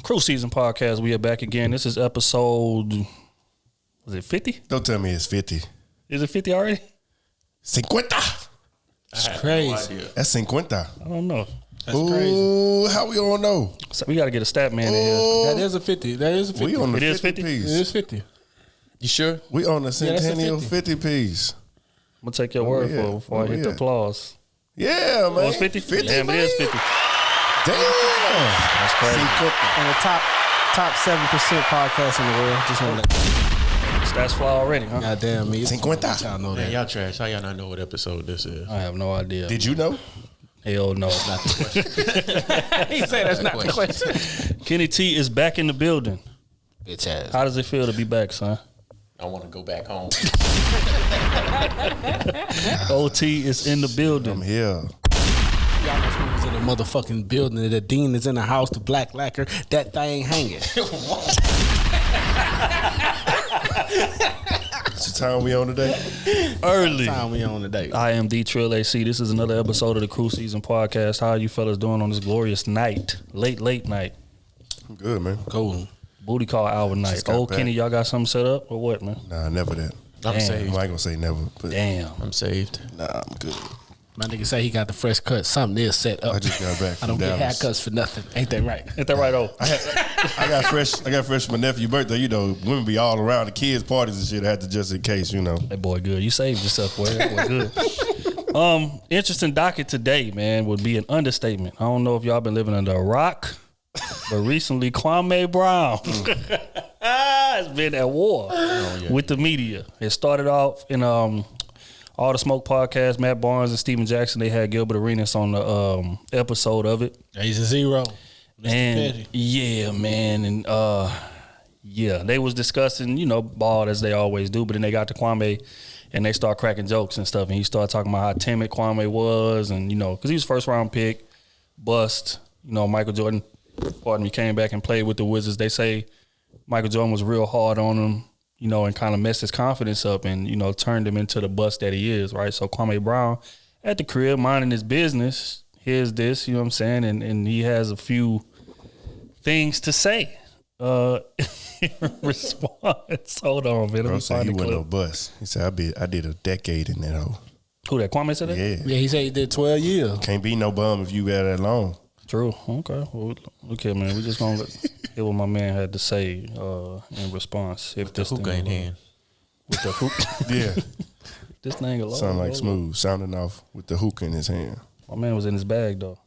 Krew Season Podcast. We are back again. This is episode, was it 50? Don't tell me it's 50. Is it 50 already? 50. That's crazy. No That's 50. I don't know. That's crazy. How we all know? So we got to get a stat man in here. That is a 50. That is a 50. We on the It is 50 50? piece. It is 50. You sure? We on the Centennial that's a 50 piece. I'm going to take your word for it before I hit the applause. Yeah, man. Oh, it's 50? 50, Damn, man. it is 50. Damn. That's crazy. And the top 7% podcast in the world. Just want to Stats fly already, huh? goddamn me. 50. Y'all know Man, that. y'all trash. How y'all not know what episode this is? I have no idea. Did you know? Hell no. Not the question. He said that's not the question. Kenny T is back in the building. Bitch ass. How does it feel to be back, son? I want to go back home. OT is in the building. I'm here. Y'all know who's in the motherfucking building. The dean is in the house. The black lacquer. That thing hanging. It's the time we on today? Early. Time we on today. I am D Trill AC. This is another episode of the Krew Season Podcast. How are you fellas doing on this glorious night? Late night. I'm good, man. Cool. Booty call hour night. Just got Old back. Kenny, y'all got something set up or what, man? Nah, never that. I'm Damn. saved. I ain't gonna say never, but Damn. I'm saved. nah, I'm good. My nigga say he got the fresh cut. Something is set up. I just got back I don't from get Dallas. haircuts for nothing. Ain't that right? Ain't that right, I got fresh for my nephew's birthday. You know, women be all around the kids' parties and shit. I had to just in case, you know. That boy good. You saved yourself, boy. That boy good. Interesting docket today, man, would be an understatement. I don't know if y'all been living under a rock, but recently Kwame Brown has been at war with the media. It started off in All the Smoke podcast. Matt Barnes and Steven Jackson, they had Gilbert Arenas on the episode of it. He's a zero. Mr. And Petty. yeah, man, and yeah, they was discussing, you know, ball as they always do, but then they got to Kwame and they start cracking jokes and stuff, and he started talking about how timid Kwame was, and you know, because he was first round pick, bust. You know, Michael Jordan, pardon me, came back and played with the Wizards. They say Michael Jordan was real hard on him, you know, and kind of messed his confidence up and, you know, turned him into the bust that he is, right? So Kwame Brown at the crib, minding his business, here's this, you know what I'm saying? And he has a few things to say. Response. Hold on, man. Let Bro me said find he the wasn't no clip. bust. He said, I did a decade in that hole. Who that? Kwame said that? Yeah. Yeah, he said he did 12 years. Can't be no bum if you got that long. True. Okay. Well, okay, man. We just gonna hear what my man had to say in response. If The this hookah thing in hand. with the hook, Yeah. this thing alone. Sound like Smooth, sounding off with the hookah in his hand. My man was in his bag though.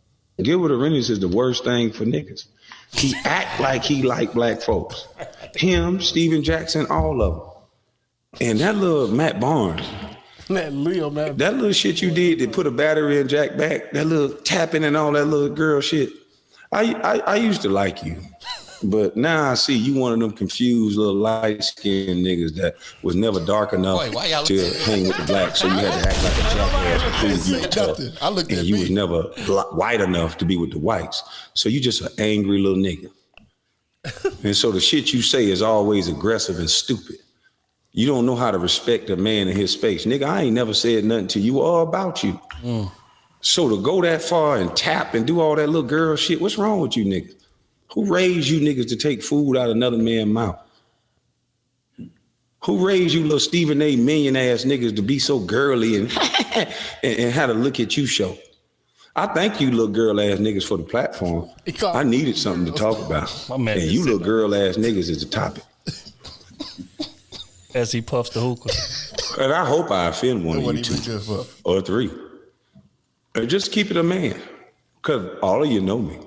Gilbert Arenas is the worst thing for niggas. He act like he like black folks. Him, Steven Jackson, all of them. And that little Matt Barnes, That Leo, man. that little shit you did to put a battery in Jack back, that little tapping and all that little girl shit. I used to like you. But now I see you one of them confused little light-skinned niggas that was never dark enough Wait, why y'all to hang with the blacks, so you had to act like a jackass to prove you were tough. I looked at And you me. was never white enough to be with the whites. So you just an angry little nigga. And so the shit you say is always aggressive and stupid. You don't know how to respect a man in his space. Nigga, I ain't never said nothing to you or about you. So to go that far and tap and do all that little girl shit, what's wrong with you niggas? Who raised you niggas to take food out of another man's mouth? Who raised you little Stephen A. million ass niggas to be so girly and and how to look at you show? I thank you little girl ass niggas for the platform. I needed something to talk about. My man And just you said little girl ass niggas is the topic. As he puffs the hookah. And I hope I offend one of What you he be two good for? or three. And just keep it a man. Cause all of you know me.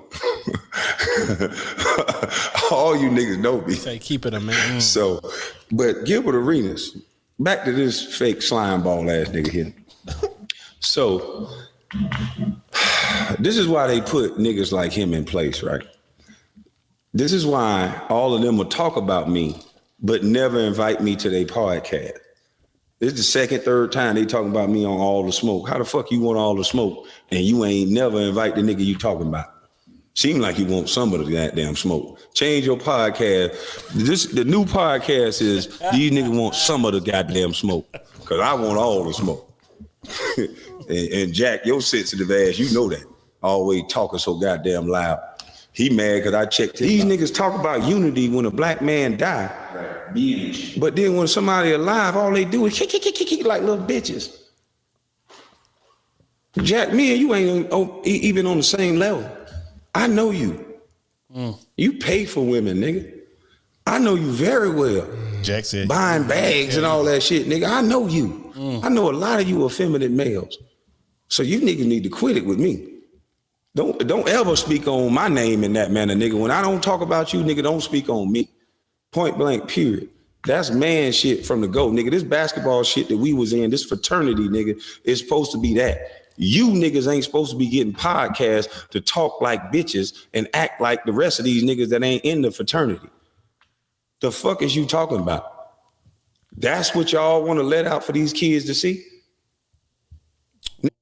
All you niggas know me. Say keep it a man. So, but Gilbert Arenas, back to this fake slime ball ass nigga here. So, this is why they put niggas like him in place, right? This is why all of them will talk about me, but never invite me to their podcast. This is the second, third time they talking about me on All the Smoke. How the fuck you want all the smoke and you ain't never invite the nigga you talking about? Seem like you want some of the goddamn smoke. Change your podcast. The new podcast is these niggas want some of the goddamn smoke. Cause I want all the smoke. and Jack, your sensitive ass, you know that. Always talking so goddamn loud. He mad because I checked. These niggas talk about unity when a black man die. Right. But then when somebody alive, all they do is kick like little bitches. Jack, me and you ain't even on the same level. I know you. You pay for women, nigga. I know you very well. Jack said buying bags and all that shit, nigga. I know you. I know a lot of you effeminate males. So you niggas need to quit it with me. Don't ever speak on my name in that manner, nigga. When I don't talk about you, nigga, don't speak on me. Point blank, period. That's man shit from the go, nigga. This basketball shit that we was in, this fraternity, nigga, is supposed to be that. You niggas ain't supposed to be getting podcasts to talk like bitches and act like the rest of these niggas that ain't in the fraternity. The fuck is you talking about? That's what y'all want to let out for these kids to see?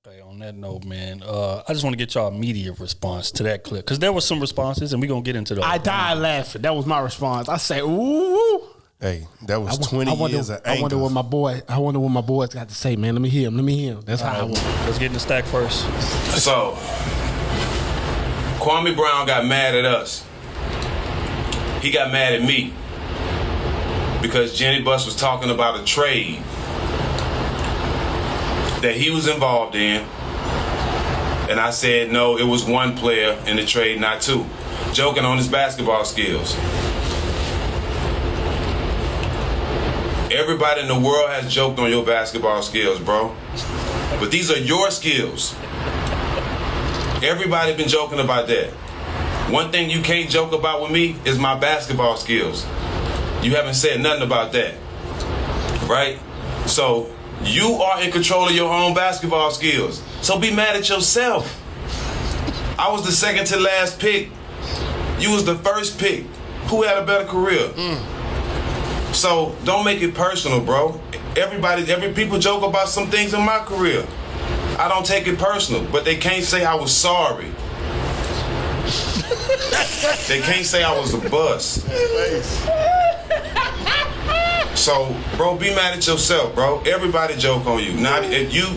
Okay, on that note, man, I just want to get y'all immediate response to that clip. Because there was some responses, and we're going to get into those. I died laughing. That was my response. I say, ooh. Hey, that was 20 years of anger. I wonder what my boys got to say, man. Let me hear him. That's how I want. Let's get in the stack first. So, Kwame Brown got mad at us. He got mad at me because Jenny Buss was talking about a trade that he was involved in. And I said, no, it was one player in the trade, not two. Joking on his basketball skills. Everybody in the world has joked on your basketball skills, bro. But these are your skills. Everybody been joking about that. One thing you can't joke about with me is my basketball skills. You haven't said nothing about that, right? So you are in control of your own basketball skills. So be mad at yourself. I was the second to last pick. You was the first pick. Who had a better career? So don't make it personal, bro. Every people joke about some things in my career. I don't take it personal, but they can't say I was sorry. They can't say I was a bust. So, bro, be mad at yourself, bro. Everybody joke on you. Now, if you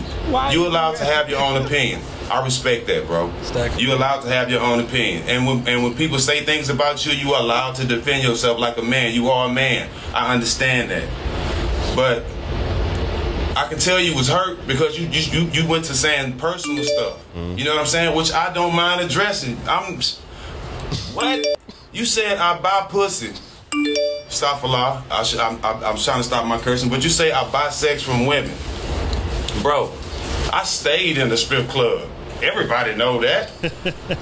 allowed to have your own opinion. I respect that, bro. You allowed to have your own opinion. And when people say things about you, you are allowed to defend yourself like a man. You are a man. I understand that. But I can tell you was hurt because you went to saying personal stuff. You know what I'm saying? Which I don't mind addressing. What? You said I buy pussy. Stop for law. I'm trying to stop my cursing. But you say I buy sex from women. Bro, I stayed in the strip club. Everybody know that.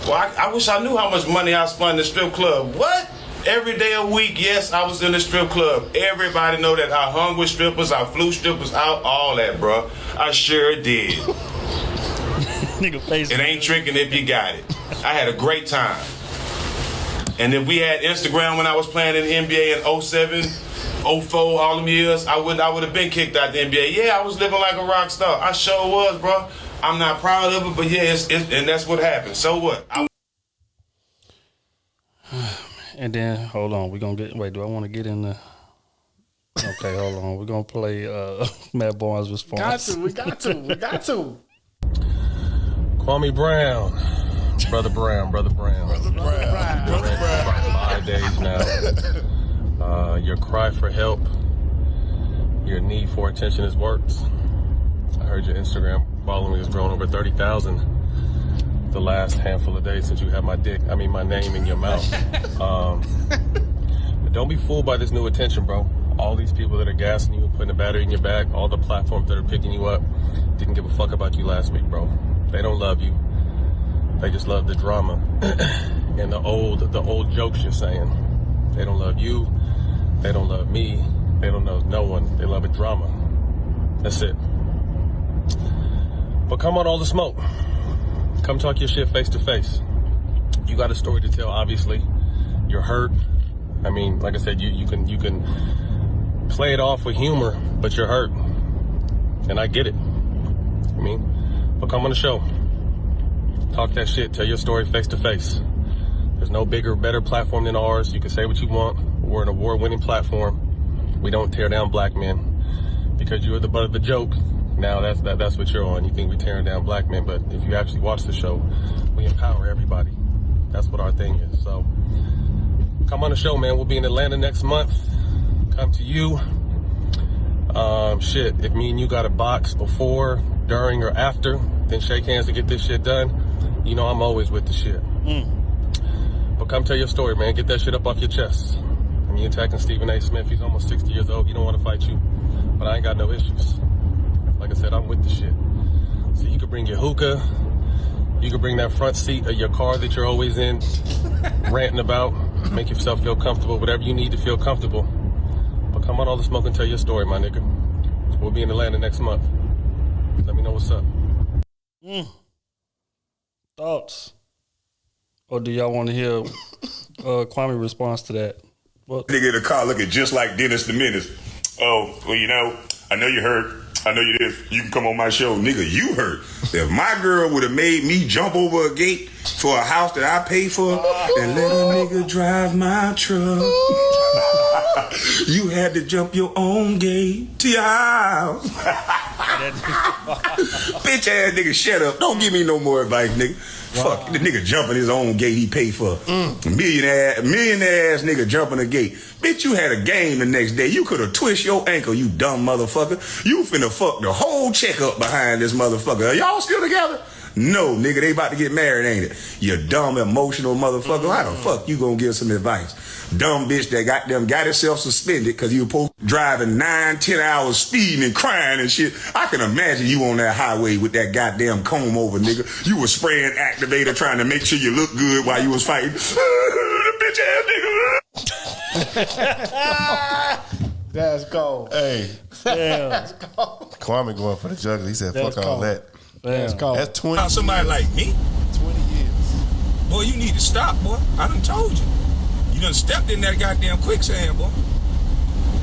Well, I wish I knew how much money I spent in the strip club. What? Every day a week, yes, I was in the strip club. Everybody know that I hung with strippers, I flew strippers out, all that, bro. I sure did. Nigga face. It ain't tricking if you got it. I had a great time. And if we had Instagram when I was playing in the NBA in 07, 04, all them years, I would have been kicked out the NBA. Yeah, I was living like a rock star. I sure was, bro. I'm not proud of it, but yeah, and that's what happened. So what? And then, hold on, do I want to get in the... Okay, hold on. We're going to play Matt Barnes' response. We got to. Kwame Brown. Brother Brown. About 5 days now. Your cry for help, your need for attention has worked. I heard your Instagram following has grown over 30,000 the last handful of days since you had my name in your mouth. But don't be fooled by this new attention, bro. All these people that are gassing you, putting a battery in your back, all the platforms that are picking you up, didn't give a fuck about you last week, bro. They don't love you. They just love the drama and the old jokes you're saying. They don't love you. They don't love me. They don't know no one. They love a drama. That's it. But come on, all the smoke. Come talk your shit face to face. You got a story to tell, obviously. You're hurt. I mean, like I said, you can play it off with humor, but you're hurt. And I get it. But come on the show. Talk that shit. Tell your story face to face. There's no bigger, better platform than ours. You can say what you want. We're an award-winning platform. We don't tear down black men because you were the butt of the joke. Now that's what you're on. You think we're tearing down black men, but if you actually watch the show, we empower everybody. That's what our thing is. So come on the show, man. We'll be in Atlanta next month. Come to you. If me and you got a box before, during, or after, then shake hands to get this shit done. You know I'm always with the shit. But come tell your story, man. Get that shit up off your chest. I mean, you're attacking Stephen A. Smith. He's almost 60 years old. He don't want to fight you. But I ain't got no issues. Like I said, I'm with the shit. So you can bring your hookah. You can bring that front seat of your car that you're always in, ranting about. Make yourself feel comfortable. Whatever you need to feel comfortable. But come on all the smoke and tell your story, my nigga. We'll be in Atlanta next month. Let me know what's up. Thoughts? Or do y'all want to hear Kwame's response to that? What? Nigga in the car looking just like Dennis the Menace. Oh, well, you know, I know you hurt. I know you this. You can come on my show. Nigga, you hurt. If my girl would have made me jump over a gate for a house that I paid for and let a nigga drive my truck, you had to jump your own gate to your house. Bitch ass nigga, shut up. Don't give me no more advice, nigga. Fuck, the nigga jumping his own gate he paid for. Millionaire ass nigga jumping a gate. Bitch, you had a game the next day. You could have twisted your ankle, you dumb motherfucker. You finna fuck the whole checkup behind this motherfucker. Are y'all still together? No, nigga, they about to get married, ain't it? You dumb, emotional motherfucker. How the fuck you gonna give some advice? Dumb bitch that got himself suspended because you were driving 9-10 hours speeding and crying and shit. I can imagine you on that highway with that goddamn comb over, nigga. You was spraying activator trying to make sure you look good while you was fighting. The bitch ass nigga. That's cold. Hey, That's cold. Kwame going for the juggler. He said, That's fuck all cold. that. That's cold. That's 20. Somebody like me? 20 years. Boy, you need to stop, boy. I done told you. You done stepped in that goddamn quicksand, boy.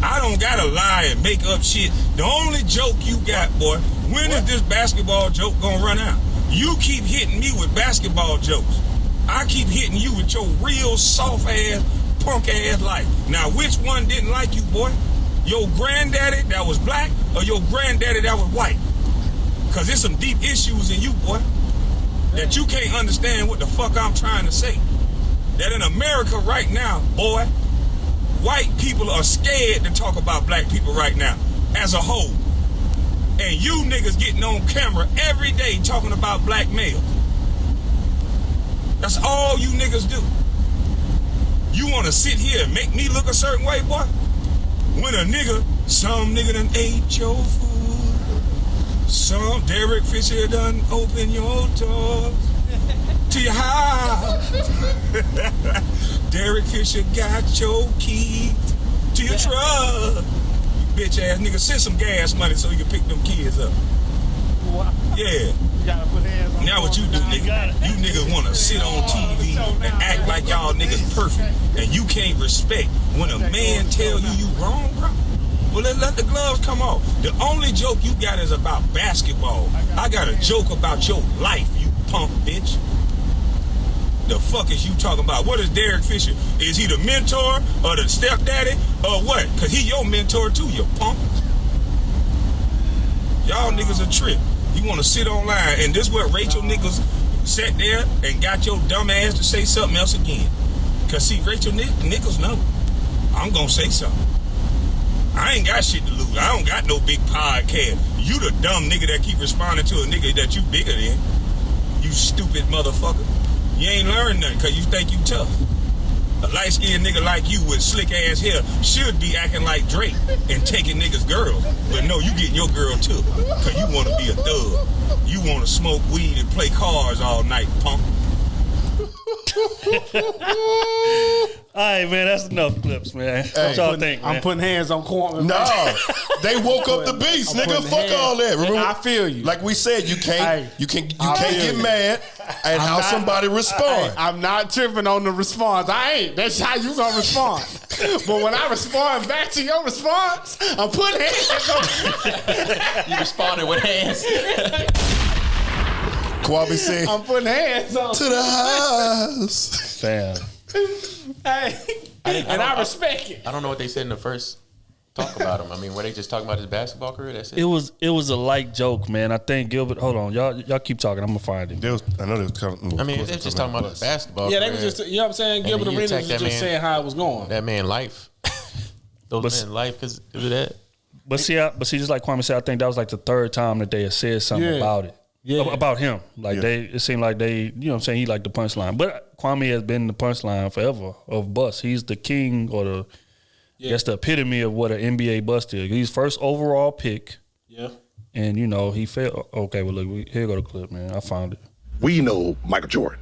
I don't gotta lie and make up shit. The only joke you got, boy, when is this basketball joke gonna run out? You keep hitting me with basketball jokes. I keep hitting you with your real soft ass, punk ass life. Now, which one didn't like you, boy? Your granddaddy that was black or your granddaddy that was white? Cause there's some deep issues in you, boy, that you can't understand what the fuck I'm trying to say. That in America right now, boy, white people are scared to talk about black people right now as a whole. And you niggas getting on camera every day talking about black males. That's all you niggas do. You want to sit here and make me look a certain way, boy? When some nigga done ate your food. Some Derek Fisher done open your doors to your house. Derek Fisher got your key to your truck. You bitch ass nigga, send some gas money so you can pick them kids up. Yeah. Now what you do, nigga? You niggas want to sit on TV and act like y'all niggas perfect, and you can't respect when a man tell you wrong, bro. Well, let the gloves come off. The only joke you got is about basketball. I got a joke about your life, you punk bitch. The fuck is you talking about? What is Derek Fisher? Is he the mentor or the stepdaddy or what? Because he your mentor too, you punk. Y'all niggas a trip. You want to sit online, and this where Rachel Nichols sat there and got your dumb ass to say something else again. Because see, Rachel Nichols know I'm going to say something. I ain't got shit to lose. I don't got no big podcast. You the dumb nigga that keep responding to a nigga that you bigger than. You stupid motherfucker. You ain't learned nothing because you think you tough. A light-skinned nigga like you with slick ass hair should be acting like Drake and taking niggas' girls. But no, you getting your girl too. Because you want to be a thug. You want to smoke weed and play cards all night, punk. All right, man, that's enough clips, man. Hey, what y'all think, man? I'm putting hands on Kwame. No, they woke up the beast, I'm nigga. putting Fuck hands- all that. Remember, I feel you. Like we said, you can't get feel you. mad at how somebody respond. I'm not tripping on the response. I ain't. That's how you gonna respond. But when I respond back to your response, I'm putting hands on. You responded with hands. Kwame said, I'm putting hands on. to the house. Damn. Hey, and I respect it. I don't know what they said in the first talk about him? I mean, were they just talking about his basketball career? That's it. It was a light joke, man. I think Gilbert. Hold on, y'all keep talking. I'm gonna find it. I know they was talking. I mean, they were just talking about his basketball. Yeah, career. they was just. You know what I'm saying? Gilbert Arenas was just saying how it was going. That man life. Those men life because of that. But see, just like Kwame said, I think that was like the third time that they had said something about it. Yeah. About him. Like it seemed like they, you know what I'm saying, he liked the punchline. But Kwame has been the punchline forever of bust. He's the king or that's the epitome of what an NBA bust is. He's first overall pick. Yeah. And, you know, he failed. Okay, well, look, here go the clip, man. I found it. We know Michael Jordan.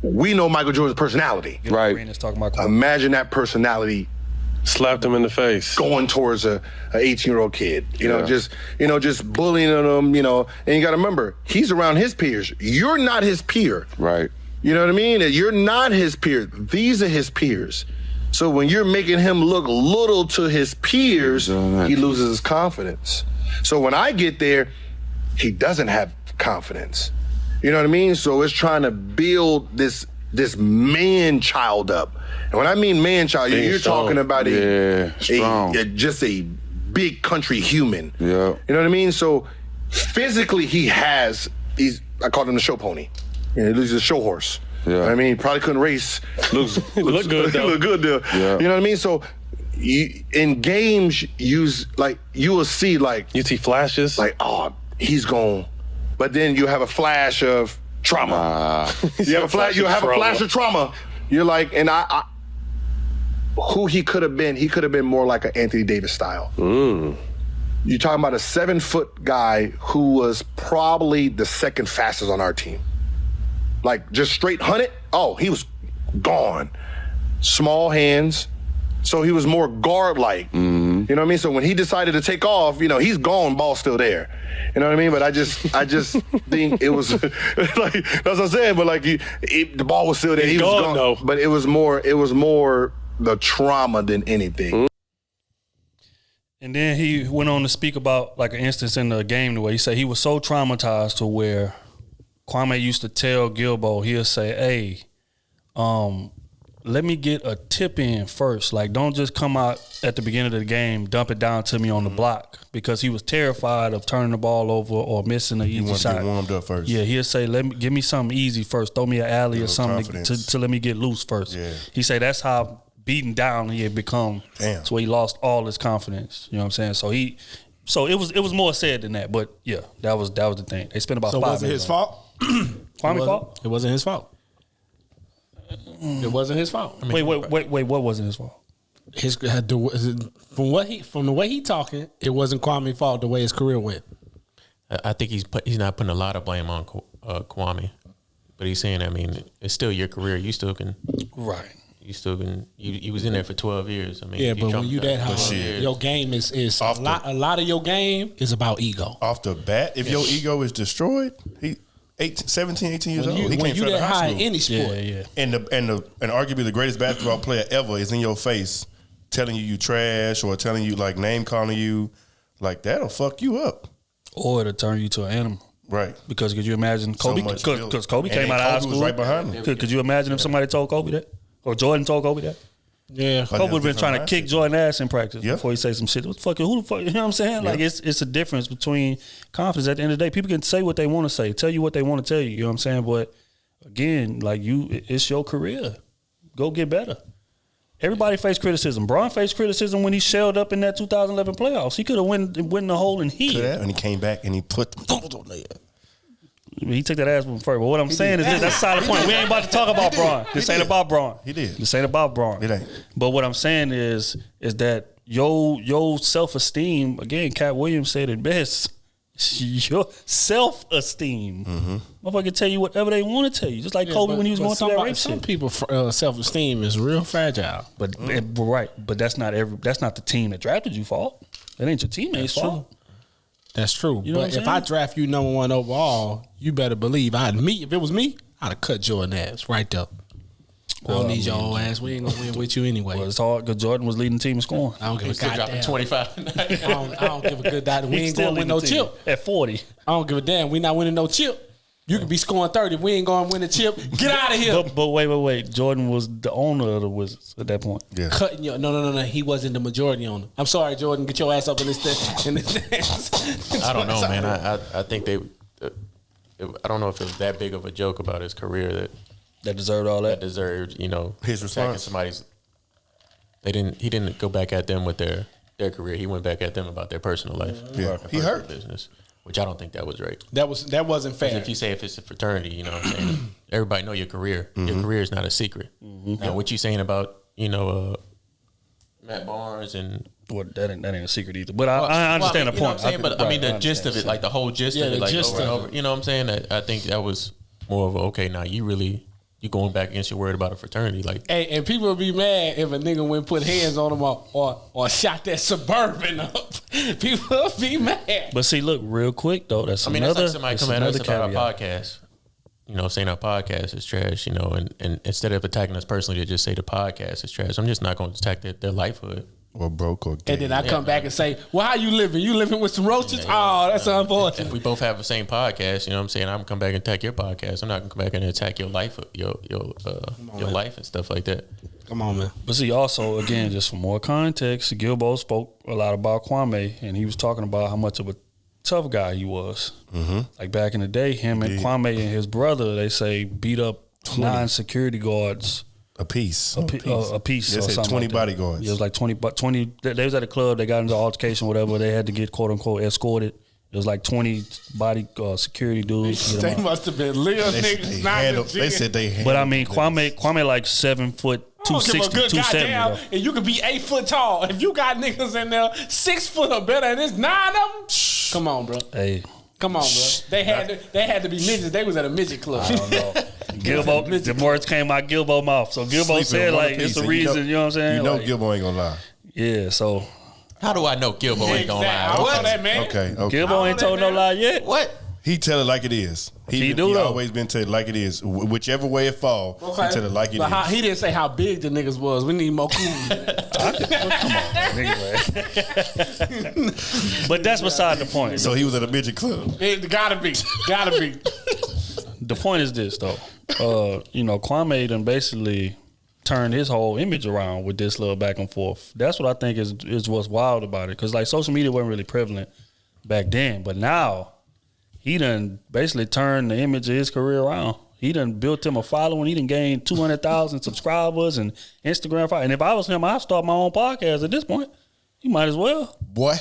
We know Michael Jordan's personality. Right. Imagine that personality. Slapped him in the face. Going towards a 18-year-old kid, just bullying him, and you got to remember, he's around his peers. You're not his peer. Right. You know what I mean? You're not his peer. These are his peers. So when you're making him look little to his peers, he loses his confidence. So when I get there, he doesn't have confidence. You know what I mean? So it's trying to build this man child up. And when I mean man child, you're talking about just a big country human. Yeah. You know what I mean? So physically I called him the show pony. He's a show horse. Yeah. You know what I mean? Probably couldn't race. Look good though. Look good though. Yeah. You know what I mean? So in games, you will see you see flashes. He's gone. But then you have a flash of trauma. You have a flash of trauma. You're like, and I who he could have been more like an Anthony Davis style. You're talking about a 7-foot guy who was probably the second fastest on our team. Like just straight 100. Oh, he was gone. Small hands. So he was more guard-like. You know what I mean? So when he decided to take off, he's gone, ball still there. You know what I mean? But I just think it was like that's what I'm saying. But the ball was still there. He was gone though. But it was more the trauma than anything. And then he went on to speak about like an instance in the game where he said he was so traumatized to where Kwame used to tell Gilbo, he'll say, "Hey, let me get a tip in first. Like, don't just come out at the beginning of the game, dump it down to me on the block," because he was terrified of turning the ball over or missing an easy shot. You want to get warmed up first. Yeah, he'll say, give me something easy first. Throw me an alley or something to let me get loose first. Yeah. He said that's how beaten down he had become. Damn. So he lost all his confidence. You know what I'm saying? So it was more said than that. But yeah, that was the thing. They spent about 5 minutes. So was it his fault? Kwame's fault? It wasn't his fault. It wasn't his fault. I mean, wait. What wasn't his fault? From the way he talking, it wasn't Kwame's fault. The way his career went. I think he's not putting a lot of blame on Kwame, but he's saying, I mean, it's still your career. You still can. Right. You still can. You was in there for 12 years. I mean, yeah, but when you that high, your game is a lot of your game is about ego. Off the bat, if your ego is destroyed, 17, 18 years old. When you that high in any sport. Yeah. And arguably the greatest basketball player ever is in your face telling you trash or telling you name calling you, that'll fuck you up. Or it'll turn you to an animal. Right. Because could you imagine Kobe? Because Kobe came out of high school. Right behind him. Could you imagine if somebody told Kobe that? Or Jordan told Kobe that? Yeah. Kobe would have been trying to kick Jordan's ass in practice before he say some shit. Who the fuck? You know what I'm saying? Like it's a difference between confidence. At the end of the day, people can say what they want to say, tell you what they want to tell you. You know what I'm saying? But again, it's your career. Go get better. Everybody faced criticism. Bron faced criticism when he shelled up in that 2011 playoffs. He could have went in the hole and and he came back and he put them on there. He took that ass one first. But what I'm saying is that's a solid point. We ain't about to talk about Bron. This ain't about Bron. He did. This ain't about Bron. It ain't. But what I'm saying is that your self-esteem, again, Cat Williams said it best, your self-esteem. Motherfucker can tell you whatever they want to tell you. Just like Kobe when he was going through that rape shit. Some people's self-esteem is real fragile. But right. But that's not the team that drafted you fault. That ain't your teammates' fault. That's true. You know but if I draft you number 1 overall, you better believe if it was me, I'd have cut Jordan ass right there. I don't need your old ass. We ain't gonna win with you anyway. Well, it's hard because Jordan was leading the team in scoring. I don't give a goddamn. 25. I don't give a good damn. We ain't gonna win no chip at 40. I don't give a damn. We not winning no chip. You could be scoring 30. If we ain't going to win the chip, get out of here. But wait. Jordan was the owner of the Wizards at that point. Yeah. Cutting your no. He wasn't the majority owner. I'm sorry, Jordan. Get your ass up in this thing. I don't know, man. I think they. I don't know if it was that big of a joke about his career that deserved all that. Deserved, his response. Somebody's. He didn't go back at them with their career. He went back at them about their personal life. Yeah, he hurt business. Which I don't think that was right. That wasn't fair. If you say if it's a fraternity, you know what I'm saying? Everybody know your career. Mm-hmm. Your career is not a secret. Mm-hmm. Now, what you saying about, Matt Barnes and... Well, that ain't a secret either. But I understand the point. You know what I'm saying? But I mean, the gist of it, like the whole gist of it, like over and over. You know what I'm saying? I think that was more of okay, now you going back against your word about a fraternity. Like, hey, and people would be mad if a nigga went put hands on him or shot that Suburban up. People would be mad. But see, look, real quick though, that's like somebody coming at us about our podcast. Saying our podcast is trash, and instead of attacking us personally, they just say the podcast is trash. I'm just not going to attack their lifehood. Or broke or gay. And then I come back and say, well, how you living? You living with some roaches? Oh, that's unfortunate. If we both have the same podcast, you know what I'm saying? I'm going to come back and attack your podcast. I'm not going to come back and attack your life, your life and stuff like that. Come on, man. But see, also, again, just for more context, Gilbo spoke a lot about Kwame, and he was talking about how much of a tough guy he was. Mm-hmm. Like back in the day, him and Kwame and his brother, they say, beat up 9 security guards. A piece. A piece. They said 20 bodyguards. It was like 20. They was at a club. They got into altercation, whatever. They had to get quote unquote escorted. It was like 20 security dudes. They must have been little niggas. They said they handled. But I mean, Kwame like 7 foot 260, 270. And you could be 8 foot tall. If you got niggas in there 6 foot or better, and there's 9 of them. Come on, bro. Hey. Come on, bro. They had to be midgets. They was at a midget club. I don't know. Gilbo, the words came out Gilbo mouth. So Gilbo said like it's the reason. You know what I'm saying? Gilbo ain't gonna lie. Yeah. So how do I know Gilbo ain't gonna lie? What? That, man. Okay. Gilbo ain't told no lie yet. What? He tell it like it is. He always been tell it like it is. Whichever way it fall, he tell it like it is. He didn't say how big the niggas was. We need more cool. Come on, anyway. But that's beside the point. So he was at a midget club. It gotta be. The point is this though. Kwame done basically turned his whole image around with this little back and forth. That's what I think is what's wild about it. Because like social media wasn't really prevalent back then, but now he done basically turned the image of his career around. He done built him a following. He done gained 200,000 subscribers and Instagram followers. And if I was him, I'd start my own podcast at this point. You might as well. Boy.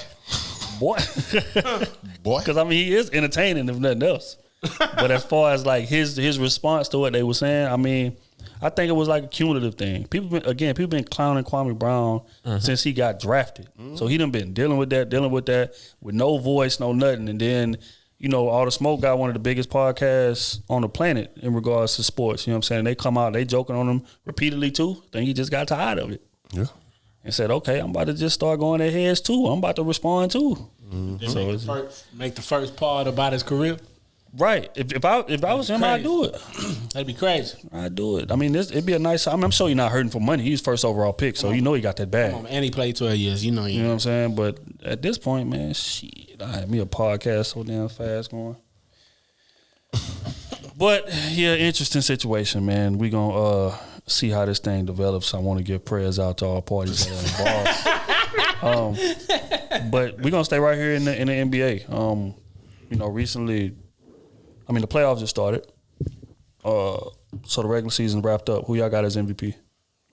Because I mean, he is entertaining if nothing else. But as far as like his response to what they were saying, I mean, I think it was like a cumulative thing. People been clowning Kwame Brown since he got drafted. So he done been dealing with that with no voice, no nothing. And then, All the Smoke got one of the biggest podcasts on the planet in regards to sports. You know what I'm saying? They come out, they joking on him repeatedly too. Then he just got tired of it. Yeah. And said, okay, I'm about to just start going at heads too. I'm about to respond too. Mm-hmm. So make the first part about his career. Right. If I was him, I'd do it. That'd be crazy. I'd do it. I mean, it'd be a nice. I'm sure you're not hurting for money. He's first overall pick, so he got that bag. And he played 12 years. You know what I'm saying? But at this point, man, shit, I had me a podcast so damn fast going. But yeah, interesting situation, man. We gonna see how this thing develops. I want to give prayers out to all parties that are involved. But we're gonna stay right here in the NBA. Recently. I mean, the playoffs just started. So the regular season wrapped up. Who y'all got as MVP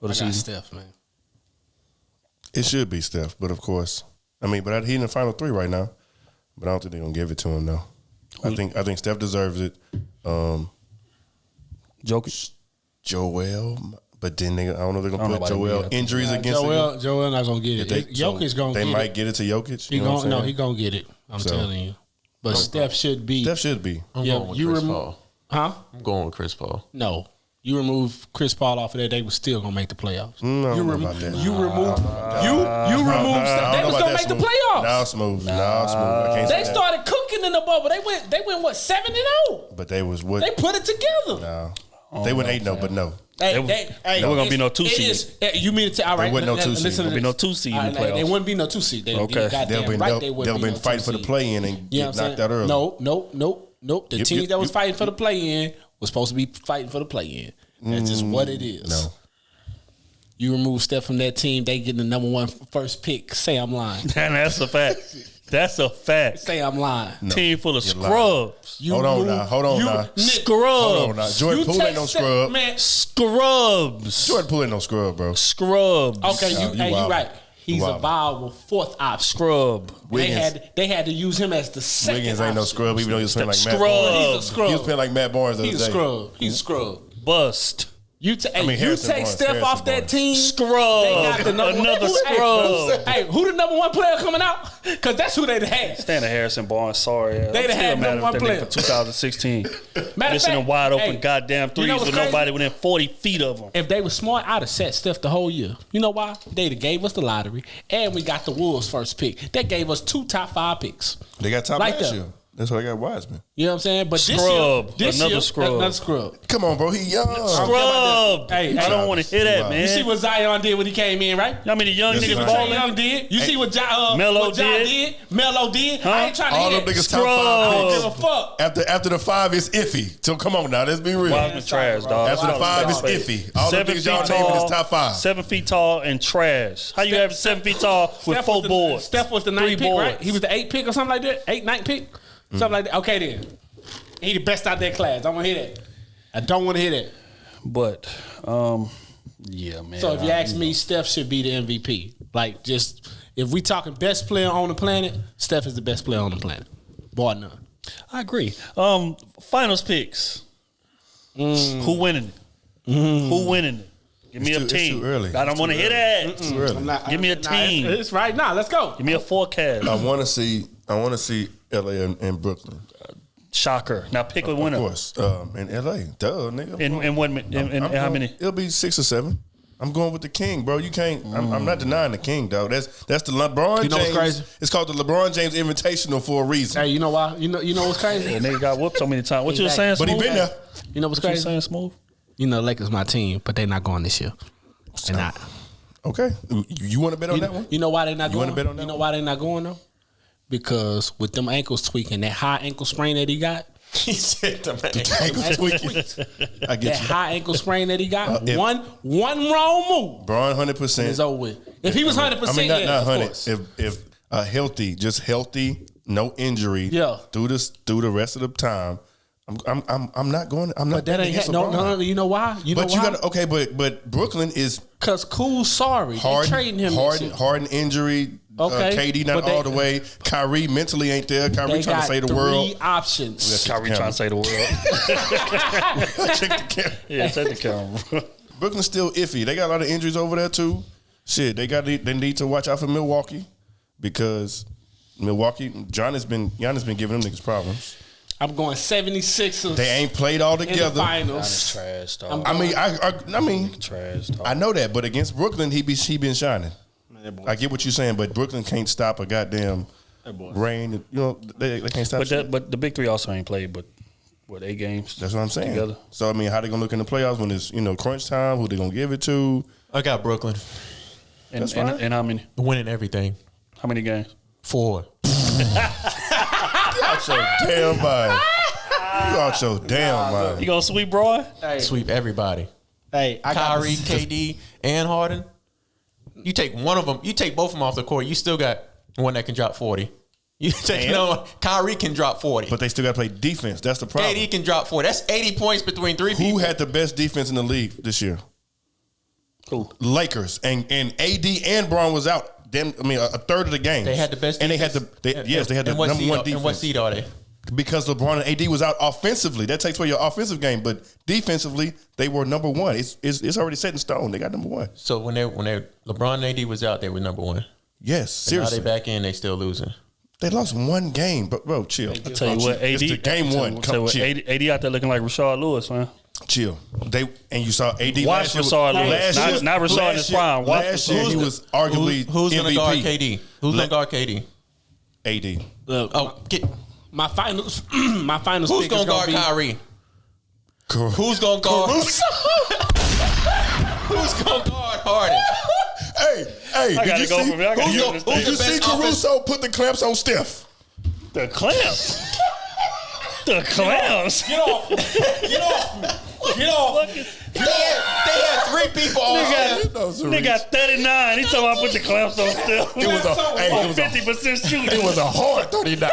of the season? I got Steph, man. It should be Steph, but of course. I mean, but he in the final 3 right now. But I don't think they're going to give it to him, though. I think Steph deserves it. Jokic? Joel. But then I don't know if they're going to put Joel injuries against him. Joel not going to get it. Jokic going to get it. They might get it to Jokic. He going to get it. I'm telling you. But Steph should be. I'm going with Chris Paul. Huh? I'm going with Chris Paul. No. You remove Chris Paul off of there, they were still gonna make the playoffs. No, you remove Steph. You remove Steph. They was gonna make the playoffs. Now smooth. I can't they started cooking in the bubble. They went what 7-0. But they was what? They put it together. No, they went 8-0, but no. There were gonna be no 2 seed. You mean to tell? All right, there wasn't no 2 seed. There would be no 2 seed in the playoffs. There wouldn't be no 2 seed. Okay, they'll been fighting for the play-in and get knocked out early. Nope. Nope. The team that was fighting for the play-in was supposed to be fighting for the play-in. That's just what it is. No. You remove Steph from that team, they get the number 1 first pick. Say I'm lying. And that's a fact. That's a fact. Say I'm lying. No, team full of scrubs. Hold on now. Scrubs. Hold on now. Jordan Poole ain't no scrub. Man, scrubs. Jordan Poole ain't no scrub, bro. Scrubs. Okay, you right. He's a viable 4th option. Scrub. They had to use him as the second Wiggins ain't no scrub, even though he was playing like Matt Scrub. Barnes. He's a scrub. He was playing like Matt Barnes the other day. He's a scrub. Bust. You take Steph off that team. Scrub. They got Another scrub. Hey, who the number 1 player coming out? Because that's who they'd had. Standard Harrison Barnes. Sorry. They'd had number 1 player for 2016. Matter Missing fact, wide open goddamn threes with crazy? nobody within 40 feet of them. If they were smart, I'd have set Steph the whole year. You know why? They'd have gave us the lottery, and we got the Wolves first pick. That gave us 2 top 5 picks. They got top Right last there. year. That's why they got Wiseman. You know what I'm saying? But Scrub. this year, Another scrub. scrub. Come on, bro. He young. Scrub. Hey, I don't want to hear that, man. You see what Zion did when he came in, right? How many young You see niggas what balling? Trae Young did? You see what Melo what Ja did? Melo did? I ain't trying to All hear them that. niggas top 5 I don't picks. give a fuck. After the 5 is iffy. So come on now, let's be real. Wiseman trash, dog. After the 5 is iffy. All the 7 niggas feet y'all naming tall, is top 5. 7 feet tall and trash. How you have 7 feet tall with 4 boards? Steph was the 9th pick, right? He was the 8th pick or something like that? 8th, 9th pick? Something like that. Okay, then. He the best out of that class. I don't want to hear that. I don't want to hear that. But, yeah, man. So if you ask me, Steph should be the MVP. Like, just, if we talking best player on the planet, Steph is the best player on the planet. Bar none. I agree. Finals picks. Who winning it? Who winning it? Give me a team. It's too early. I don't want to hear that. Too early. Give me a team. It's right now. Let's go. Give me a forecast. I want to see LA and Brooklyn. Shocker. Now pick a winner. Of course. In LA. Duh, nigga. In what? In how many? It'll be 6 or 7. I'm going with the King, bro. You can't. I'm not denying the King, dog. That's the LeBron James. What's crazy? It's called the LeBron James Invitational for a reason. Hey, you know why? You know what's crazy? Yeah, nigga got whooped so many times. What you was saying, But Smooth? he been there. You know what's What you crazy? saying, Smooth? You know, Lakers my team, but they're not going this year. They're not. Okay. You want to bet on that one? You know why they're not You going? wanna bet on that You know one? why they're not going though? Because with them ankles tweaking, that high ankle sprain that he got. He said the man. Ankle tweaking. I get That you. high ankle sprain that he got. If- one wrong move. Braun 100%. It's over with. If he was 100%, I mean, not yeah, of 100. course. If healthy, no injury, Yeah. through the rest of the time, I'm not going. I'm not. But that betting ain't against no. LeBron. You know why? You know But why? you got to okay. But Brooklyn is Cause Cool's sorry. They trading him. next year. Harden injury. Okay, KD not but they- all the way. Kyrie mentally ain't there. Kyrie They trying got to save the 3 world. options. Kyrie trying to say the world. Check the camera. Yeah, check the camera. Brooklyn's still iffy. They got a lot of injuries over there too. Shit, they need to watch out for Milwaukee because Giannis been giving them niggas problems. I'm going 76ers. They ain't played all in the together. finals. Trash, dog. I mean, Trash, dog. I know that, but against Brooklyn, he been shining. I get what you're saying, but Brooklyn can't stop a goddamn rain. You know, they can't stop. But the big three also ain't played, but what, 8 games? That's what I'm saying. Together. So I mean, how they gonna look in the playoffs when it's crunch time? Who they gonna give it to? I got Brooklyn And, That's fine. and how many? winning everything. How many games? 4. Out your damn mind. You out your damn mind. You gonna sweep Broad? Sweep everybody. Hey, I got Kyrie, KD, and Harden. You take one of them. You take both of them off the court. You still got one that can drop 40. You take another one. Kyrie can drop 40. But they still got to play defense. That's the problem. KD can drop 40. That's 80 points between 3 people. Who had the best defense in the league this year? Who? Lakers. And AD and Braun was out. A third of the games. They had the best and defense. they had the And what number seed one are- defense. And what seed are they? Because LeBron and AD was out offensively. That takes away your offensive game. But defensively, they were number one. It's already set in stone. They got number one. So when LeBron and AD was out, they were number one. Yes, seriously. Now they back in, they still losing. They lost one game, but bro, chill. I tell you what, AD. It's the game one. Tell you what, Chill. AD out there looking like Rashard Lewis, man. Chill. You saw AD Watch Rashard Lewis. Not Rashard in his prime. Watch Last year he was arguably Who's going to guard MVP. KD? Who's going to guard KD? AD. my finals. My finals. Who's pick going is to guard be, Kyrie? Who's going to guard? Who's going to guard Harden? Hey, I did gotta you go see? from here. I gotta get this thing. Did you see Caruso put the clamps on Steph? The clamps. The clowns. Get off me. Get off me. Get off me. They had 3 people on. Nigga got 39. He talking about put the clamps on still. It was a 50% shooting. It was a hard 39.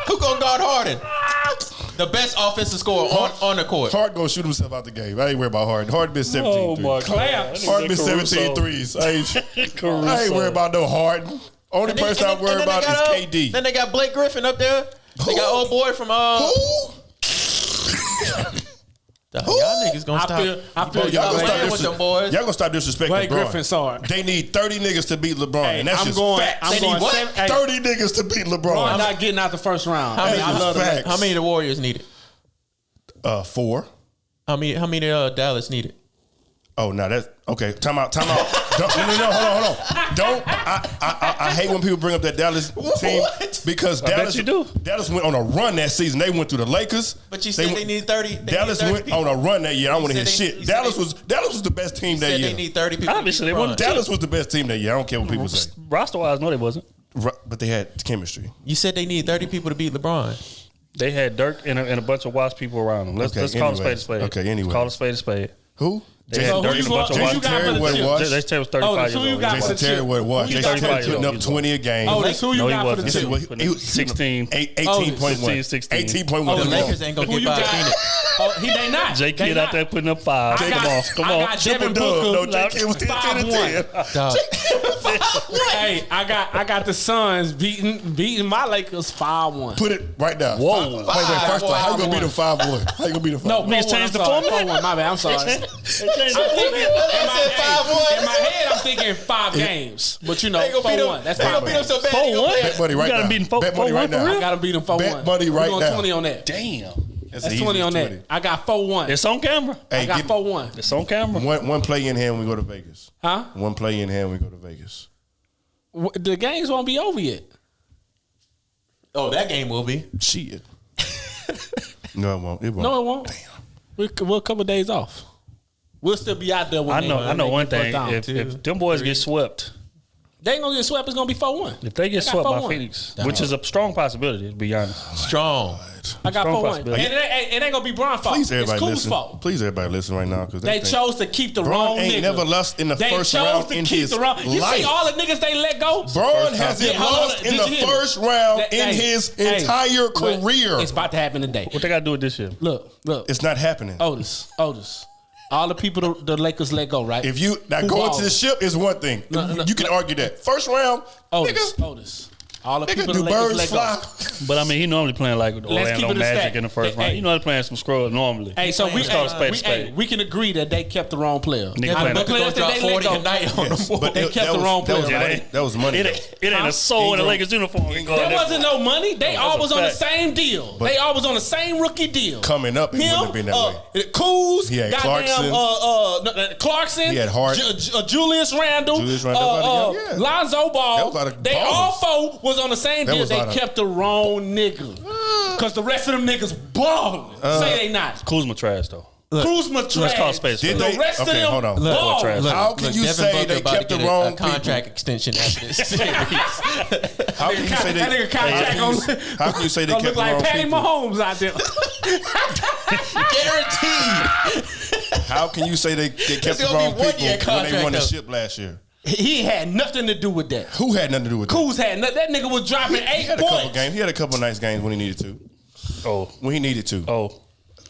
Who gonna guard Harden? The best offensive scorer on the court. Harden gonna shoot himself out the game. I ain't worried about Harden. Harden missed 17 Oh my God. Harden missed 17 threes. I ain't worried about no Harden. Only person I'm worried about is KD. Then they got Blake Griffin up there. They got old boy from Who? Y'all niggas gonna stop. I feel y'all gonna playing with them boys. Y'all gonna stop disrespecting Blake LeBron. Griffin saw it. They need 30 niggas to beat LeBron, and that's just facts. I'm going what? 30 niggas to beat LeBron. I'm not getting out the first round. How many? I love facts. How many of the Warriors needed? 4. How many Dallas needed? Oh, no, that's okay. Time out. Don't, no, hold on. Don't. I hate when people bring up that Dallas team because Dallas went on a run that season. They went through the Lakers. But you said they need 30. Dallas went on a run that year. I don't want to hear shit. Dallas was the best team that year. They need 30 people. Obviously, they won. Dallas was the best team that year. I don't care what people say. Roster wise, no, they wasn't. But they had chemistry. You said they need 30 people to beat LeBron. They had Dirk and a bunch of wasp people around them. Let's call a spade a spade. Okay, anyway. Call a spade a spade. Who? They had Dirk and a bunch of wasp people. Terry was 35 years old. Jason Terry was. Jason Terry putting up 20 a game. Oh, that's who you got for the chip. He was 16. 18.1. 16. The Lakers ain't gonna get by Phoenix. Oh, they not. J Kidd out there putting up 5. Come on. I got Devin Booker. No, J Kidd was 10 and 10. Hey, I got the Suns beating my Lakers 5-1. Put it right now. Whoa. Wait, first of all, how you gonna beat them 5-1? How you gonna beat them 5-1? No, Niggas changed the formula? 4-1. My bad. I'm sorry. In my head, I'm thinking 5 games. But you know, 4-1. That's 5 games. 4-1? Bet money right now. You got to beat them 4-1 Bet money right now. I got to beat them 4-1. Bet money right We're now. 20 on that. Damn. That's 20 on that. I got 4-1. It's on camera. I got 4-1. It's on camera. One play in hand when we go to Vegas. Huh? One play in hand when we go to Vegas. The games won't be over yet. Oh, that game will be. Shit. No, it won't. It won't. No, it won't. Damn. We're a couple of days off. We'll still be out there. When I know one thing. If them boys get swept, they ain't gonna get swept. It's gonna be 4-1. If they get swept by Phoenix, which is a strong possibility, to be honest. Strong. I got 4-1. And it ain't gonna be Bron's fault. Please, everybody it's Kuz's listen. fault. Please, everybody listen right now because they chose to keep the wrong ain't nigga. Never lost in the first round in his life. You see all the niggas they let go? Braun hasn't lost in the first round in his entire career. It's about to happen today. What they got to do with this shit? Look. It's not happening. Otis. All the people the Lakers let go, right? If you going to the ship is one thing. You can argue that. First round, Otis. All the people the do Lakers birds let fly? go. But I mean, he normally playing like Orlando Magic in the first round. He normally playing some scrubs normally. Hey, so we can agree that they kept the wrong player. The players that they let go, but they kept the wrong player. That was money. It ain't a soul in the Lakers uniform. There wasn't no money. They all was on the same deal. They all was on the same rookie deal. Coming up, it wouldn't have been that way. Kuz, he had Clarkson. He had Hart. Julius Randle. Lonzo Ball. They all 4 was on the same deal. They kept the wrong nigga. Because the rest of them niggas balling. Say they not. Kuzma trash, though. Kuzma trash. Let's call space. The rest of them hold on. balling. How can you say they kept the wrong people? Contract extension after this series. How can you say they? That nigga contract how can you say they kept the wrong look like Patty people? Mahomes out there. Guaranteed. How can you say they kept the wrong people when they won the ship last year? He had nothing to do with that. Who had nothing to do with that? Kuz had nothing. That nigga was dropping 8 points. He had a couple nice games when he needed to. When he needed to.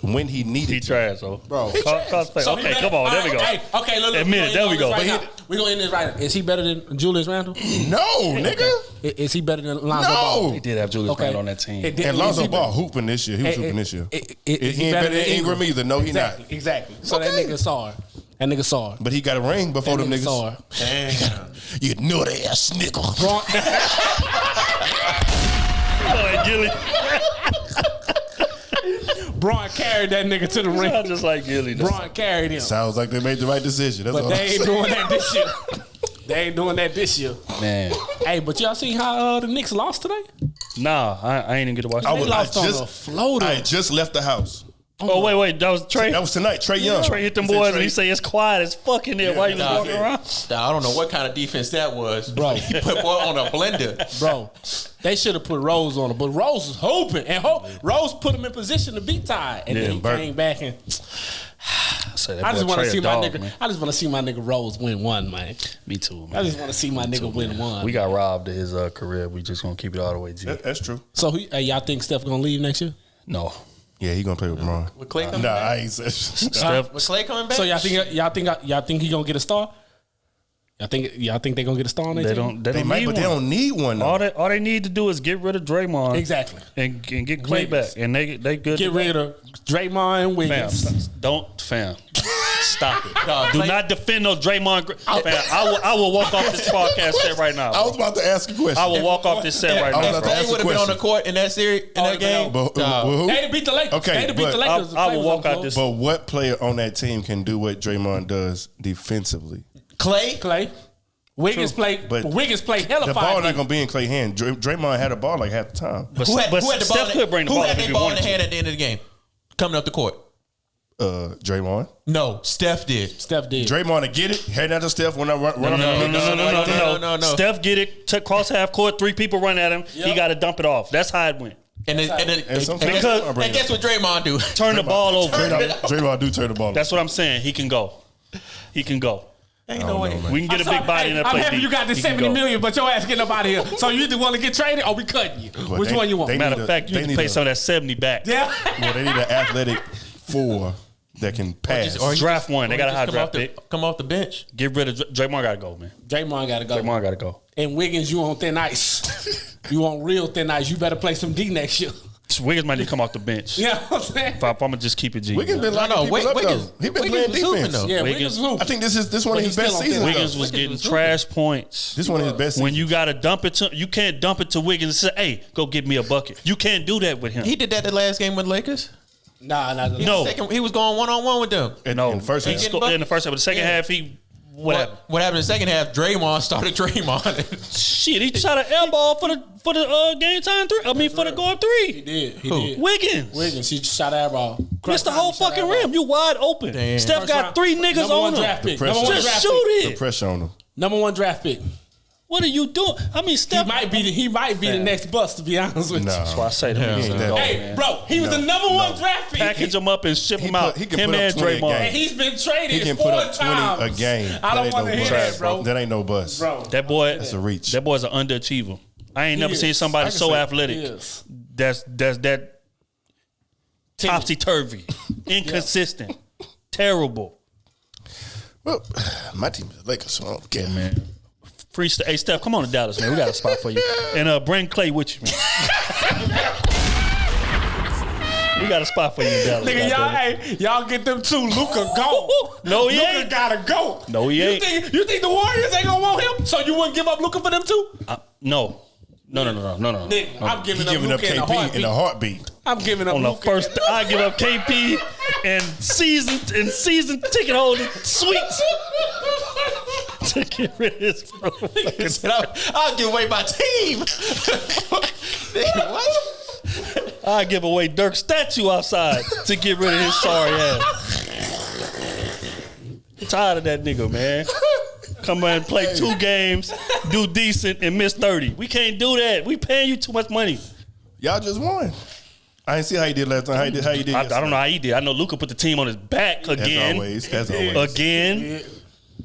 When he needed he trash, bro. Okay, come on. There we go. Okay, look. Admit it. There we go. We're going to end this right now. Is he better than Julius Randle? No, nigga. Is he better than Lonzo Ball? He did have Julius Randle on that team. And Lonzo Ball hooping this year. He was hooping this year. He ain't better than Ingram either. No, he not. Exactly. So that nigga saw her. That nigga saw her. But he got a ring before them niggas. Saw her. You nutty ass nigga. Gilly. Braun carried that nigga to the ring. Just like Gilly. Braun carried him. Sounds like they made the right decision. That's but they ain't doing that this year. They ain't doing that this year. Man. Hey, but y'all see how the Knicks lost today? Nah, I ain't even get to watch it. They lost on a floater. I just left the house. Oh, wait. That was Trey? That was tonight. Trey Young. Trey hit them boys and he say it's quiet as fuck in there. Why you walking around? I don't know what kind of defense that was. Bro. He put boy on a blender. Bro, they should have put Rose on it. But Rose was hoping. And Rose put him in position to beat Ty. And then he came back and... I just want to see my nigga. Man. I just want to see my nigga Rose win one, man. Me too, man. I just want to see my nigga win one. We got robbed of his career. We just gonna keep it all the way G. That's true. So y'all think Steph gonna leave next year? No. Yeah, he gonna play with Bron. With Clay coming back? I ain't said Steph. With Clay coming back? So y'all think he gonna get a star? Y'all think they gonna get a star on their team? They might, but they don't need one. Though. All they need to do is get rid of Draymond. Exactly. And get Clay back. And they good. Get rid of Draymond and Wiggins. Fam. Stop it. Do not defend no Draymond. Fam, I will walk off this podcast set right now. I was about to ask a question. I will walk off this set right now. Clay would have been on the court in that series, in that game. They beat the Lakers. Okay, I will walk out this. But what player on that team can do what Draymond does defensively? Clay. Wiggins played hella The ball 5 not gonna be in Clay's hand. Draymond had the ball like half the time. Who had the ball? Steph could bring the ball. Who had the ball in the hand at the end of the game, coming up the court? Draymond. No, Steph did. Draymond to get it. Head out to Steph when I run. No. Steph get it. Took cross half court. 3 people run at him. Yep. He got to dump it off. That's how it went. And guess what Draymond do? Turn the ball over. Draymond do turn the ball over. That's what I'm saying. He can go. Ain't no way. We can get a big body in that play. I'm happy you got this $70 million, but your ass getting up out of here. So you either want to get traded or we cutting you. Which one you want? Matter of fact, you need to pay some of that 70 back. Yeah. Well, they need an athletic 4 that can pass. Or draft one. They got a high draft pick. Come off the bench. Get rid of Draymond. Got to go, man. Draymond got to go. go. And Wiggins, you on thin ice. You on real thin ice. You better play some D next year. Wiggins might need to come off the bench. Yeah, I'm saying. If I'm gonna just keep it G. Wiggins been like Wiggins. He been playing defense though. Yeah, Wiggins. I think this one of his best seasons. Wiggins was getting trash points. This one of his best. When you gotta dump it to, you can't dump it to Wiggins and say, "Hey, go get me a bucket." You can't do that with him. He did that the last game with Lakers. Nah. No, he was going 1-on-1 with them. In the first half. In the first half, but the second half he. What happened in the second half? Draymond started Draymond. Shit, he shot an air ball for the game time 3. I mean, for the goal 3. He did. Wiggins. He shot an air ball. Missed the whole fucking rim. You wide open. Damn. Steph got 3 niggas on him. Just shoot it. The pressure on him. Number 1 draft pick. What are you doing? I mean, Steph he might be the next bust, to be honest with you. That's why I say hey, bro, he was the number 1 draft pick. Package him up and ship him out. He can put up 20 a game. And he's been traded 4 times. He can put up 20 a game. I don't want to hear that, bro. That ain't no bust. Bro. That boy, that's a reach. That boy's an underachiever. I ain't never seen somebody so athletic. That's that topsy-turvy, inconsistent, terrible. Well, my team is the Lakers, so I don't care, man. Free hey, Steph, come on to Dallas, man. We got a spot for you. And bring Clay with you, man. We got a spot for you in Dallas. Nigga, y'all get them 2. Luka go. No, he Luka ain't. Gotta go. No, he ain't. You think the Warriors ain't gonna want him? So you wouldn't give up Luka for them 2? No. Nigga, I'm giving up Luka KP in a heartbeat. I'm giving up on Luka. The first, I give up KP and season ticket holder sweets. To get rid of this I'll give away my team. What? I give away Dirk's statue outside to get rid of his sorry ass. Tired of that nigga, man. Come on and play 2 games, do decent, and miss 30. We can't do that. We paying you too much money. Y'all just won. I didn't see how you did last time. How you did? I don't know how he did. I know Luka put the team on his back again. As always. Again.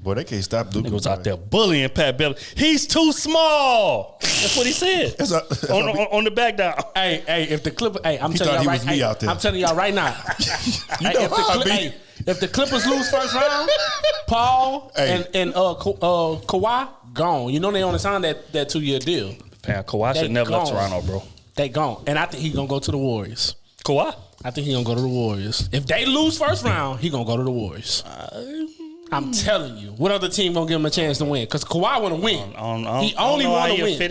Boy, they can't stop Luka. He was out there bullying Pat Beverly. He's too small. That's what he said. On the back down. Hey, if the Clippers, I'm telling y'all right now. If the Clippers lose first round, Paul and Kawhi gone. You know they only signed that 2-year deal. Man, Kawhi should never left Toronto, bro. They gone, and I think he's gonna go to the Warriors. Kawhi? I think he's gonna go to the Warriors. If they lose first round, he gonna go to the Warriors. I'm telling you. What other team gonna give him a chance to win? Because Kawhi want to win. He only want to win.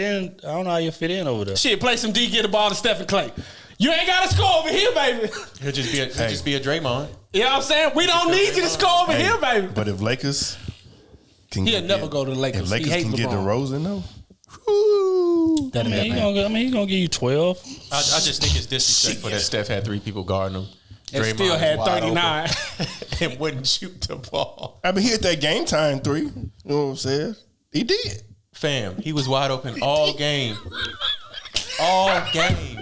I don't know how you fit in over there. Shit, play some D, get the ball to Stephen Clay. You ain't got to score over here, baby. He'll just be a Draymond. You know what I'm saying? We don't need you to score over here, baby. But if Lakers can never go to the Lakers. If Lakers can get DeRozan, though. He's gonna give you 12. I just think it's disrespectful that Steph had 3 people guarding him. And still had 39. And wouldn't shoot the ball. I mean, he hit that game time 3. You know what I'm saying? He did. Fam, he was wide open all game. All game.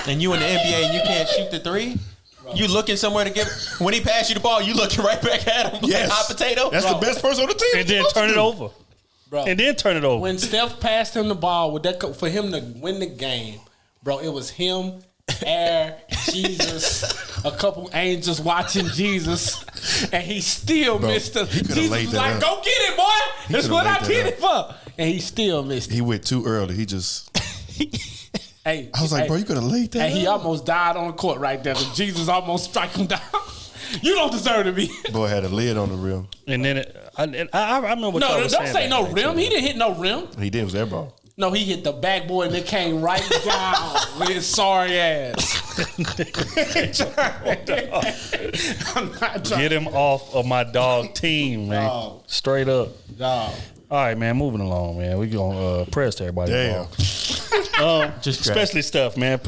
And you in the NBA and you can't shoot the 3? You looking somewhere to get... When he passed you the ball, you looking right back at him like hot potato? That's the best person on the team. And then turn it over. Bro. And then turn it over. When Steph passed him the ball with that for him to win the game, bro, it was him, Air, Jesus, a couple angels watching Jesus, and he still missed it. Jesus was like, "Go get it, boy. That's what I did it for." And he still missed it. He went too early. He just... Hey, I was like, bro, you could have laid that. And he almost died on the court right there. Jesus almost struck him down. You don't deserve to be. Boy had a lid on the rim. And then I remember what no, was don't saying say no rim. He didn't hit no rim. He did. It was that ball. No, he hit the backboard and it came right down with his sorry ass. I'm not trying. Get him off of my dog team, man. Dog. Straight up. Dog. All right, man. Moving along, man. We gonna press to everybody. Damn. Just especially stuff, man.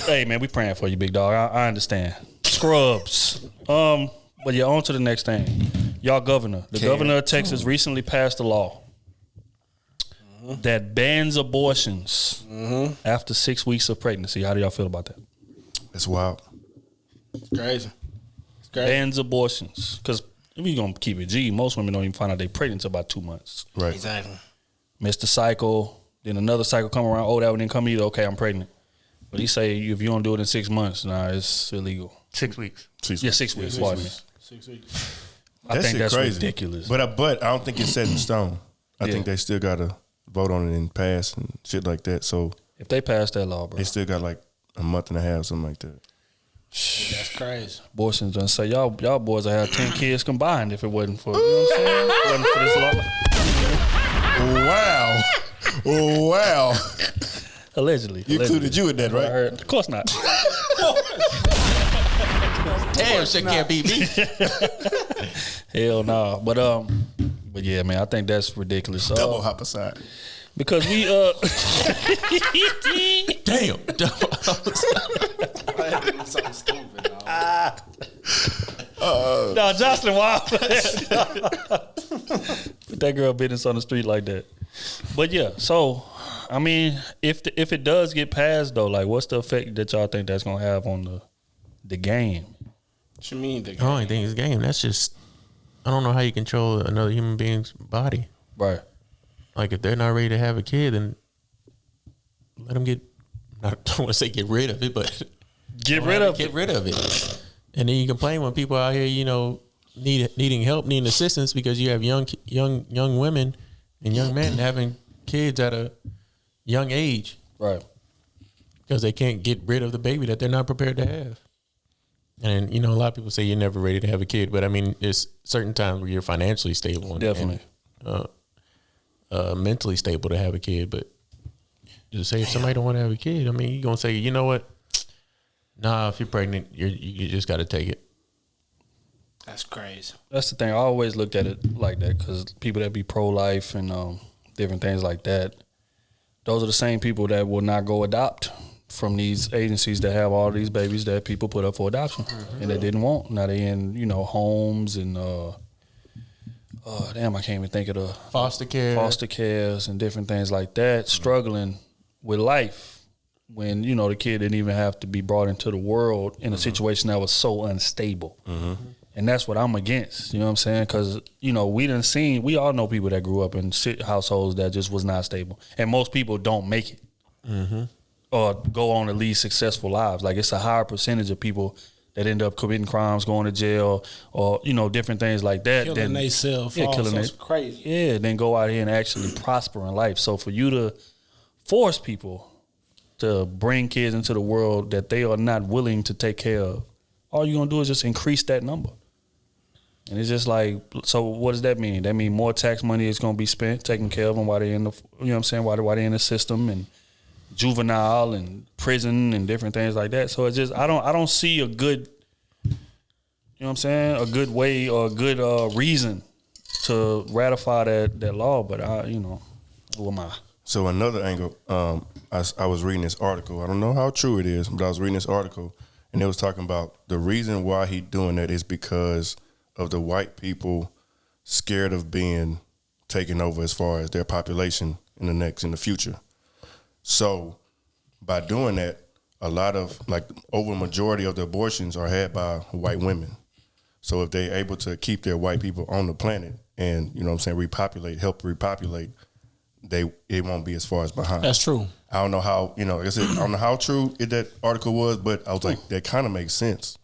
Hey, man, we praying for you, big dog. I understand. Scrubs. But yeah, on to the next thing. Y'all governor. The governor of Texas recently passed a law that bans abortions after 6 weeks of pregnancy. How do y'all feel about that? It's wild. It's crazy. It's crazy. Bans abortions. Because if you're going to keep it G, most women don't even find out they're pregnant until about 2 months. Right. Exactly. Miss the cycle. Then another cycle come around. Oh, that one didn't come either. Okay, I'm pregnant. But he say if you don't do it in 6 months, it's illegal. 6 weeks. 6 weeks. Yeah, 6 weeks. Pardon me. 6 weeks. I think that's crazy. ridiculous. But I don't think it's set in stone. I think they still got to vote on it and pass and shit like that. So if they pass that law, bro, they still got like a month and a half, something like that. That's crazy. Abortions done say y'all boys would have 10 kids combined if it wasn't for, you know what I'm saying? If it wasn't for this law. Wow. Oh, wow. Allegedly. Included you in that, right? Of course not. Damn, shit can't beat me. Hell no. But yeah, man, I think that's ridiculous. Double homicide. Because we Damn. Something stupid, no, Jocelyn Wild. Put that girl business on the street like that. But yeah, so I mean, if it does get passed though, like what's the effect that y'all think that's gonna have on the game? What you mean the game? I don't think it's a game. That's just, I don't know how you control another human being's body. Right. Like if they're not ready to have a kid, then let them get. I don't want to say get rid of it, but get rid of it. And then you complain when people out here, needing help, needing assistance because you have young women and young men having kids at a young age, right? Because they can't get rid of the baby that they're not prepared to have. And a lot of people say you're never ready to have a kid, but I mean, there's certain times where you're financially stable, definitely, and mentally stable to have a kid. But just say if somebody don't want to have a kid, I mean, you're gonna say, you know what? Nah, if you're pregnant, you just got to take it. That's crazy. That's the thing. I always looked at it like that because people that be pro-life and different things like that, those are the same people that will not go adopt from these agencies that have all these babies that people put up for adoption and they didn't want. Now they in homes and I can't even think of the foster cares and different things like that, struggling with life. When, the kid didn't even have to be brought into the world in a situation that was so unstable. And that's what I'm against, you know what I'm saying? Because, we all know people that grew up in households that just was not stable. And most people don't make it or go on to lead successful lives. Like it's a higher percentage of people that end up committing crimes, going to jail or, different things like that. Killing themselves. Yeah, it's crazy. Yeah, then go out here and actually prosper in life. So for you to force people to bring kids into the world that they are not willing to take care of, all you're going to do is just increase that number. And it's just like, so what does that mean? That means more tax money is going to be spent taking care of them while they're in the, while they're in the system and juvenile and prison and different things like that. So it's just, I don't see a good, a good way or a good reason to ratify that law. But who am I? So another angle, I was reading this article. I don't know how true it is, but I was reading this article, and they was talking about the reason why he doing that is because of the white people scared of being taken over as far as their population in the future. So by doing that, a lot of over majority of the abortions are had by white women. So if they're able to keep their white people on the planet and, help repopulate, it won't be as far as behind. That's true. I don't know how, like I said, I don't know how true that article was, but I was like, that kind of makes sense.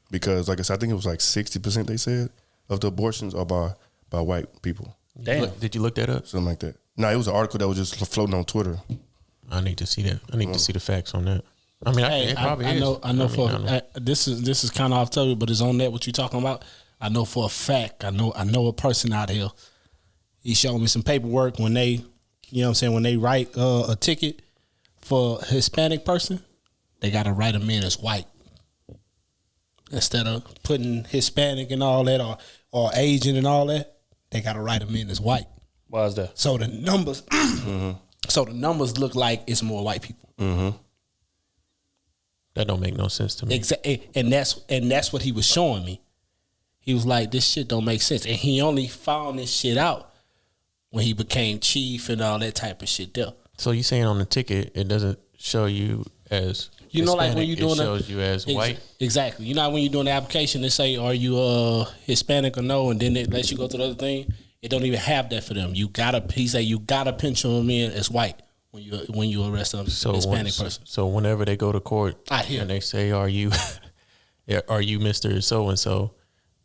Because like I said, I think it was 60% they said of the abortions are by white people. Damn. Did you look that up? Something like that. No, it was an article that was just floating on Twitter. I need to see that. I need to see the facts on that. I mean, it probably is. I know. This is kind of off topic, but it's on that what you're talking about. I know for a fact. I know a person out here. He showed me some paperwork when they, when they write a ticket for a Hispanic person, they got to write them in as white instead of putting Hispanic and all that or Asian and all that. They got to write them in as white. Why is that? So the numbers, so the numbers look like it's more white people. Mm-hmm. That don't make no sense to me. Exactly, and that's what he was showing me. He was like, "This shit don't make sense," and he only found this shit out when he became chief and all that type of shit there. So you saying on the ticket it doesn't show you as Hispanic, like when you doing it shows you as white. Exactly. You know when you're doing the application, they say, "Are you Hispanic or no?" And then it lets you go to the other thing. It don't even have that for them. You gotta pencil them in as white when you arrest a Hispanic person. So whenever they go to court and they say, "Are you Mr. So and so?"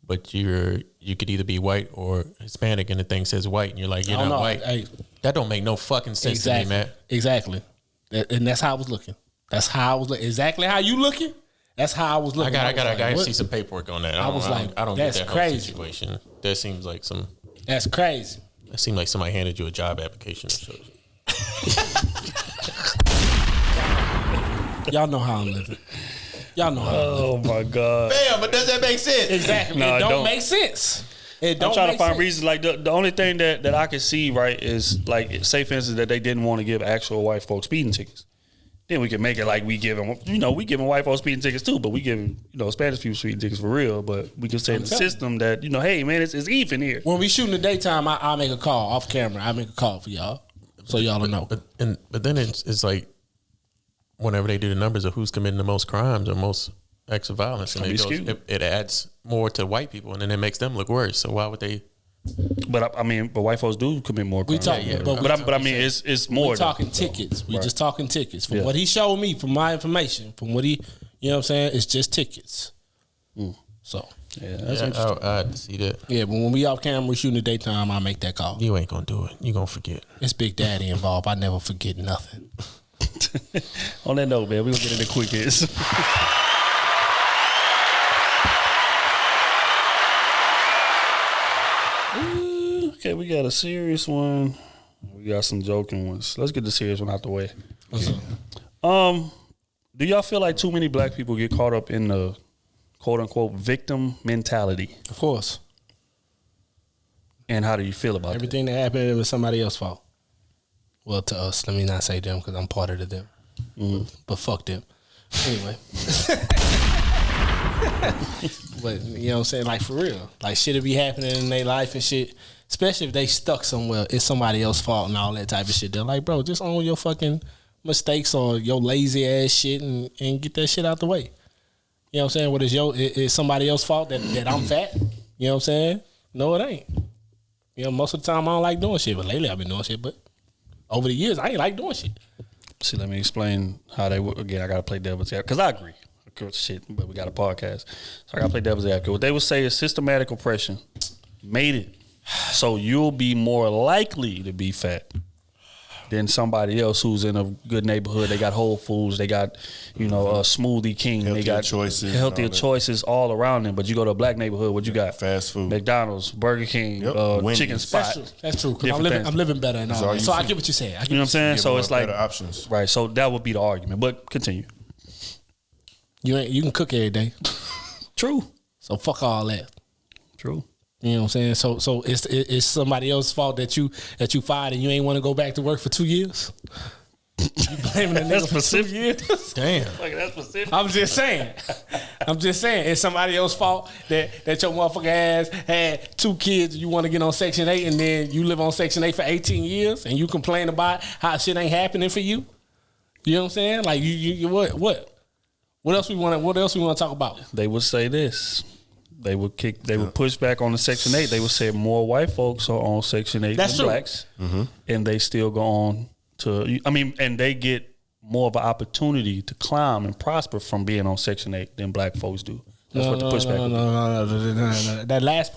But you could either be white or Hispanic, and the thing says white, and you're like, "You're not white." Hey, that don't make no fucking sense to me, man. Exactly. And that's how I was looking. That's how I was looking. Exactly how you looking? That's how I was looking. I gotta see some paperwork on that. I don't get that crazy. Whole situation. That seems like some. That's crazy. That seemed like somebody handed you a job application or something. Y'all know how I'm living. Y'all know how I'm living. Oh my God. Damn, but does that make sense? Exactly. No, it don't make sense. I'm trying to find reasons. Like the only thing that I can see, right, is like, say for instance that they didn't want to give actual white folks speeding tickets. Then we can make it like we giving white folks speeding tickets too, but we giving Spanish people speeding tickets for real. But we can say in the system that hey man, it's even here. When we shoot in the daytime, I'll make a call off camera. I make a call for y'all, so y'all will know. But then it's like whenever they do the numbers of who's committing the most crimes or most acts of violence, and it adds more to white people, and then it makes them look worse. So why would they? But white folks do commit more crimes. It's more. We're talking tickets. We're just talking tickets. From what he showed me, from my information, from what he, it's just tickets. So that's interesting. I had to see that. Yeah, but when we off camera, we shooting the daytime, I make that call. You ain't gonna do it. You gonna forget. It's Big Daddy involved. I never forget nothing. On that note, man, we gonna get into quick hits. Okay, we got a serious one. We got some joking ones. Let's get the serious one out the way. Do y'all feel like too many black people get caught up in the quote unquote victim mentality? Of course. And how do you feel about everything that happened was somebody else's fault? Well, to us, let me not say them because I'm part of them. But fuck them. Anyway. But you know what I'm saying? Like for real. Like shit will be happening in their life and shit. Especially if they stuck somewhere, it's somebody else's fault and all that type of shit. They're like, bro, just own your fucking mistakes or your lazy ass shit and get that shit out the way. You know what I'm saying? What is is somebody else's fault that I'm fat? You know what I'm saying? No, it ain't. Most of the time I don't like doing shit, but lately I've been doing shit. But over the years, I ain't like doing shit. See, let me explain how they work. Again, I got to play devil's advocate because I agree. Shit, but we got a podcast. So I got to play devil's advocate. What they would say is systematic oppression made it so you'll be more likely to be fat than somebody else who's in a good neighborhood. They got Whole Foods. They got, a Smoothie King. They got healthier choices all around them. But you go to a black neighborhood, what you got? Fast food. McDonald's, Burger King, Chicken Spot. That's true. Because I'm living better and all that. So I get what you're saying. You know what I'm saying? So it's like options. Right. So that would be the argument. But continue. You can cook every day. True. So fuck all that. True. You know what I'm saying? So it's somebody else's fault that you fired and you ain't want to go back to work for 2 years? You blaming the nigga for 2 years? Damn. Like, that's specific. I'm just saying. It's somebody else's fault that your motherfucking ass had 2 kids. You want to get on Section 8 and then you live on Section 8 for 18 years and you complain about how shit ain't happening for you. You know what I'm saying? Like you what else we want to talk about? They would say this. They would push back on the Section 8. They would say more white folks are on Section 8 than blacks, and they still go on to. I mean, and they get more of an opportunity to climb and prosper from being on Section 8 than black folks do. That's what the pushback is. No. That last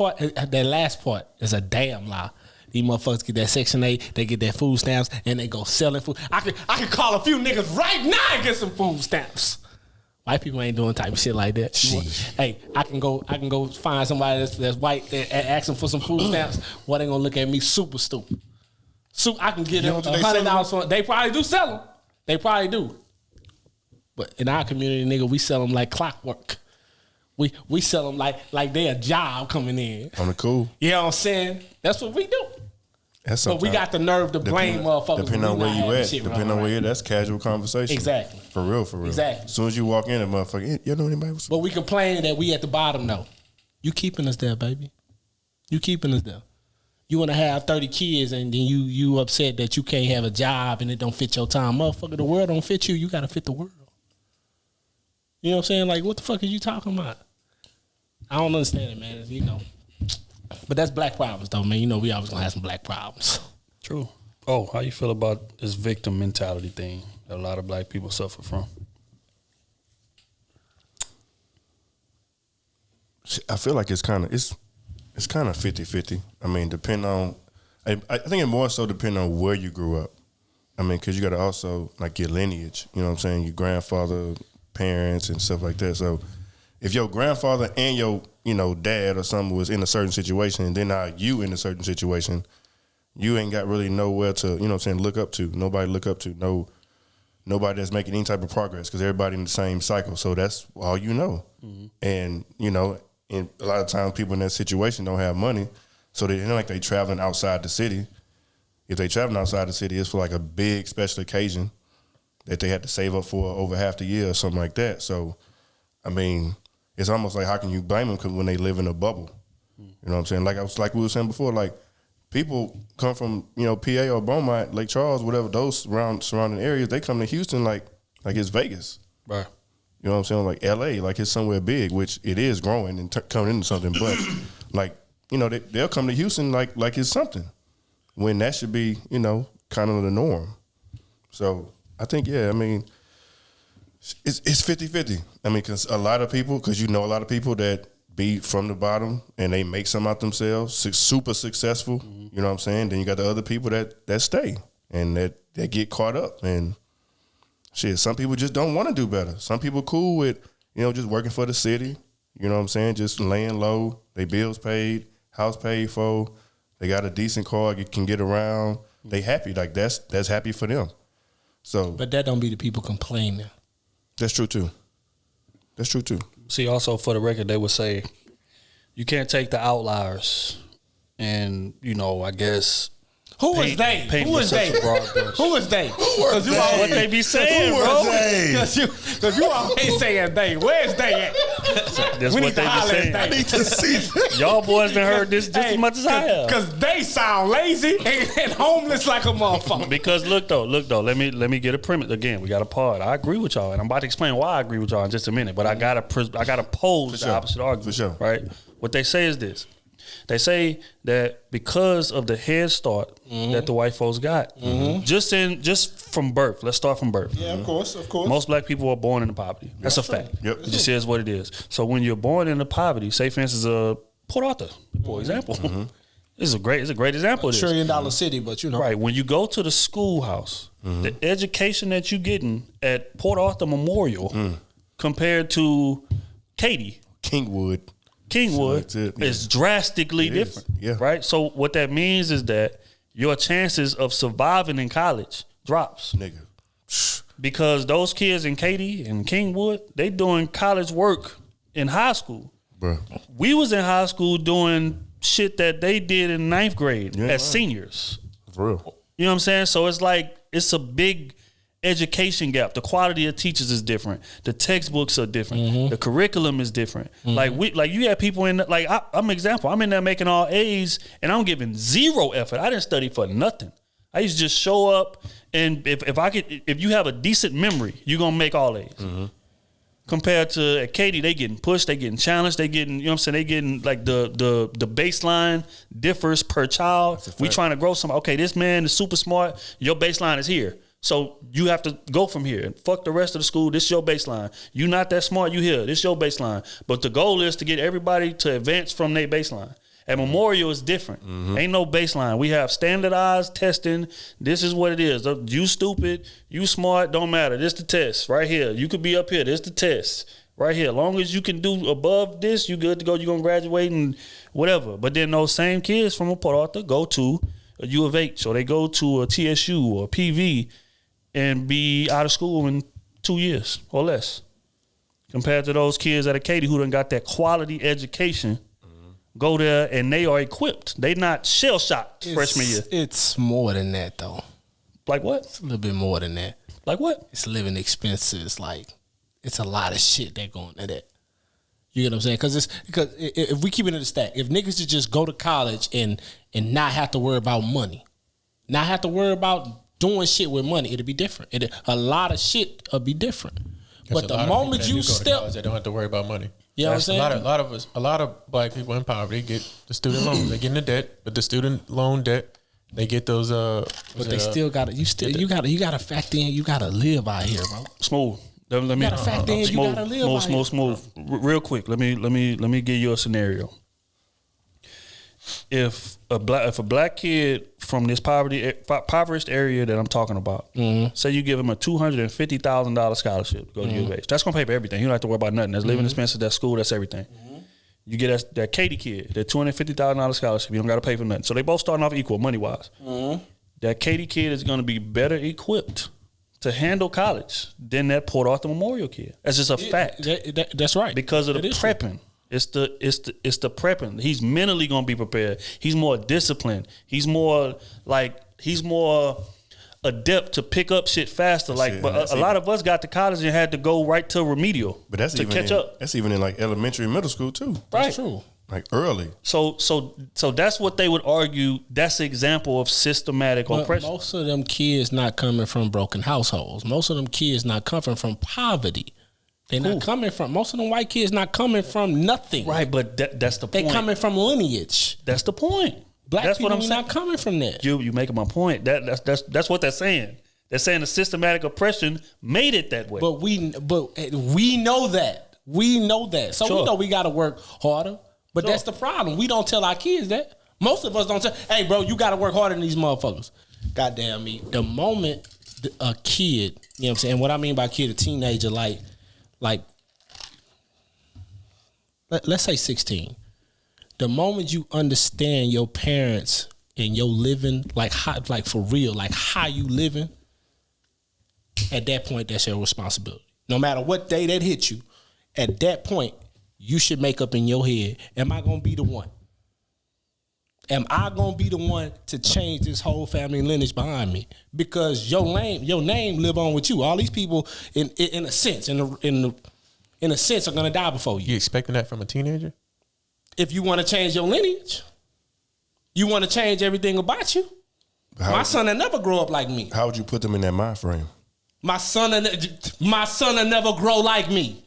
part is a damn lie. These motherfuckers get that Section 8, they get their food stamps, and they go selling food. I could call a few niggas right now and get some food stamps. White people ain't doing type of shit like that. Hey, I can go find somebody that's white that ask them for some food stamps. What they gonna look at me super stupid? So I can get them $100. They probably do sell them. They probably do. But in our community, nigga, we sell them like clockwork. We sell them like they a job coming in. On the cool. You know what I'm saying? That's what we do. But we got the nerve to blame motherfuckers. Depending on where you at, that's casual conversation. Exactly. For real. Exactly. As soon as you walk in, a motherfucker, you know anybody? But we complain that we at the bottom though. You keeping us there, baby. You keeping us there. You want to have 30 kids and then you upset that you can't have a job and it don't fit your time. Motherfucker, the world don't fit you. You got to fit the world. You know what I'm saying? Like, what the fuck are you talking about? I don't understand it, man. You know. But that's black problems, though, man. You know, we always gonna have some black problems. True. Oh, how you feel about this victim mentality thing that a lot of black people suffer from? I feel like it's kind of 50-50. I mean, depending on, I think it more so depends on where you grew up. I mean, because you got to also like your lineage. You know what I'm saying? Your grandfather, parents, and stuff like that. So if your grandfather and your dad or something was in a certain situation, and then now you in a certain situation, you ain't got really nowhere to, look up to. Nobody look up to. Nobody that's making any type of progress because everybody in the same cycle. So that's all you know. Mm-hmm. And, and a lot of times people in that situation don't have money. So they like they traveling outside the city. If they traveling outside the city, it's for like a big special occasion that they had to save up for over half the year or something like that. So, I mean, it's almost like how can you blame them when they live in a bubble? You know what I'm saying? Like we were saying before, like people come from PA or Beaumont, Lake Charles, whatever those surrounding areas. They come to Houston like it's Vegas, right? You know what I'm saying? Like LA, like it's somewhere big, which it is growing and coming into something. But like they'll come to Houston like it's something when that should be kind of the norm. So I think I mean. It's 50-50. I mean, because a lot of people that be from the bottom and they make some out themselves, super successful, you know what I'm saying? Then you got the other people that stay and that get caught up. And shit, some people just don't want to do better. Some people cool with, just working for the city, you know what I'm saying? Just laying low, they bills paid, house paid for, they got a decent car, can get around, they happy. Like that's happy for them. So, but that don't be the people complaining. That's true too. See, also for the record, they would say you can't take the outliers, and I guess who is they? Who is they? Who is they? Because you what they be saying, bro. Because you always saying they. Where's they at? That's what they be saying. I need to see. Y'all boys been heard this just as much as I have. Because they sound lazy and homeless like a motherfucker. Because look though. Let me get a premise again. We got a pod. I agree with y'all, and I'm about to explain why I agree with y'all in just a minute. But I gotta pose the opposite argument. For sure. Right. What they say is this. They say that because of the head start that the white folks got, just from birth. Let's start from birth. Yeah, of course. Most black people are born into poverty. That's a fact. Yep. It just is what it is. So when you're born into poverty, say for instance, Port Arthur, for example, it's a great example. $1 trillion city, but right. When you go to the schoolhouse, the education that you're getting at Port Arthur Memorial compared to Katy, Kingwood is drastically different. Yeah. Right? So what that means is that your chances of surviving in college drops. Nigga. Because those kids in Katy and Kingwood, they doing college work in high school. Bruh. We was in high school doing shit that they did in 9th grade as seniors. For real. You know what I'm saying? So it's like it's a big education gap. The quality of teachers is different. The textbooks are different. The curriculum is different. Like you have people in like I'm an example. I'm in there making all A's and I'm giving zero effort. I didn't study for nothing. I used to just show up, and if you have a decent memory, you're gonna make all A's. Compared to at Katy, they getting pushed, they getting challenged, they getting, you know what I'm saying, they getting like the baseline differs per child. We trying to grow some. Okay, this man is super smart. Your baseline is here. So you have to go from here and fuck the rest of the school. This is your baseline. You not that smart, you here. This is your baseline. But the goal is to get everybody to advance from their baseline. At Memorial, it's different. Ain't no baseline. We have standardized testing. This is what it is. You stupid, you smart, don't matter. This the test right here. You could be up here. This the test right here. As long as you can do above this, you good to go. You're going to graduate and whatever. But then those same kids from a Port Arthur go to a U of H, or they go to a TSU or a PV and be out of school in 2 years or less. Compared to those kids at a Katy who done got that quality education, go there and they are equipped. They not shell-shocked freshman year. It's more than that, though. Like what? It's a little bit more than that. Like what? It's living expenses. Like, it's a lot of shit that go into that. You get what I'm saying? Because if we keep it in the stack, if niggas should just go to college and not have to worry about money, not have to worry about doing shit with money, it'll be different. A lot of shit will be different. But the moment you step, they don't have to worry about money. You know what I'm saying? A lot of black people in poverty get the student loans. They get into debt, but the student loan debt, they get those. But they still got to. You got to factor in. You got to live out here, bro. Smooth. Let me. Smooth. Real quick. Let me give you a scenario. If a black kid from this impoverished area that I'm talking about, say you give him a $250,000 scholarship to go to U of H, that's gonna pay for everything. You don't have to worry about nothing. That's living expenses, that's school, that's everything. You get that Katy kid, that $250,000 scholarship, you don't got to pay for nothing. So they both starting off equal money wise. That Katy kid is gonna be better equipped to handle college than that Port Arthur Memorial kid. That's just a fact. That's right. Because of the prepping. It's the prepping. He's mentally gonna be prepared. He's more disciplined. He's more adept to pick up shit faster. But a lot of us got to college and had to go right to remedial. But that's to catch up. That's even in like elementary and middle school too. Right. That's true. Like early. So that's what they would argue. That's an example of systematic oppression. Most of them kids not coming from broken households. Most of them kids not coming from poverty. They're not coming from, most of them white kids not coming from nothing. Right, but that's the point. They coming from lineage. That's the point. Black people not coming from that. You making my point. That's what they're saying. They're saying the systematic oppression made it that way. But we know that. We know that. So we know we got to work harder. But that's the problem. We don't tell our kids that. Most of us don't tell, hey, bro, you got to work harder than these motherfuckers. Goddamn me. The moment a kid, you know what I'm saying? What I mean by kid, a teenager, like let's say 16. The moment you understand your parents and your living, like for real, like how you living, at that point, that's your responsibility. No matter what day that hit you, at that point, you should make up in your head, am I going to be the one? Am I going to be the one to change this whole family lineage behind me? Because your name live on with you. All these people, in a sense, in a sense, are going to die before you. You expecting that from a teenager? If you want to change your lineage, you want to change everything about you. My son will never grow up like me. How would you put them in that mind frame? My son will never grow like me.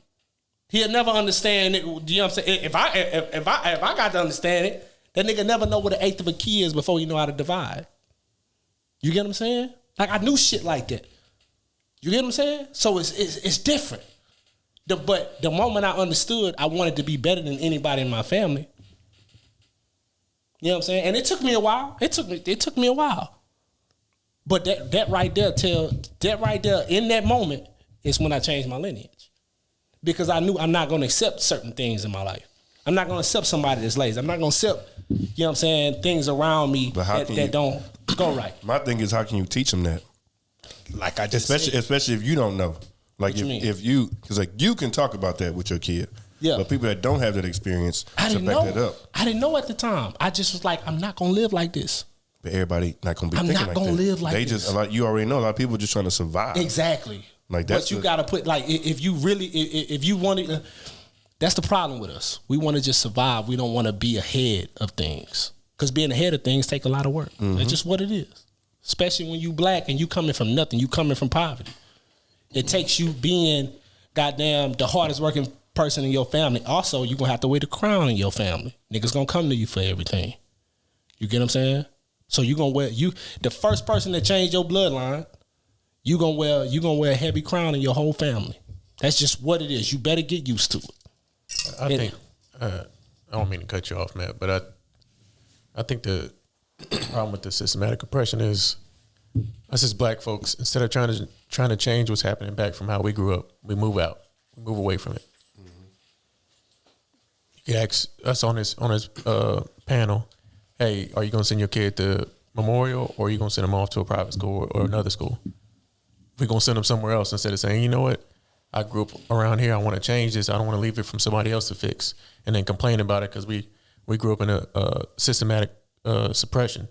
He'll never understand it. You know what I'm saying? If I got to understand it, that nigga never know what an eighth of a key is before you know how to divide. You get what I'm saying? Like, I knew shit like that. You get what I'm saying? So it's different. But the moment I understood, I wanted to be better than anybody in my family. You know what I'm saying? And it took me a while. It took me a while. But that right there in that moment is when I changed my lineage. Because I knew I'm not going to accept certain things in my life. I'm not going to accept somebody that's lazy. I'm not going to accept, you know what I'm saying, things around me that don't go right. My thing is, how can you teach them that? Like I just especially if you don't know. Like if you, because like you can talk about that with your kid. Yeah. But people that don't have that experience to back that up. I didn't know at the time. I just was like, I'm not going to live like this. But everybody not gonna be I'm thinking not like gonna that. live like they this. just like you already know. A lot of people just trying to survive. Exactly. Like that's but you gotta put like if you really if you want to. That's the problem with us. We want to just survive. We don't want to be ahead of things because being ahead of things take a lot of work. Mm-hmm. That's just what it is. Especially when you black and you coming from nothing. You coming from poverty. It takes you being goddamn the hardest working person in your family. Also, you're going to have to wear the crown in your family. Niggas going to come to you for everything. You get what I'm saying? So you going to wear, the first person that changed your bloodline, you going to wear a heavy crown in your whole family. That's just what it is. You better get used to it. I think, I don't mean to cut you off, Matt, but I think the problem with the systematic oppression is us as black folks, instead of trying to change what's happening back from how we grew up, we move out, we move away from it. Mm-hmm. You could ask us on this panel, hey, are you going to send your kid to Memorial or are you going to send them off to a private school or another school? We're going to send them somewhere else instead of saying, you know what, I grew up around here, I want to change this, I don't want to leave it from somebody else to fix, and then complain about it because we grew up in a systematic suppression.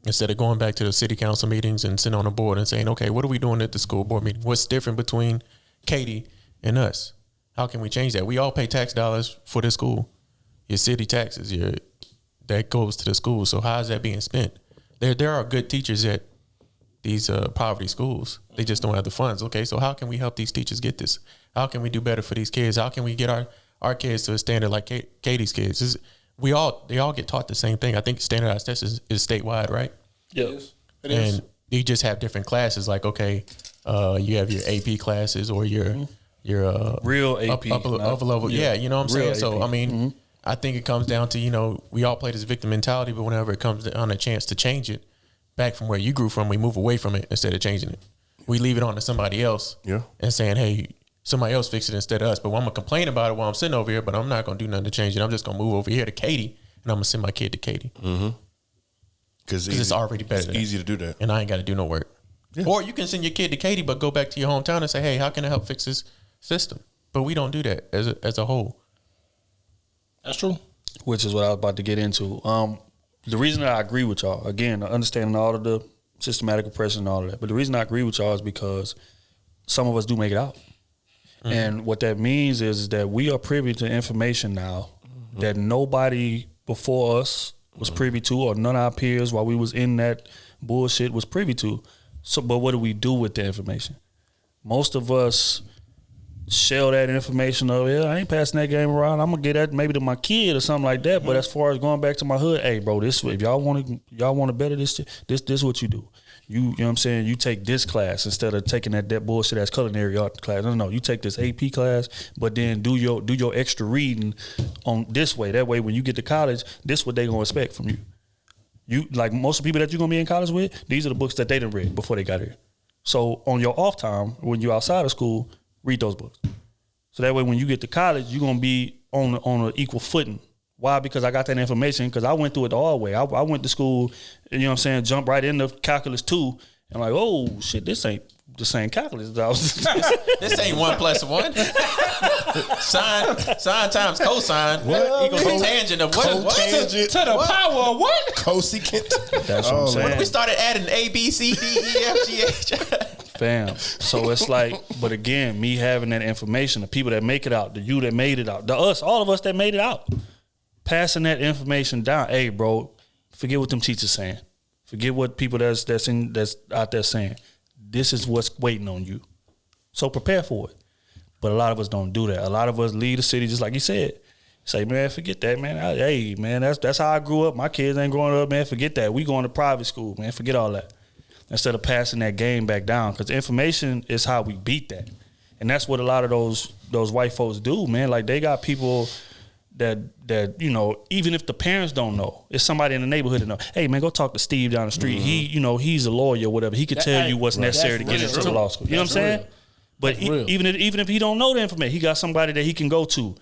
Instead of going back to the city council meetings and sitting on a board and saying, okay, what are we doing at the school board meeting? What's different between Katie and us? How can we change that? We all pay tax dollars for the school. Your city taxes, that goes to the school. So how is that being spent? There are good teachers at these poverty schools. They just don't have the funds. Okay, so how can we help these teachers get this? How can we do better for these kids? How can we get our kids to a standard like Katie's kids? They all get taught the same thing. I think standardized tests is statewide, right? Yeah, it is. And you just have different classes. Like, okay, you have your AP classes or your real AP upper level. Yeah, you know what I'm saying. AP. So I mean, I think it comes down to we all play this victim mentality, but whenever it comes on a chance to change it, back from where you grew from, we move away from it instead of changing it. We leave it on to somebody else. Yeah, and saying, hey, somebody else fix it instead of us. But I'm going to complain about it while I'm sitting over here, but I'm not going to do nothing to change it. I'm just going to move over here to Katie, and I'm going to send my kid to Katie. Mm-hmm. Because it's already better. It's easy to do that. And I ain't got to do no work. Yeah. Or you can send your kid to Katie, but go back to your hometown and say, hey, how can I help fix this system? But we don't do that as a whole. That's true. Which is what I was about to get into. The reason that I agree with y'all, again, understanding all of the systematic oppression and all of that, but the reason I agree with y'all is because some of us do make it out. Mm-hmm. And what that means is that we are privy to information now that nobody before us was privy to, or none of our peers while we was in that bullshit was privy to. So, but what do we do with the information? Most of us shell that information of, I ain't passing that game around. I'm gonna get that maybe to my kid or something like that. But as far as going back to my hood, hey, bro, this if y'all want to better this what you do. You know what I'm saying? You take this class instead of taking that bullshit ass culinary art class. No, you take this AP class, but then do your extra reading on this way. That way, when you get to college, this what they gonna expect from you. You like most of the people that you're gonna be in college with, these are the books that they done read before they got here. So on your off time, when you're outside of school, read those books. So that way, when you get to college, you're gonna be on an equal footing. Why? Because I got that information. Because I went through it the hard way. I went to school, you know what I'm saying, jump right into calculus 2, and like, oh shit, this ain't the same calculus. This ain't 1 + 1. Sine times cosine equals the tangent of what? To the power of what? Cosecant. That's what I'm saying. What if we started adding A, B, C, D, E, F, G, H? Fam. So it's like, but again, me having that information, the people that make it out, the you that made it out, all of us that made it out, passing that information down. Hey, bro, forget what them teachers saying. Forget what people that's out there saying. This is what's waiting on you. So prepare for it. But a lot of us don't do that. A lot of us leave the city just like you said. Say, man, forget that, man. Hey, man, that's how I grew up. My kids ain't growing up, man. Forget that. We going to private school, man. Forget all that. Instead of passing that game back down, because information is how we beat that. And that's what a lot of those white folks do, man. Like, they got people that even if the parents don't know, it's somebody in the neighborhood that know. Hey, man, go talk to Steve down the street. Mm-hmm. He's a lawyer or whatever. He could tell you what's necessary to get into the law school. You know what I'm saying? Real. But even if he don't know the information, he got somebody that he can go to.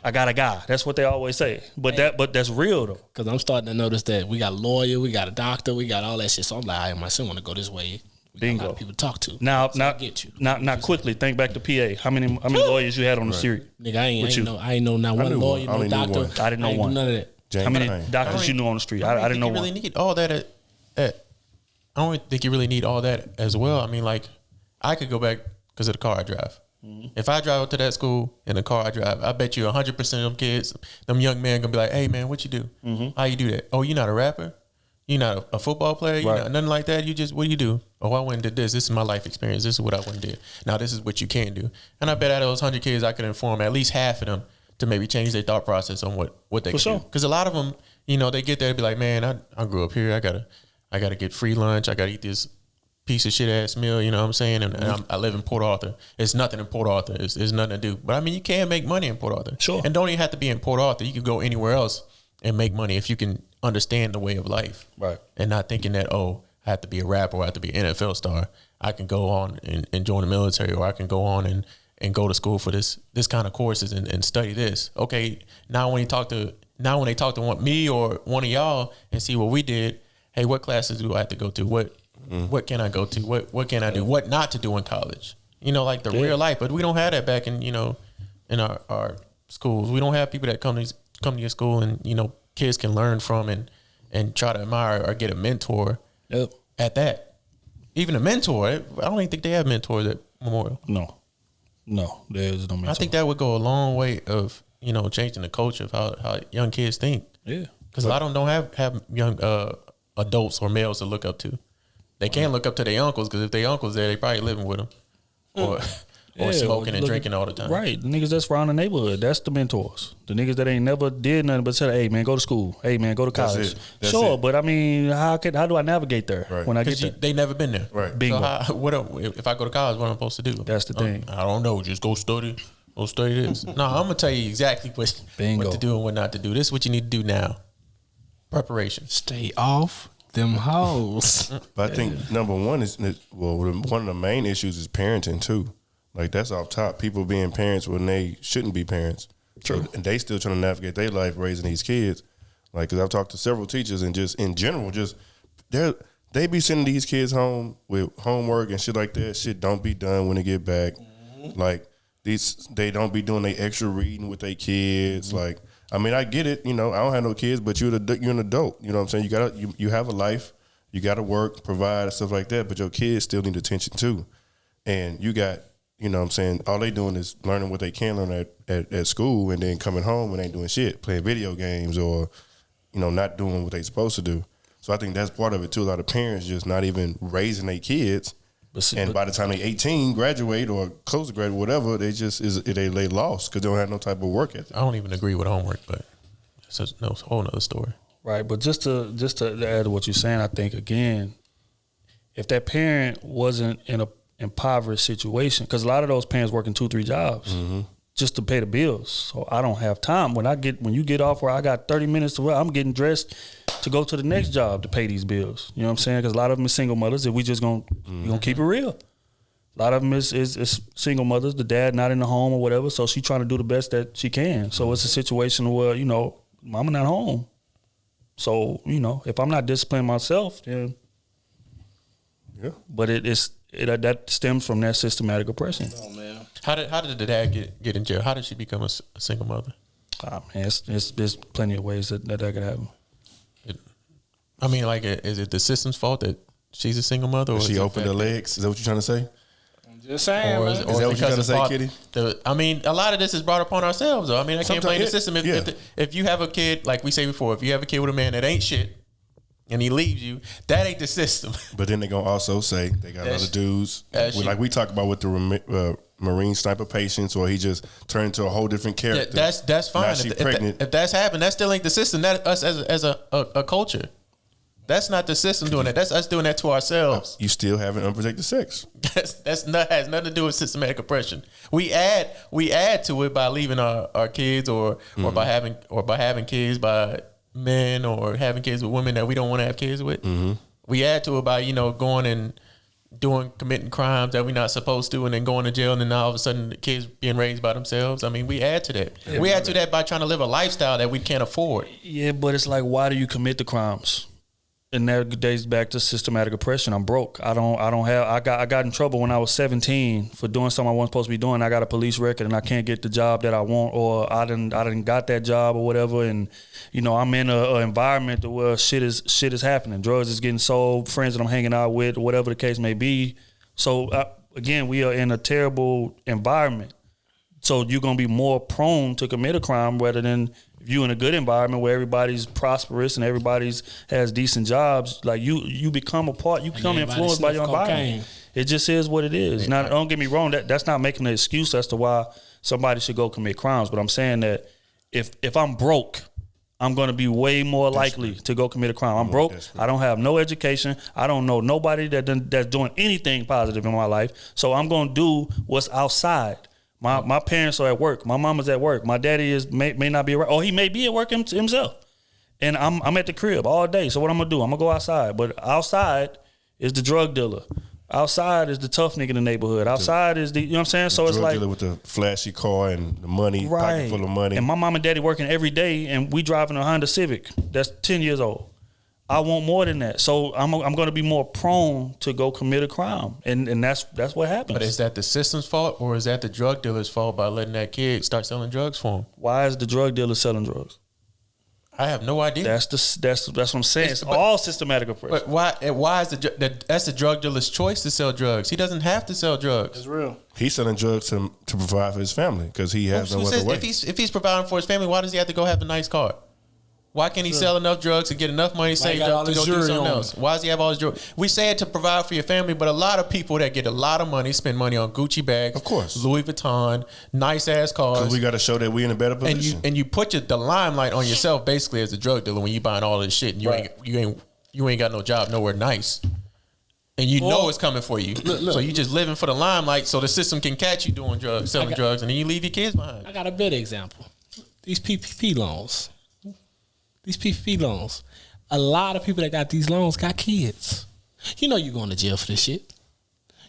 I got a guy. That's what they always say. But that's real though. Because I'm starting to notice that we got a lawyer, we got a doctor, we got all that shit. So I'm like, my son want to go this way. Bingo. A lot of people to talk to. Now get you. Now quickly think back to PA. How many lawyers you had on the street? Nigga, I ain't know not one lawyer, no doctor. I didn't know one. None of that. How many doctors you knew on the street? I didn't know one. You really need all that I don't think you really need all that as well. I mean, like, I could go back because of the car I drive. If I drive up to that school in the car I drive, I bet you 100% of them kids, them young men gonna be like, hey man, what you do? How you do that? Oh, you're not a rapper? You're not a football player? You're not nothing like that? You just, what do you do? Oh, I went and did this. This is my life experience. This is what I went and did. Now this is what you can do. And I bet out of those 100 kids, I could inform at least half of them to maybe change their thought process on what they can do. Because a lot of them, you know, they get there and be like, man, I grew up here. I gotta get free lunch. I gotta eat this piece of shit ass meal, you know what I'm saying? And I live in Port Arthur. It's nothing in Port Arthur. It's nothing to do. But I mean, you can make money in Port Arthur. Sure. And don't even have to be in Port Arthur. You can go anywhere else and make money if you can understand the way of life. Right. And not thinking that, oh, I have to be a rapper or I have to be an NFL star. I can go on and join the military, or I can go on and go to school for this kind of courses and study this. Okay, now when they talk to me or one of y'all and see what we did, hey, what classes do I have to go to? What can I go to? What can I do? What not to do in college? You know, like the real life. But we don't have that back in, you know, in our schools. We don't have people that come to your school and, you know, kids can learn from and try to admire or get a mentor at that. Even a mentor, I don't even think they have mentors at Memorial. No, there's no mentor. I think that would go a long way of, you know, changing the culture of how young kids think. Yeah. Because a lot of them don't have young adults or males to look up to. They can't look up to their uncles, because if their uncles there, they probably living with them or smoking and drinking all the time. Right. The niggas that's around the neighborhood, that's the mentors. The niggas that ain't never did nothing but said, hey, man, go to school. Hey, man, go to college. That's it. But I mean, how do I navigate there when I get there? They never been there. Right. Bingo. So if I go to college, what am I supposed to do? That's the thing. I don't know. Just go study. Go study this. No, I'm going to tell you exactly what to do and what not to do. This is what you need to do now. Preparation. Stay off them hoes. But I think number one is, well, one of the main issues is parenting too. Like, that's off top. People being parents when they shouldn't be parents. True. So, and they still trying to navigate their life raising these kids. Like, because I've talked to several teachers and just in general, just they be sending these kids home with homework and shit like that. Shit don't be done when they get back. Like, they don't be doing their extra reading with their kids. Like, I mean, I get it. You know, I don't have no kids, but you're an adult. You know what I'm saying? You have a life. You got to work, provide, and stuff like that. But your kids still need attention too. And you got, you know what I'm saying, all they doing is learning what they can learn at school, and then coming home and ain't doing shit, playing video games or, you know, not doing what they supposed to do. So I think that's part of it too. A lot of parents just not even raising their kids. And by the time they 18, graduate or close to graduate, whatever, they just they lost because they don't have no type of work ethic. I don't even agree with homework, but it's a whole nother story. Right, but just to add to what you're saying, I think again, if that parent wasn't in a impoverished situation, because a lot of those parents working 2-3 jobs just to pay the bills, so I don't have time. When you get off where I got 30 minutes to work, I'm getting dressed to go to the next job to pay these bills. You know what I'm saying? Because a lot of them are single mothers. If we just gonna keep it real, a lot of them is single mothers. The dad not in the home or whatever, so she trying to do the best that she can. So it's a situation where, you know, mama not home. So, you know, if I'm not disciplining myself, then but that stems from that systematic oppression. Oh man, how did the dad get in jail? How did she become a single mother? Man, there's plenty of ways that could happen. I mean, like, is it the system's fault that she's a single mother, or she opened her legs? Is that what you're trying to say? I'm just saying. Or is that what you're trying to say, Kitty? I mean, a lot of this is brought upon ourselves, though. I mean, I can't blame the system. If you have a kid, like we say before, if you have a kid with a man that ain't shit and he leaves you, that ain't the system. But then they're going to also say they got a lot of dudes, like we talk about with the Marine sniper patients, or he just turned into a whole different character. That's fine. If that's happened, that still ain't the system. That's us as a culture. That's not the system doing that. That's us doing that to ourselves. You still having unprotected sex. Has nothing to do with systematic oppression. We add to it by leaving our kids or by having kids by men, or having kids with women that we don't want to have kids with. We add to it by, you know, going and committing crimes that we're not supposed to, and then going to jail, and then all of a sudden the kids being raised by themselves. I mean, we add to that. Yeah, we add to that by trying to live a lifestyle that we can't afford. Yeah, but it's like, why do you commit the crimes? And that dates back to systematic oppression. I'm broke. I got in trouble when I was 17 for doing something I wasn't supposed to be doing. I got a police record and I can't get the job that I want, or I didn't got that job or whatever. And I'm in an environment where shit is happening. Drugs is getting sold. Friends that I'm hanging out with, whatever the case may be. So again, we are in a terrible environment. So you're gonna be more prone to commit a crime rather than if you in a good environment where everybody's prosperous and everybody's has decent jobs. Like you become influenced by your environment. It just is what it is. Now, don't get me wrong. That's not making an excuse as to why somebody should go commit crimes. But I'm saying that if I'm broke, I'm going to be way more likely to go commit a crime. I'm broke. I don't have no education. I don't know nobody that's doing anything positive in my life. So I'm going to do what's outside. My parents are at work. My mama's at work. My daddy may not be at work. Or he may be at work himself. And I'm at the crib all day. So what I'm going to do? I'm going to go outside. But outside is the drug dealer. Outside is the tough nigga in the neighborhood. Outside is the, you know what I'm saying? So it's like, dealer with the flashy car and the money, pocket full of money. And my mom and daddy working every day, and we driving a Honda Civic that's 10 years old. I want more than that. So I'm going to be more prone to go commit a crime. And that's what happens. But is that the system's fault, or is that the drug dealer's fault by letting that kid start selling drugs for him? Why is the drug dealer selling drugs? I have no idea. That's what I'm saying. It's all systematic oppression. But why is that's the drug dealer's choice to sell drugs? He doesn't have to sell drugs. It's real. He's selling drugs to provide for his family because he has no other way. If he's providing for his family, why does he have to go have a nice car? Why can't he sell enough drugs to get enough money saved up to go do something else? Why does he have all his drugs? We say it to provide for your family, but a lot of people that get a lot of money spend money on Gucci bags, of course, Louis Vuitton, nice ass cars. Because we got to show that we in a better position. And you put the limelight on yourself basically as a drug dealer when you buying all this shit, and you ain't got no job nowhere nice, and you know it's coming for you. Look, so you just living for the limelight, so the system can catch you doing drugs, selling drugs, and then you leave your kids behind. I got a better example. These PPP loans. A lot of people that got these loans got kids. You know you're going to jail for this shit.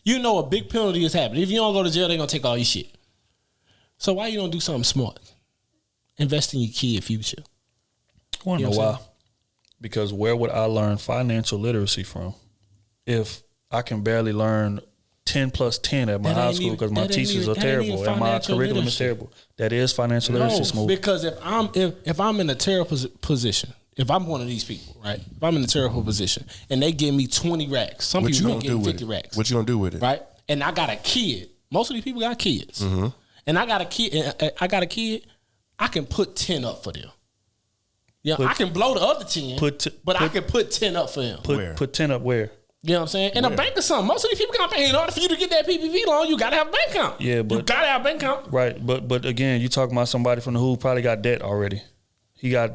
You know a big penalty is happening. If you don't go to jail, they're going to take all your shit. So why you don't do something smart? Invest in your kid future. I want to know why. Because where would I learn financial literacy from if I can barely learn 10 plus 10 at my high school because my teachers are terrible and my curriculum is terrible? That is financial literacy, Smooth. Because if I'm in a terrible position, if I'm one of these people, right? If I'm in a terrible position and they give me 20 racks, some people may get 50 racks. What you gonna do with it? Right? And I got a kid. Most of these people got kids. Mm-hmm. And I got a kid, I can put 10 up for them. Yeah, I can blow the other 10, but I can put 10 up for them. Put 10 up where? You know what I'm saying? In a bank or something. Most of these people can't pay. In order for you to get that PPP loan, you got to have a bank account. Yeah, but you got to have a bank account. Right, but again, you talking about somebody from the who probably got debt already. He got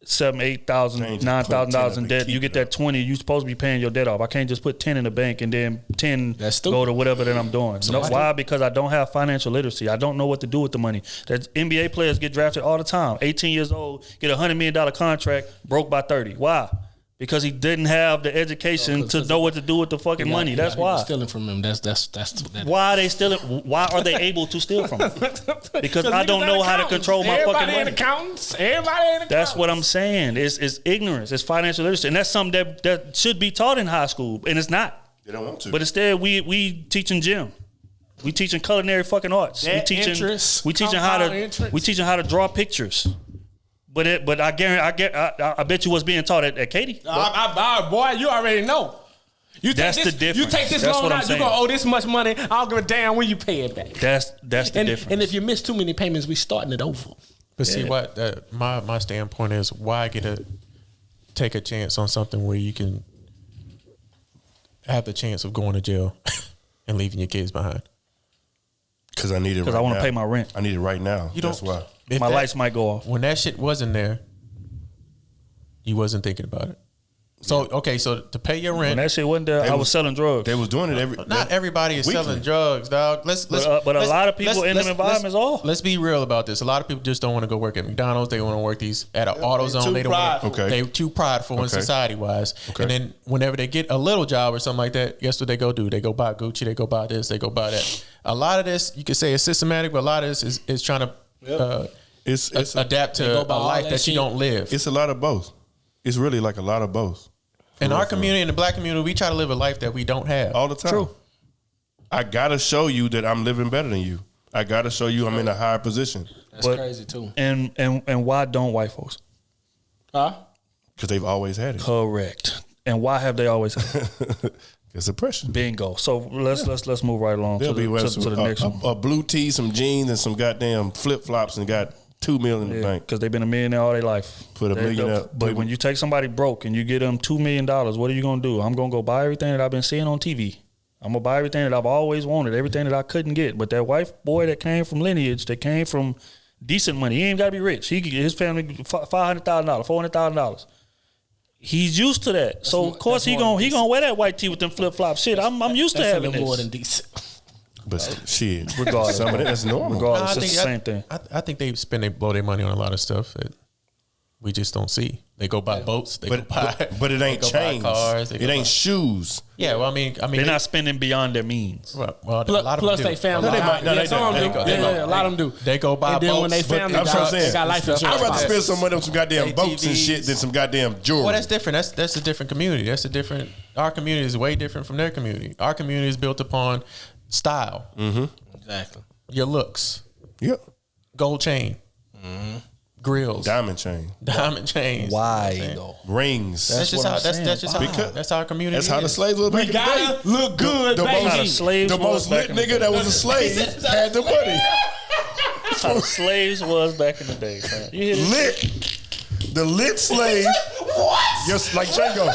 $7,000, $8,000, $9,000 in debt. You get that 20, you supposed to be paying your debt off. I can't just put 10 in the bank and then 10 go to whatever that I'm doing. No, why? Because I don't have financial literacy. I don't know what to do with the money. That NBA players get drafted all the time. 18 years old, get a $100 million contract, broke by 30. Why? Because he didn't have the education to know what to do with the fucking money. That's why. Stealing from him. That's why are they stealing? Why are they able to steal from him? Because I don't know how to control my fucking money. Everybody ain't accountants. That's what I'm saying. It's ignorance. It's financial literacy, and that's something that should be taught in high school, and it's not. They don't want to. But instead, we teaching gym. We teaching culinary fucking arts. We teaching how to draw pictures. But I guarantee, I bet you what's being taught at Katie. Boy, you already know. That's the difference. You take this loan out, you're going to owe this much money. I don't give a damn when you pay it back. That's the difference. And if you miss too many payments, we starting it over. But see, what my standpoint is, why take a chance on something where you can have the chance of going to jail and leaving your kids behind? Because I need it. Because I want to pay my rent. I need it right now. That's why. My lights might go off. When that shit wasn't there, you wasn't thinking about it. So so to pay your rent, when that shit wasn't there, I was selling drugs. They was doing it Not everybody is selling drugs, dog. But a lot of people in them environments are. Let's be real about this. A lot of people just don't want to go work at McDonald's. They want to work at an AutoZone. They don't want. They're too prideful in society wise. And then whenever they get a little job or something like that, guess what they go do? They go buy Gucci. They go buy this. They go buy that. A lot of this you could say is systematic, but a lot of this is trying to adapt to a life that you don't live. It's a lot of both. It's really like a lot of both. In our community, in the black community, we try to live a life that we don't have. All the time. True. I gotta show you that I'm living better than you. I gotta show you I'm in a higher position. That's crazy too. And why don't white folks? Huh? Because they've always had it. Correct. And why have they always had it? It's oppression. Bingo. So let's move right along to the next one. A blue tee, some jeans, and some goddamn flip flops, and got $2 million in the bank. Because they've been a millionaire all their life. Put $1 million up. But when you take somebody broke and you get them $2 million, what are you gonna do? I'm gonna go buy everything that I've been seeing on TV. I'm gonna buy everything that I've always wanted, everything that I couldn't get. But that white boy that came from lineage, that came from decent money, he ain't gotta be rich. His family $500,000, $400,000. He's used to that, so of course he gonna wear that white tee with them flip flops. Shit, I'm used to having this. More than decent. But shit, regardless, some of that's normal. Regardless, it's the same thing. I think they blow their money on a lot of stuff that we just don't see. They go buy boats. But it ain't chains. Cars, it ain't shoes. Yeah, well, I mean, they're not spending beyond their means. Well, a lot of plus them they family. A lot of them do. They go buy boats. And then when they family, they got life insurance. I'd rather spend some money on some goddamn boats and shit than some goddamn jewelry. Well, that's different. That's a different community. Our community is way different from their community. Our community is built upon style. Mm-hmm. Exactly. Your looks. Yep. Gold chain. Mm-hmm. Grills. Diamond chains. Why? Rings. That's just how our community That's how the slaves was back in the day. We gotta look good, baby. The most lit nigga that was a slave had the money. That's how the slaves was back in the day. Man. You hear this? Lit. The lit slave. What? Just like Django.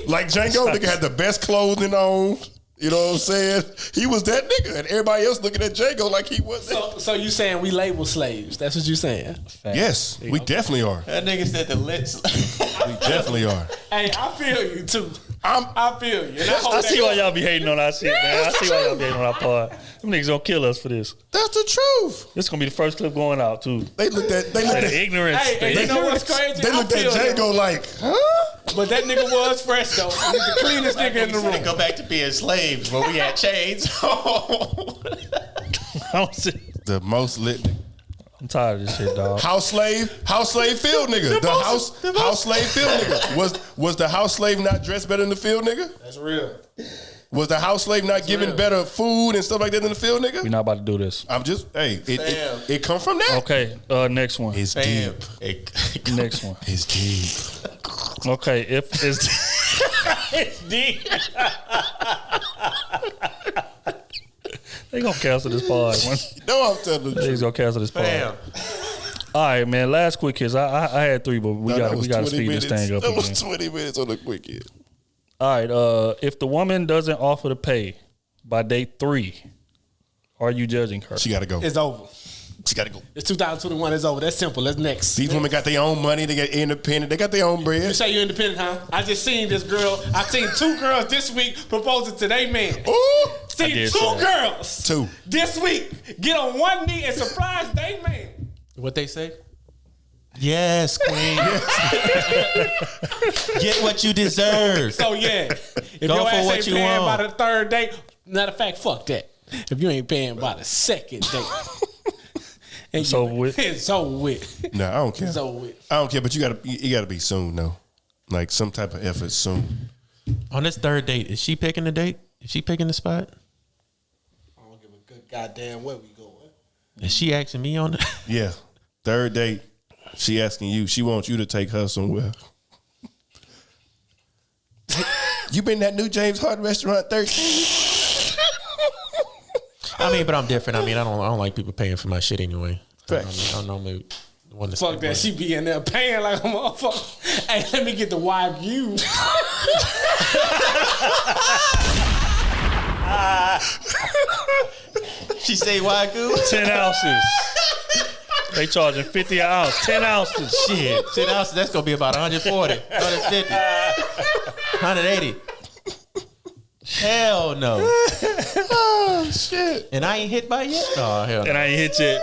Like Django, nigga had the best clothing on. You know what I'm saying? He was that nigga, and everybody else looking at Django like he wasn't. So you saying we label slaves? That's what you saying? Yes, we definitely are. That nigga said the lit slave. We definitely are. Hey, I feel you too. I feel you. I see why y'all be hating on our shit, man. I see why y'all be hating on our part. Them niggas gonna kill us for this. That's the truth. This gonna be the first clip going out too. They looked at ignorance. Hey, you know what's crazy? They looked at Django like, huh? But that nigga was fresh though. He's the cleanest nigga in the room. Go back to being slaves when we had chains. The most lit nigga. I'm tired of this shit, dog. House slave field nigga. The house slave field nigga. Was the house slave not dressed better than the field nigga? That's real. Was the house slave not giving better food and stuff like that than the field nigga? We're not about to do this. I'm just, it come from that. Okay, next one. It's deep. Next one. It's deep. Okay, if it's it's deep. They gonna cancel this pod. No, I'm telling you. They gonna cancel this pod. All right, man. Last quick hits. I had 3, but we got to speed this thing up. That was 20 minutes on the quick hit. All right. If the woman doesn't offer to pay by date 3, are you judging her? She got to go. It's over. She got to go. It's 2021. It's over. That's simple. That's next. These women got their own money. They got independent. They got their own bread. You say you're independent, huh? I just seen this girl. I seen 2 girls this week proposing to their man. Ooh. See 2 girls. 2 this week get on one knee and surprise their man. What they say? Yes, queen. Get what you deserve. So yeah, if Go your for ass what ain't you paying want. by the 3rd date, matter of fact, fuck that. If you ain't paying by the 2nd date. It's over with. It's over with. No, I don't care. It's over with. I don't care, but you gotta be soon though. Like some type of effort soon. On this 3rd date, is she picking the date? Is she picking the spot? I don't give a good goddamn where we going. Is she asking me on it? Yeah. 3rd date. She asking you. She wants you to take her somewhere. You been that new James Harden restaurant 13? I mean, but I'm different. I mean, I don't like people paying for my shit anyway. I don't normally want to fuck that. She be in there paying like a motherfucker. Hey, let me get the Wagyu. She say Wagyu? 10 ounces. They charging 50 an ounce. 10 ounces. Shit, 10 ounces. That's gonna be about 140, 150, 180. Hell no. Oh shit. And I ain't hit by yet? Oh hell no. And I ain't hit yet.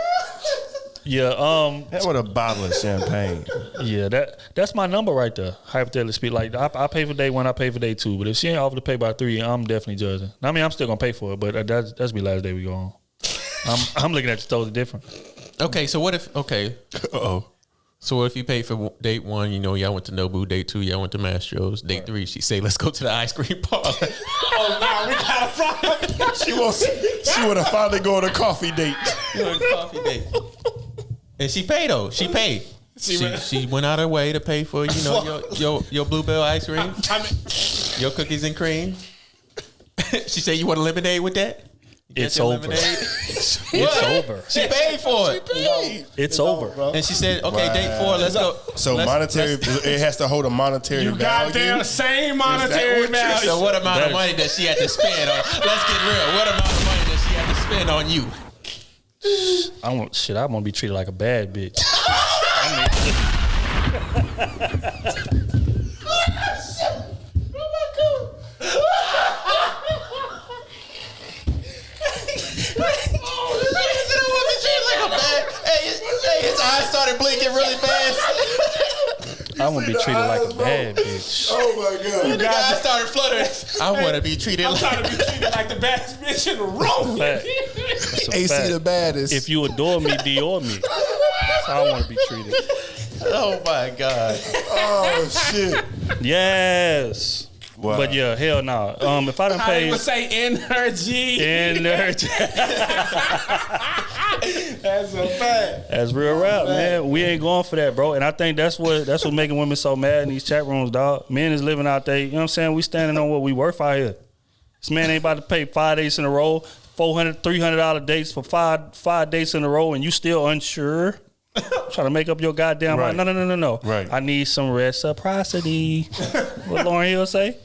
Yeah, that was a bottle of champagne. Yeah, that's my number right there. Hypothetically speak, like I pay for day 1, I pay for day 2. But if she ain't offer to pay by 3, I'm definitely judging. I mean, I'm still gonna pay for it, but that's be last day we go on. I'm looking at it totally different. Okay, so what if? Okay, So if you pay for date 1, you know, y'all went to Nobu. Date 2, y'all went to Mastro's. Date 3, she say, let's go to the ice cream parlor. Oh, no, we got a problem. She want to finally go on a coffee date. And she paid, though. She paid. She went out her way to pay for, you know, your Bluebell ice cream, your cookies and cream. She said, you want a lemonade with that? It's over. It's over. She paid for it. It's over. And she said, okay, date 4, let's go. So monetary, it has to hold a monetary value. You goddamn same monetary value. So what amount of money does she have to spend on? Let's get real. What amount of money does she have to spend on you? I want to be treated like a bad bitch. His eyes started blinking really fast. I want to be treated like a bad bitch. Oh my God. You guys started fluttering. I want to be treated I'm trying to be treated like the baddest bitch in the room. AC the baddest. If you adore me, Dior me. That's how I want to be treated. Oh my God. Oh shit. Yes. Wow. But yeah, hell no. If I done I paid, would say energy. That's a fact. That's real rap, man. We ain't going for that, bro. And I think that's what making women so mad in these chat rooms, dog. Men is living out there. You know what I'm saying? We standing on what we worth out here. This man ain't about to pay 5 dates in a row, $400, $300 dates for five dates in a row, and you still unsure. Trying to make up your goddamn mind. No. Right. I need some reciprocity. What Lauryn Hill say?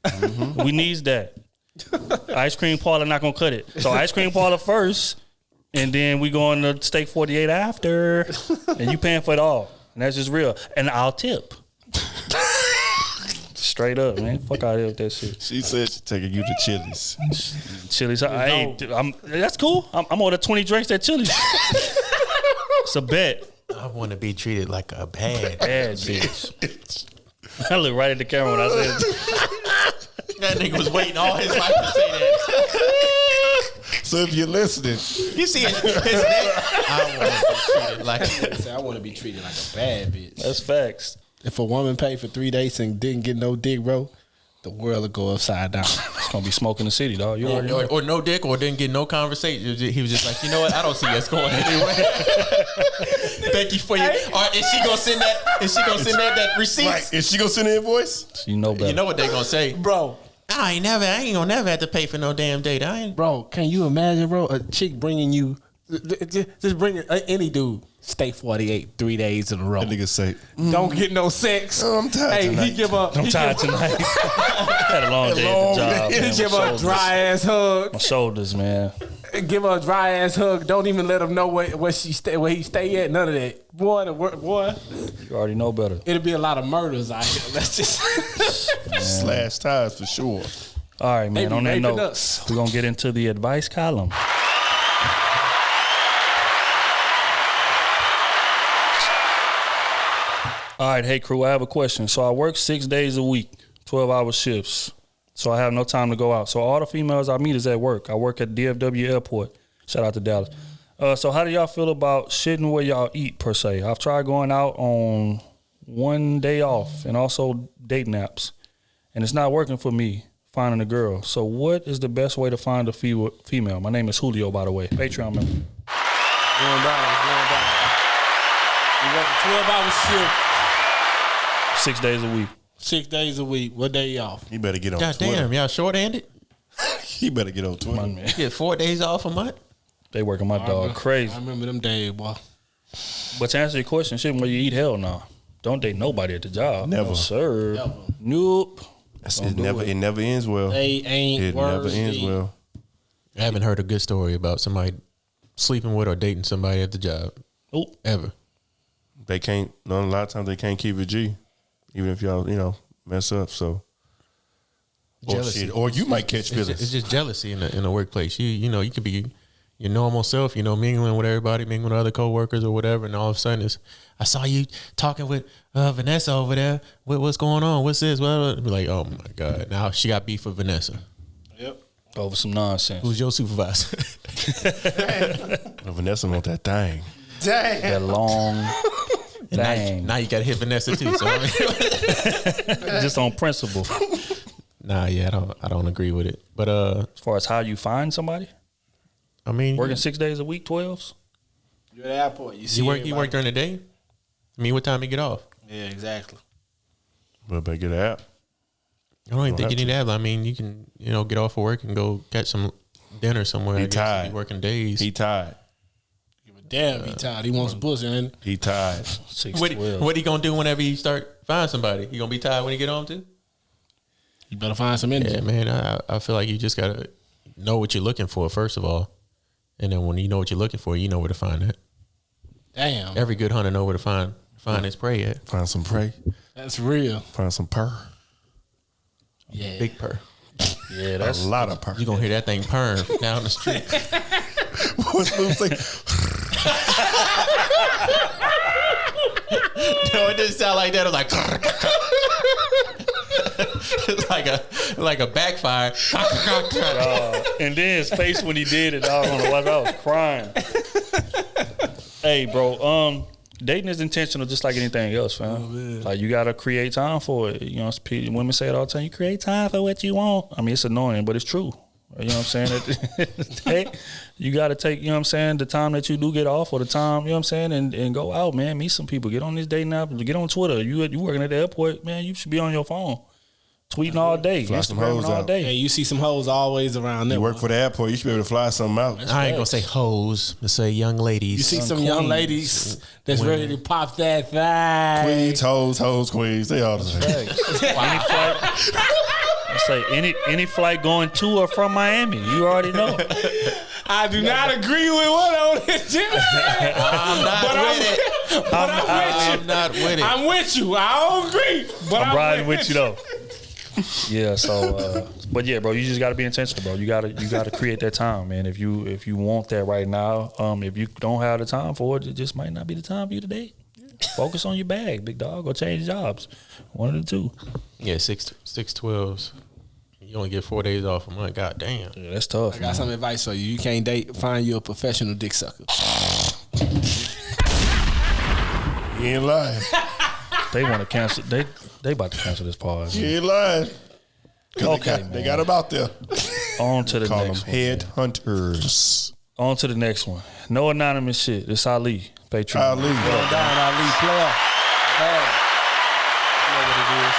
Mm-hmm. We needs that. Ice cream parlor not gonna cut it. So ice cream parlor first, and then we going to steak 48 after, and you paying for it all. And that's just real. And I'll tip. Straight up, man. Fuck out of here with that shit. She said she's taking you to Chili's. Chili's. Hey, that's cool. I'm order 20 drinks at Chili's. It's a bet. I want to be treated like a bad bitch. I look right at the camera when I said it. That nigga was waiting all his life to say that. So if you're listening, you see his neck. I want to be treated like a bad bitch. That's facts. If a woman paid for 3 dates and didn't get no dick, bro, the world will go upside down. It's gonna be smoking the city, dog. Or no dick, or didn't get no conversation. He was just like, you know what? I don't see us going anywhere. Thank you for your. Or is she gonna send that? Is she gonna send that receipt? Right. Is she gonna send the invoice? You know better. You know what they gonna say, bro. I ain't gonna never have to pay for no damn date. Bro, can you imagine, bro? A chick bringing you, just bringing any dude. Steak 48 3 days in a row. That nigga say, don't get no sex. Oh, I'm tired tonight. I'm tired tonight. Had a long day at the job. He give her a dry ass hug. My shoulders, man. Give her a dry ass hug. Don't even let him know where he stay at. None of that. Boy. You already know better. It'll be a lot of murders out here. Let's just slash ties for sure. All right, man. On that note, we're gonna get into the advice column. All right, hey, Krew, I have a question. So I work 6 days a week, 12-hour shifts. So I have no time to go out. So all the females I meet is at work. I work at DFW Airport. Shout out to Dallas. So how do y'all feel about shitting where y'all eat, per se? I've tried going out on 1 day off and also date naps. And it's not working for me, finding a girl. So what is the best way to find a female? My name is Julio, by the way. Patreon member. Going down. You work a 12-hour shift. 6 days a week. 6 days a week. What day off? You better get on God Twitter. damn, y'all short-handed? You better get on Twitter. Man. You get 4 days off a month? They working my dog crazy. I remember them days, boy. But to answer your question, shit, where you eat, hell no. Don't date nobody at the job. Never. No, sir. Never. Nope. It never ends well. They ain't It worthy. never ends well. I haven't heard a good story about somebody sleeping with or dating somebody at the job. Oh, ever. They can't. A lot of times they can't keep it G, even if y'all mess up. So jealousy, or you might catch feelings. It's just jealousy in the workplace. You could be your normal self, mingling with everybody, mingling with other coworkers or whatever, and all of a sudden I saw you talking with Vanessa over there. What's going on? What's this? Well, be like, oh my God! Now she got beef with Vanessa. Yep. Over some nonsense. Who's your supervisor? Vanessa want that thing. Dang. That long And now you got to hit Vanessa too. So just on principle. Nah, yeah, I don't agree with it. But as far as how you find somebody, I mean, working 6 days a week, 12s. You're at the airport. You work during the day. I mean, what time you get off? Yeah, exactly. Well, better get an app. I don't even think you need to have. I mean, you can get off of work and go catch some dinner somewhere. He tired. Working days. He tired. Damn, he tired. He wants pussy. And he tired. What he gonna do whenever he find somebody? He gonna be tired when he get home too? You better find some energy. Yeah, man. I feel like you just gotta know what you're looking for first of all, and then when you know what you're looking for, you know where to find it. Damn. Every good hunter know where to find his prey at. Find some prey. That's real. Find some purr. Yeah. Big purr. Yeah, that's a lot of purr. You gonna hear that thing purr down the street. What's Lou say? No, it didn't sound like that. It was like it's like a backfire. And then his face when he did it, I don't know why I was crying. Hey, bro, dating is intentional just like anything else, fam. Like you gotta create time for it. You know, women say it all the time. You create time for what you want. I mean, it's annoying, but it's true. You know what I'm saying? You got to take, you know what I'm saying, the time that you do get off or the time, you know what I'm saying, and go out, man, meet some people. Get on this dating app. Get on Twitter. You working at the airport, man, you should be on your phone. Tweeting all day. Fly some hoes all out. day. Hey, you see some hoes always around there. You work for the airport, you should be able to fly something out. I ain't going to say hoes. Let's say young ladies. You see some young ladies that's ready to pop that thigh. Queens, hoes, queens. They all the same. I say any flight going to or from Miami, you already know. I do not agree with what on this Jimmy said. I'm not with it. I'm with you. I don't agree, but I'm riding with you though. Yeah, so but yeah, bro, you just gotta be intentional, bro. You gotta create that time, man. If you want that right now, if you don't have the time for it, it just might not be the time for you to date. Focus on your bag, big dog, or change jobs. One of the two. Yeah, 6/12s. You only get 4 days off a month. God damn. Yeah, that's tough. I got some advice for you. You can't date. Find you a professional dick sucker. You ain't lying. They want to cancel. They about to cancel this pause. You ain't lying. Okay, they got them out there. On to the Call next them one. headhunters. On to the next one. No anonymous shit. It's Ali. Patreon. Ali. Well done, Ali. Player. Bad. You know what it is.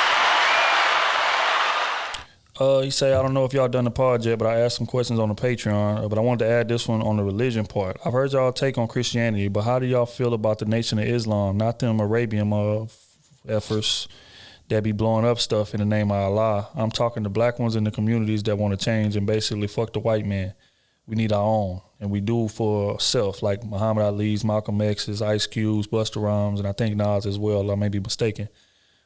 He say, I don't know if y'all done the pod yet, but I asked some questions on the Patreon, but I wanted to add this one on the religion part. I've heard y'all take on Christianity, but how do y'all feel about the Nation of Islam, not them Arabian efforts that be blowing up stuff in the name of Allah? I'm talking to black ones in the communities that want to change and basically fuck the white man. We need our own, and we do for self, like Muhammad Ali's, Malcolm X's, Ice Cube's, Busta Rhymes, and I think Nas as well. I may be mistaken.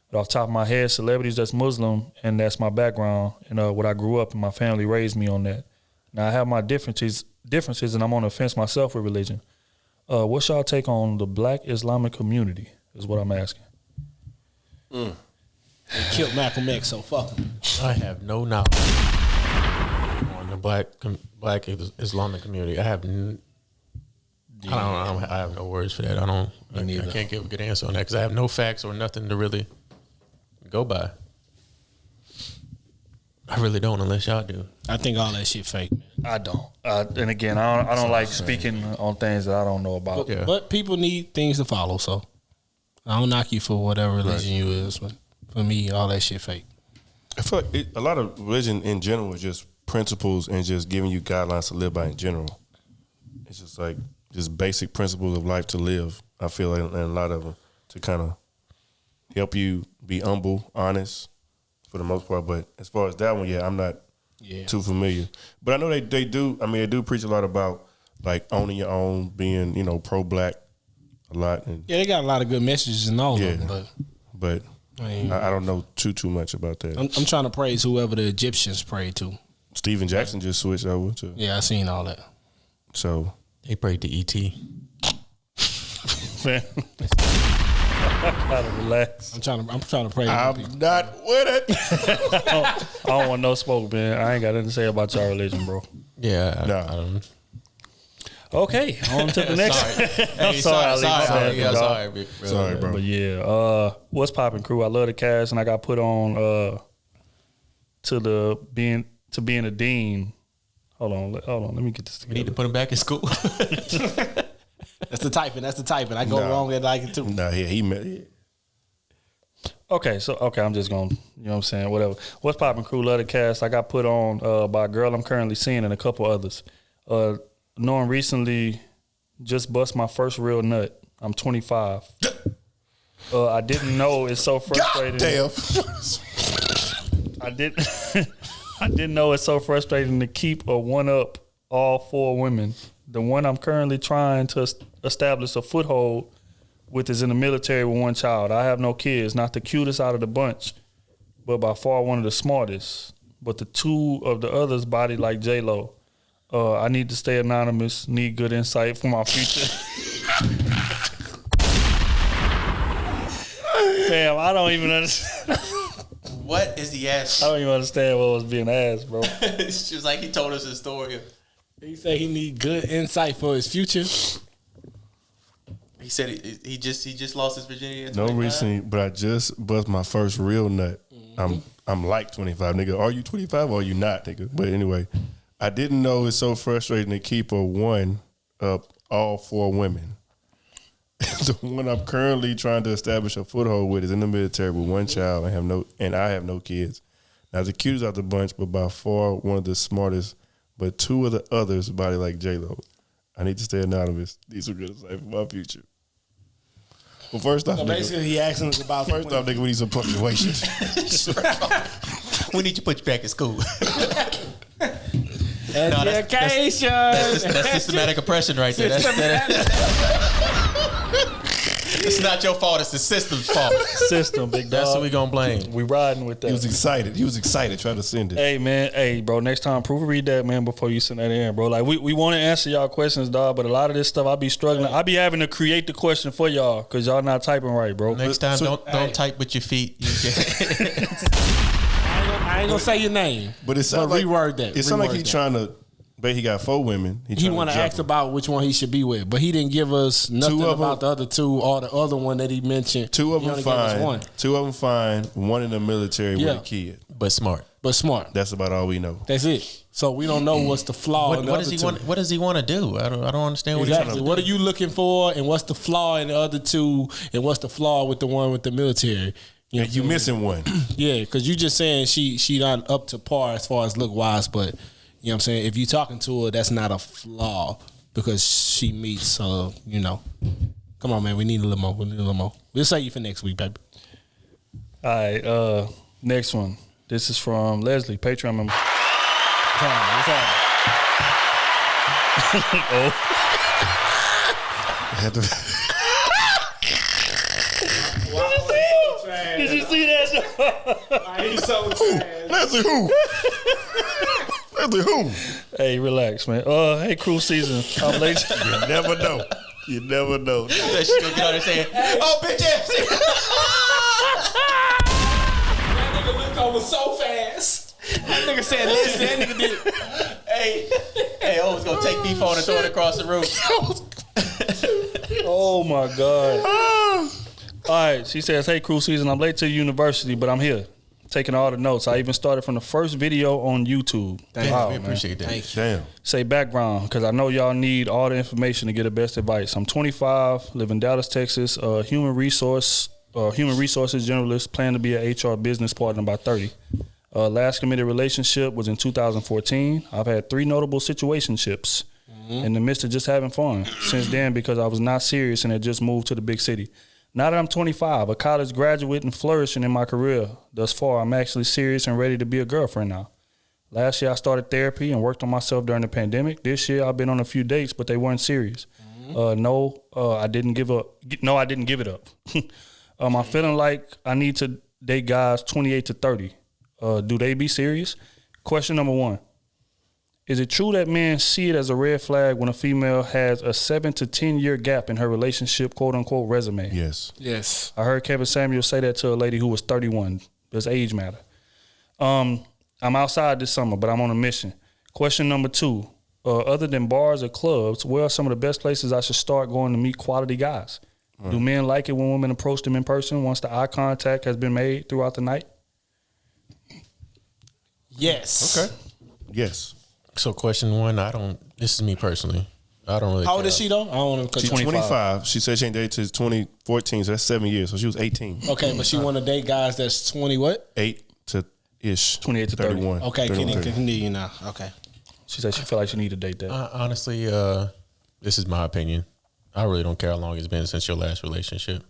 But off the top of my head, celebrities that's Muslim, and that's my background, and what I grew up and my family raised me on that. Now I have my differences, and I'm on the fence myself with religion. What's y'all take on the black Islamic community is what I'm asking. They killed Malcolm X, so fuck him. I have no knowledge on the black Islamic community. I have no words for that. I can't give a good answer on that because I have no facts or nothing to really go by. I really don't, unless y'all do. I think all that shit fake, man. I don't. And again, I don't like speaking on things that I don't know about. But people need things to follow, so I don't knock you for whatever religion you is. But for me, all that shit fake. I feel like a lot of religion in general is just principles and just giving you guidelines to live by in general. It's just like just basic principles of life to live. I feel like, and a lot of them to kind of help you be humble, honest for the most part. But as far as that one, I'm not too familiar. But I know they do. I mean, they do preach a lot about like owning your own, being pro-black a lot. And they got a lot of good messages and all of them. But I don't know too much about that. I'm trying to praise whoever the Egyptians prayed to. Steven Jackson just switched over to. Yeah, I seen all that. So they prayed to E.T. Man. I gotta relax. I'm trying to pray. I'm not with it. I don't want no smoke, man. I ain't got nothing to say about y'all religion, bro. Yeah, no. I don't. Okay, on to the next. Sorry, bro. But yeah, what's poppin', Krew? I love the cast, and I got put on to being a dean. Hold on. Let me get this together. We need to put him back in school. That's the typing. I go wrong at like it too. No, he met. Okay, I'm just gonna, you know what I'm saying, whatever. What's poppin', Krew? Love the cast. I got put on by a girl I'm currently seeing and a couple others. Knowing recently just bust my first real nut. I'm 25. I didn't know it's so frustrating. Damn. I didn't know it's so frustrating to keep or one up all 4 women. The one I'm currently trying to establish a foothold with is in the military with 1 child. I have no kids, not the cutest out of the bunch, but by far one of the smartest. But the 2 of the others body like J-Lo. I need to stay anonymous, need good insight for my future. Damn, I don't even understand. What is he asking? I don't even understand what was being asked, bro. It's just like he told us his story. He said he need good insight for his future. He said he just lost his virginity at 25. No recently, but I just bust my first real nut. I'm like 25, nigga. Are you 25 or are you not, nigga? But anyway, I didn't know it's so frustrating to keep a one up all 4 women. The one I'm currently trying to establish a foothold with is in the military with 1 child and I have no kids. Now the cutest out the bunch, but by far one of the smartest. But 2 of the others body like J-Lo. I need to stay anonymous. These are good insight for my future. Well, first off, basically he asking us about. First off, nigga, we need some punctuation. We need to put you back in school. Education. That's systematic oppression right there. It's not your fault. It's the system's fault. System, big dog. That's what we gonna blame. We riding with that. He was excited trying to send it. Hey, man. Hey, bro, next time, proofread that, man, before you send that in, bro. Like, we want to answer y'all questions, dog, but a lot of this stuff, I be struggling. I be having to create the question for y'all because y'all not typing right, bro. Next time, don't type with your feet. I ain't gonna say your name, but it sounds like reword that. It sounds like he's trying to. But he got 4 women. He want to ask about which one he should be with, but he didn't give us nothing about the other 2 or the other one that he mentioned. 2 of them fine. 2 of them fine. 1 in the military with a kid, but smart. That's about all we know. That's it. So we don't know what's the flaw. What does he want? What does he want to do? I don't understand what he's trying to do. What are you looking for, and what's the flaw in the other 2, and what's the flaw with the one with the military? You missing one. Yeah, because you just saying she not up to par as far as look wise, but you know what I'm saying, if you talking to her, that's not a flaw because she meets you know. Come on, man, we need a little more. We'll say you for next week, baby. All right, next one. This is from Leslie, Patreon member. What's Did you see that? He's so trash. Leslie who? Leslie who? Hey, relax, man. Hey, Krew season. I'm late. You never know. You never know. She's gonna get on there saying, "Oh, bitch ass." That nigga looked over so fast. That nigga said, "Listen, that nigga did." Hey, was gonna take me phone and throw it across the room. Oh my God. All right, she says, "Hey, Krew season. I'm late to university, but I'm here, taking all the notes. I even started from the first video on YouTube." Wow, we appreciate that. Damn. Say background, because I know y'all need all the information to get the best advice. I'm 25, live in Dallas, Texas. Human resources generalist, plan to be an HR business partner by 30. Last committed relationship was in 2014. I've had 3 notable situationships in the midst of just having fun. Since then, because I was not serious and had just moved to the big city. Now that I'm 25, a college graduate and flourishing in my career thus far, I'm actually serious and ready to be a girlfriend now. Last year, I started therapy and worked on myself during the pandemic. This year, I've been on a few dates, but they weren't serious. I didn't give up. No, I didn't give it up. I'm feeling like I need to date guys 28 to 30. Do they be serious? Question number 1. Is it true that men see it as a red flag when a female has a 7 to 10 year gap in her relationship, quote unquote, resume? Yes. I heard Kevin Samuel say that to a lady who was 31. Does age matter? I'm outside this summer, but I'm on a mission. Question number 2. other than bars or clubs, where are some of the best places I should start going to meet quality guys? Right. Do men like it when women approach them in person once the eye contact has been made throughout the night? Yes. Okay. Yes. So question one, this is me personally. I don't really How old is she though? I don't know. She's 25. She said she ain't dated since 2014, so that's 7 years. So she was 18. Okay, but she want to date guys that's 20 what? 8 to ish. 28 to 31. Okay, can you now? Okay. She said she feel like she need to date that. Honestly, this is my opinion. I really don't care how long it's been since your last relationship.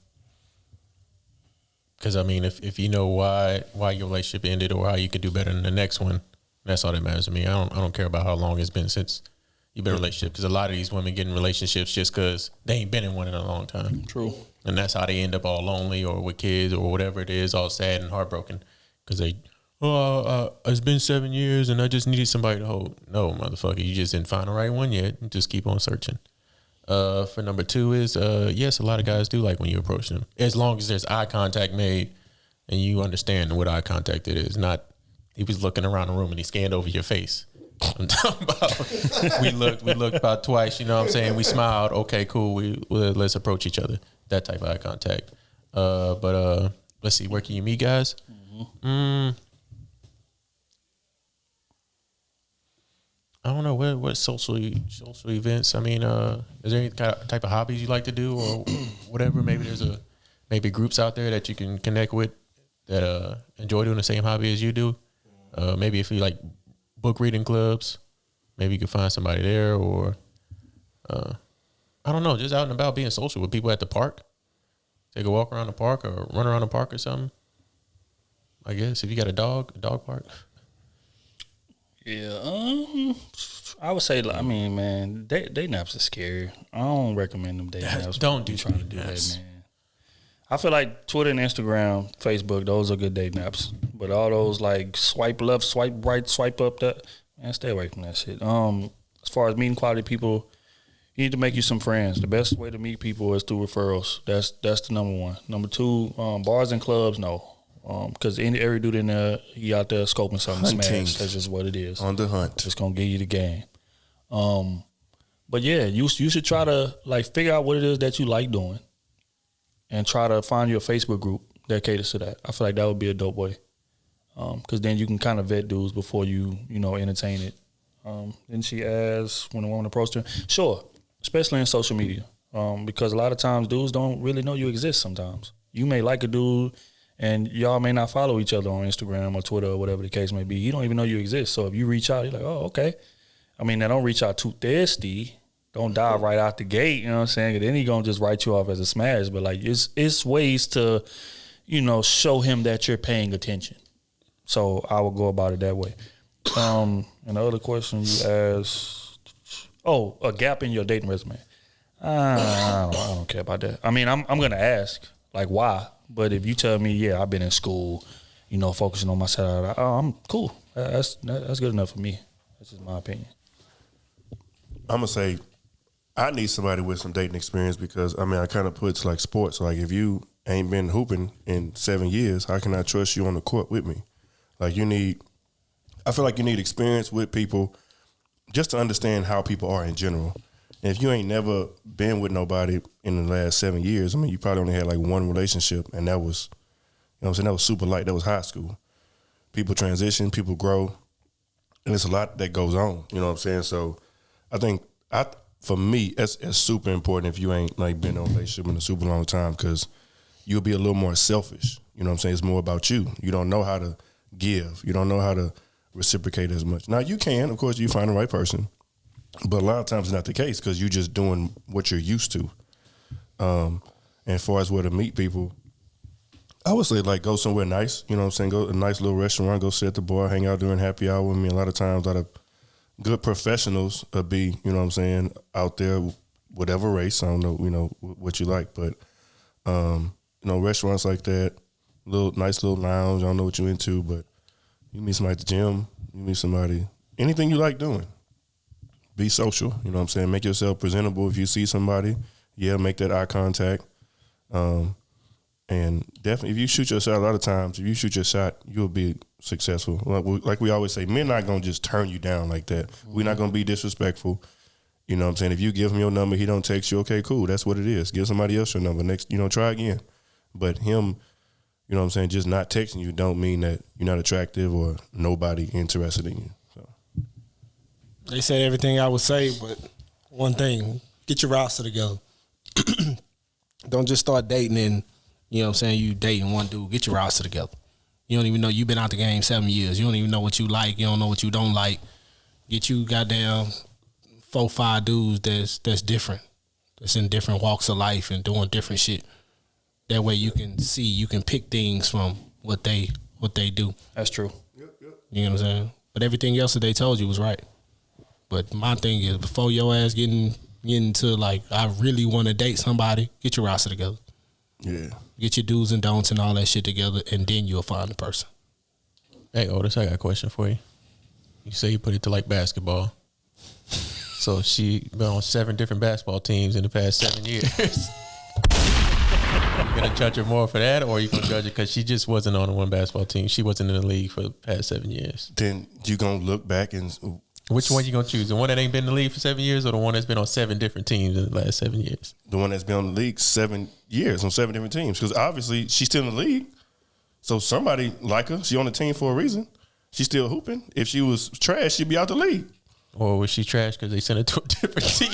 Because I mean, if you know why your relationship ended or how you could do better than the next one, that's all that matters to me. I don't care about how long it's been since you've been in a relationship. Because a lot of these women get in relationships just because they ain't been in one in a long time. True. And that's how they end up all lonely or with kids or whatever it is, all sad and heartbroken. Because it's been 7 years and I just needed somebody to hold. No, motherfucker, you just didn't find the right one yet. Just keep on searching. For number two is, yes, a lot of guys do like when you approach them. As long as there's eye contact made and you understand what eye contact it is. Not, he was looking around the room and he scanned over your face. I'm talking about, we looked about twice, you know what I'm saying? We smiled, okay, cool, let's approach each other. That type of eye contact. But let's see, where can you meet guys? Mm-hmm. I don't know what social events. I mean, is there any kind of type of hobbies you like to do or whatever? Maybe there's groups out there that you can connect with that enjoy doing the same hobby as you do. Maybe if you like book reading clubs, maybe you can find somebody there. Or I don't know, just out and about being social with people at the park. Take a walk around the park or run around the park or something. I guess if you got a dog park. Yeah, I would say, I mean, man, day naps are scary. I don't recommend them day naps. Don't do trying to do that, man. I feel like Twitter and Instagram, Facebook, those are good day naps. But all those like swipe left, swipe right, swipe up, man, stay away from that shit. As far as meeting quality people, you need to make you some friends. The best way to meet people is through referrals. That's the number one. Number two, bars and clubs, no. Because every dude in there, he out there scoping something to smash. That's just what it is. On the hunt. Just going to give you the game. But yeah, you should try to like figure out what it is that you like doing and try to find your Facebook group that caters to that. I feel like that would be a dope way. Because then you can kind of vet dudes before you entertain it. Then she asked when a woman approached her. Sure, especially in social media. Because a lot of times dudes don't really know you exist sometimes. You may like a dude and y'all may not follow each other on Instagram or Twitter or whatever the case may be. He don't even know you exist. So if you reach out, you're like, oh, okay. I mean, now don't reach out too thirsty. Don't dive right out the gate, you know what I'm saying? Then he gonna just write you off as a smash. But like, it's ways to, show him that you're paying attention. So I would go about it that way. And the other question you asked, a gap in your dating resume. I don't care about that. I mean, I'm gonna ask like why. But if you tell me, yeah, I've been in school, focusing on myself, I'm cool. That's good enough for me. That's just my opinion. I'm going to say I need somebody with some dating experience because, I kind of put like sports. Like if you ain't been hooping in 7 years, how can I trust you on the court with me? Like I feel like you need experience with people just to understand how people are in general. And if you ain't never been with nobody in the last 7 years, you probably only had like one relationship, and that was, that was super light. That was high school. People transition, people grow, and it's a lot that goes on. You know what I'm saying? So I think for me, it's super important if you ain't like been in a relationship in a super long time because you'll be a little more selfish. You know what I'm saying? It's more about you. You don't know how to give. You don't know how to reciprocate as much. Now you can, of course, you find the right person. But a lot of times it's not the case because you're just doing what you're used to. And as far as where to meet people, I would say like go somewhere nice. You know what I'm saying? Go to a nice little restaurant, go sit at the bar, hang out during happy hour with me. A lot of times, a lot of good professionals be, you know what I'm saying, out there, whatever race. I don't know, what you like. But, restaurants like that, nice little lounge. I don't know what you're into, but you meet somebody at the gym. You meet somebody, anything you like doing. Be social, you know what I'm saying? Make yourself presentable. If you see somebody, make that eye contact. And definitely, if you shoot your shot, a lot of times, if you shoot your shot, you'll be successful. Like we always say, men not gonna just turn you down like that. We're not gonna be disrespectful. You know what I'm saying? If you give him your number, he don't text you, okay, cool. That's what it is. Give somebody else your number. Next, try again. But him, you know what I'm saying, just not texting you don't mean that you're not attractive or nobody interested in you. So they said everything I would say, but one thing, get your roster together. Don't just start dating and, you know what I'm saying, you dating one dude. Get your roster together. You don't even know you've been out the game 7 years. You don't even know what you like. You don't know what you don't like. Get you goddamn 4-5 dudes that's different. That's in different walks of life and doing different shit. That way you can pick things from what they do. That's true. You know what I'm saying? But everything else that they told you was right. But my thing is, before your ass getting into like, I really want to date somebody, get your roster together. Yeah. Get your do's and don'ts and all that shit together, and then you'll find the person. Hey, Otis, I got a question for you. You say you put it to like basketball. So she been on 7 different basketball teams in the past 7 years. You gonna judge her more for that, or you gonna judge her because she just wasn't on one basketball team? She wasn't in the league for the past 7 years. Then you gonna look back and which one you gonna choose? The one that ain't been in the league for 7 years, or the one that's been on 7 different teams in the last 7 years? The one that's been on the league 7 years on 7 different teams. Because obviously she's still in the league, so somebody like her. She on the team for a reason. She's still hooping. If she was trash, she'd be out the league. Or was she trash because they sent her to a different team?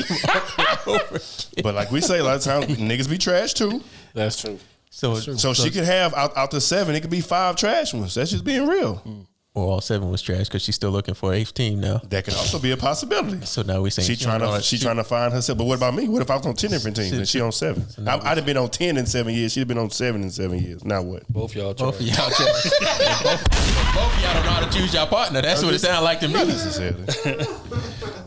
But like we say a lot of times, niggas be trash too. That's true. So she could have out the 7, it could be 5 trash ones. That's just being real. Or all 7 was trash because she's still looking for an 8th team now. That could also be a possibility. So now we saying she trying to find herself. But what about me? What if I was on 10 different teams and she on 7? So I'd have been on 10 in 7 years. She'd have been on 7 in 7 years. Now what? Both y'all trash. Both of y'all trash. both of y'all don't know how to choose y'all partner. That's what it sounds like to me. Not necessarily.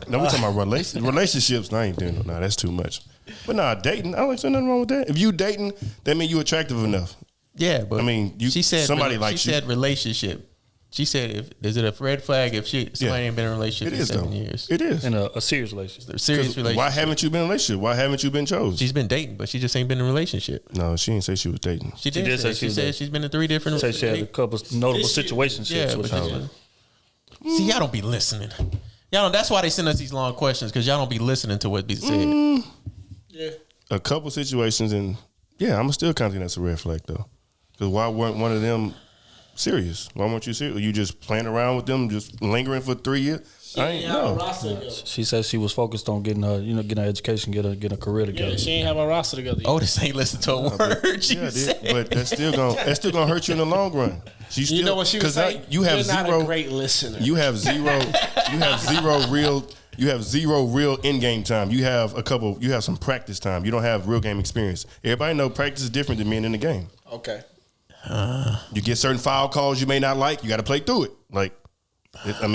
No, we're talking about relationships. I ain't doing no. That's too much. But nah, dating. I don't see nothing wrong with that. If you dating, that means you attractive enough. Yeah, but I mean, she said somebody like she said relationship. She said, "Is it a red flag if somebody ain't been in a relationship for 7 years?" It is in a serious relationship. A serious relationship. Why haven't you been in a relationship? Why haven't you been chosen? She's been dating, but she just ain't been in a relationship. No, she didn't say she was dating. She did say she said she's been in 3 different. Say she had a couple notable situationships. Yeah, see, y'all don't be listening. Y'all don't. That's why they send us these long questions, because y'all don't be listening to what be said. Yeah, a couple situations, and yeah, I'm still counting that's a red flag though. Because why weren't one of them serious? Why weren't you serious? You just playing around with them, just lingering for 3 years? I ain't know. She said she was focused on getting her, getting her education, get a career together. Yeah, she ain't have a roster together. Oh, this ain't listen to a word. But that's still gonna hurt you in the long run. You know what she was saying? You have You're not a great listener. You have zero. You have zero real in-game time. You have some practice time. You don't have real game experience. Everybody know practice is different than being in the game. Okay. You get certain foul calls you may not like. You got to play through it.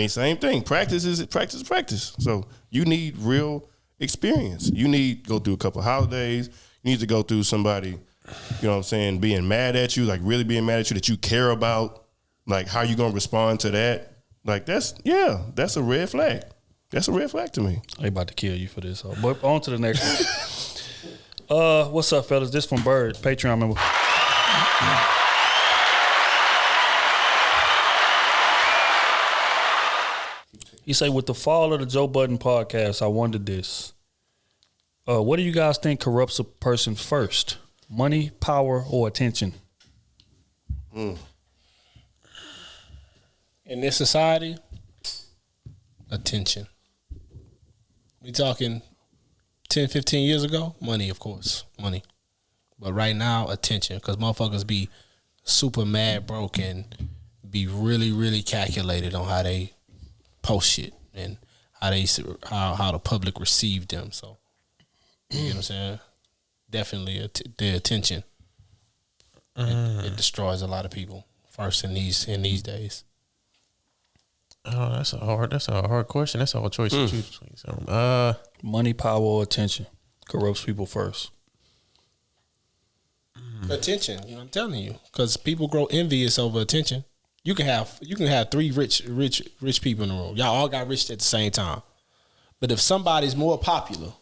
Same thing. Practice is practice. So you need real experience. You need to go through a couple holidays. You need to go through somebody, you know what I'm saying, being mad at you, like really being mad at you, that you care about, like how you going to respond to that. Like that's a red flag. That's a red flag to me. They about to kill you for this. But on to the next one. What's up, fellas? This from Bird, Patreon member. He say, with the fall of the Joe Budden podcast, I wondered this. What do you guys think corrupts a person first? Money, power, or attention? In this society, attention. We talking 10, 15 years ago? Money, of course. Money. But right now, attention. Because motherfuckers be super mad broke and be really, really calculated on how they post shit and how the public received them. So, you know what I'm saying? Definitely the attention. It destroys a lot of people first in these days. Oh, that's a hard question. That's a hard choice to choose between. So, money, power, or attention corrupts people first. Attention, I'm telling you, because people grow envious over attention. You can have 3 rich people in the room. Y'all all got rich at the same time. But if somebody's more popular,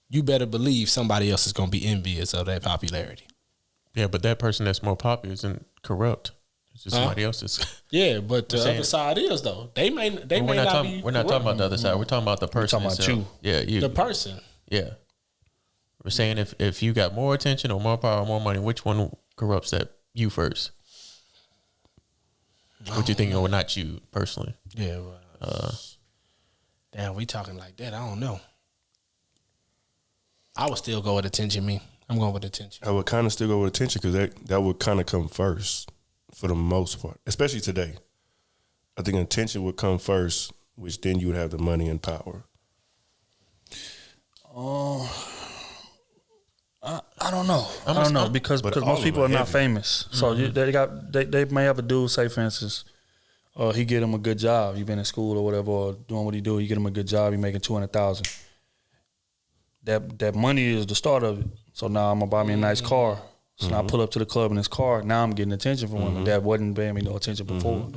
you better believe somebody else is gonna be envious of that popularity. Yeah, but that person that's more popular isn't corrupt. It's just somebody else's. Yeah, but the other side is though. They may not be. We're not talking about the other side. We're talking about the person. We're talking about you. Yeah, you. The person. Yeah. We're saying if you got more attention or more power or more money, which one corrupts that you first? What you think, or not you personally? Yeah. Damn, we talking like that. I don't know. I would still go with attention. I'm going with attention. I would kind of still go with attention because that would kind of come first for the most part, especially today. I think attention would come first, which then you would have the money and power. I don't know. I don't know because most people are not famous. So they may have a dude say, for instance, he get him a good job. He been in school or whatever, or doing what he do. He get him a good job. He making $200,000. That money is the start of it. So now I'm gonna buy me a nice car. So now I pull up to the club in this car. Now I'm getting attention from women that wasn't paying me no attention before.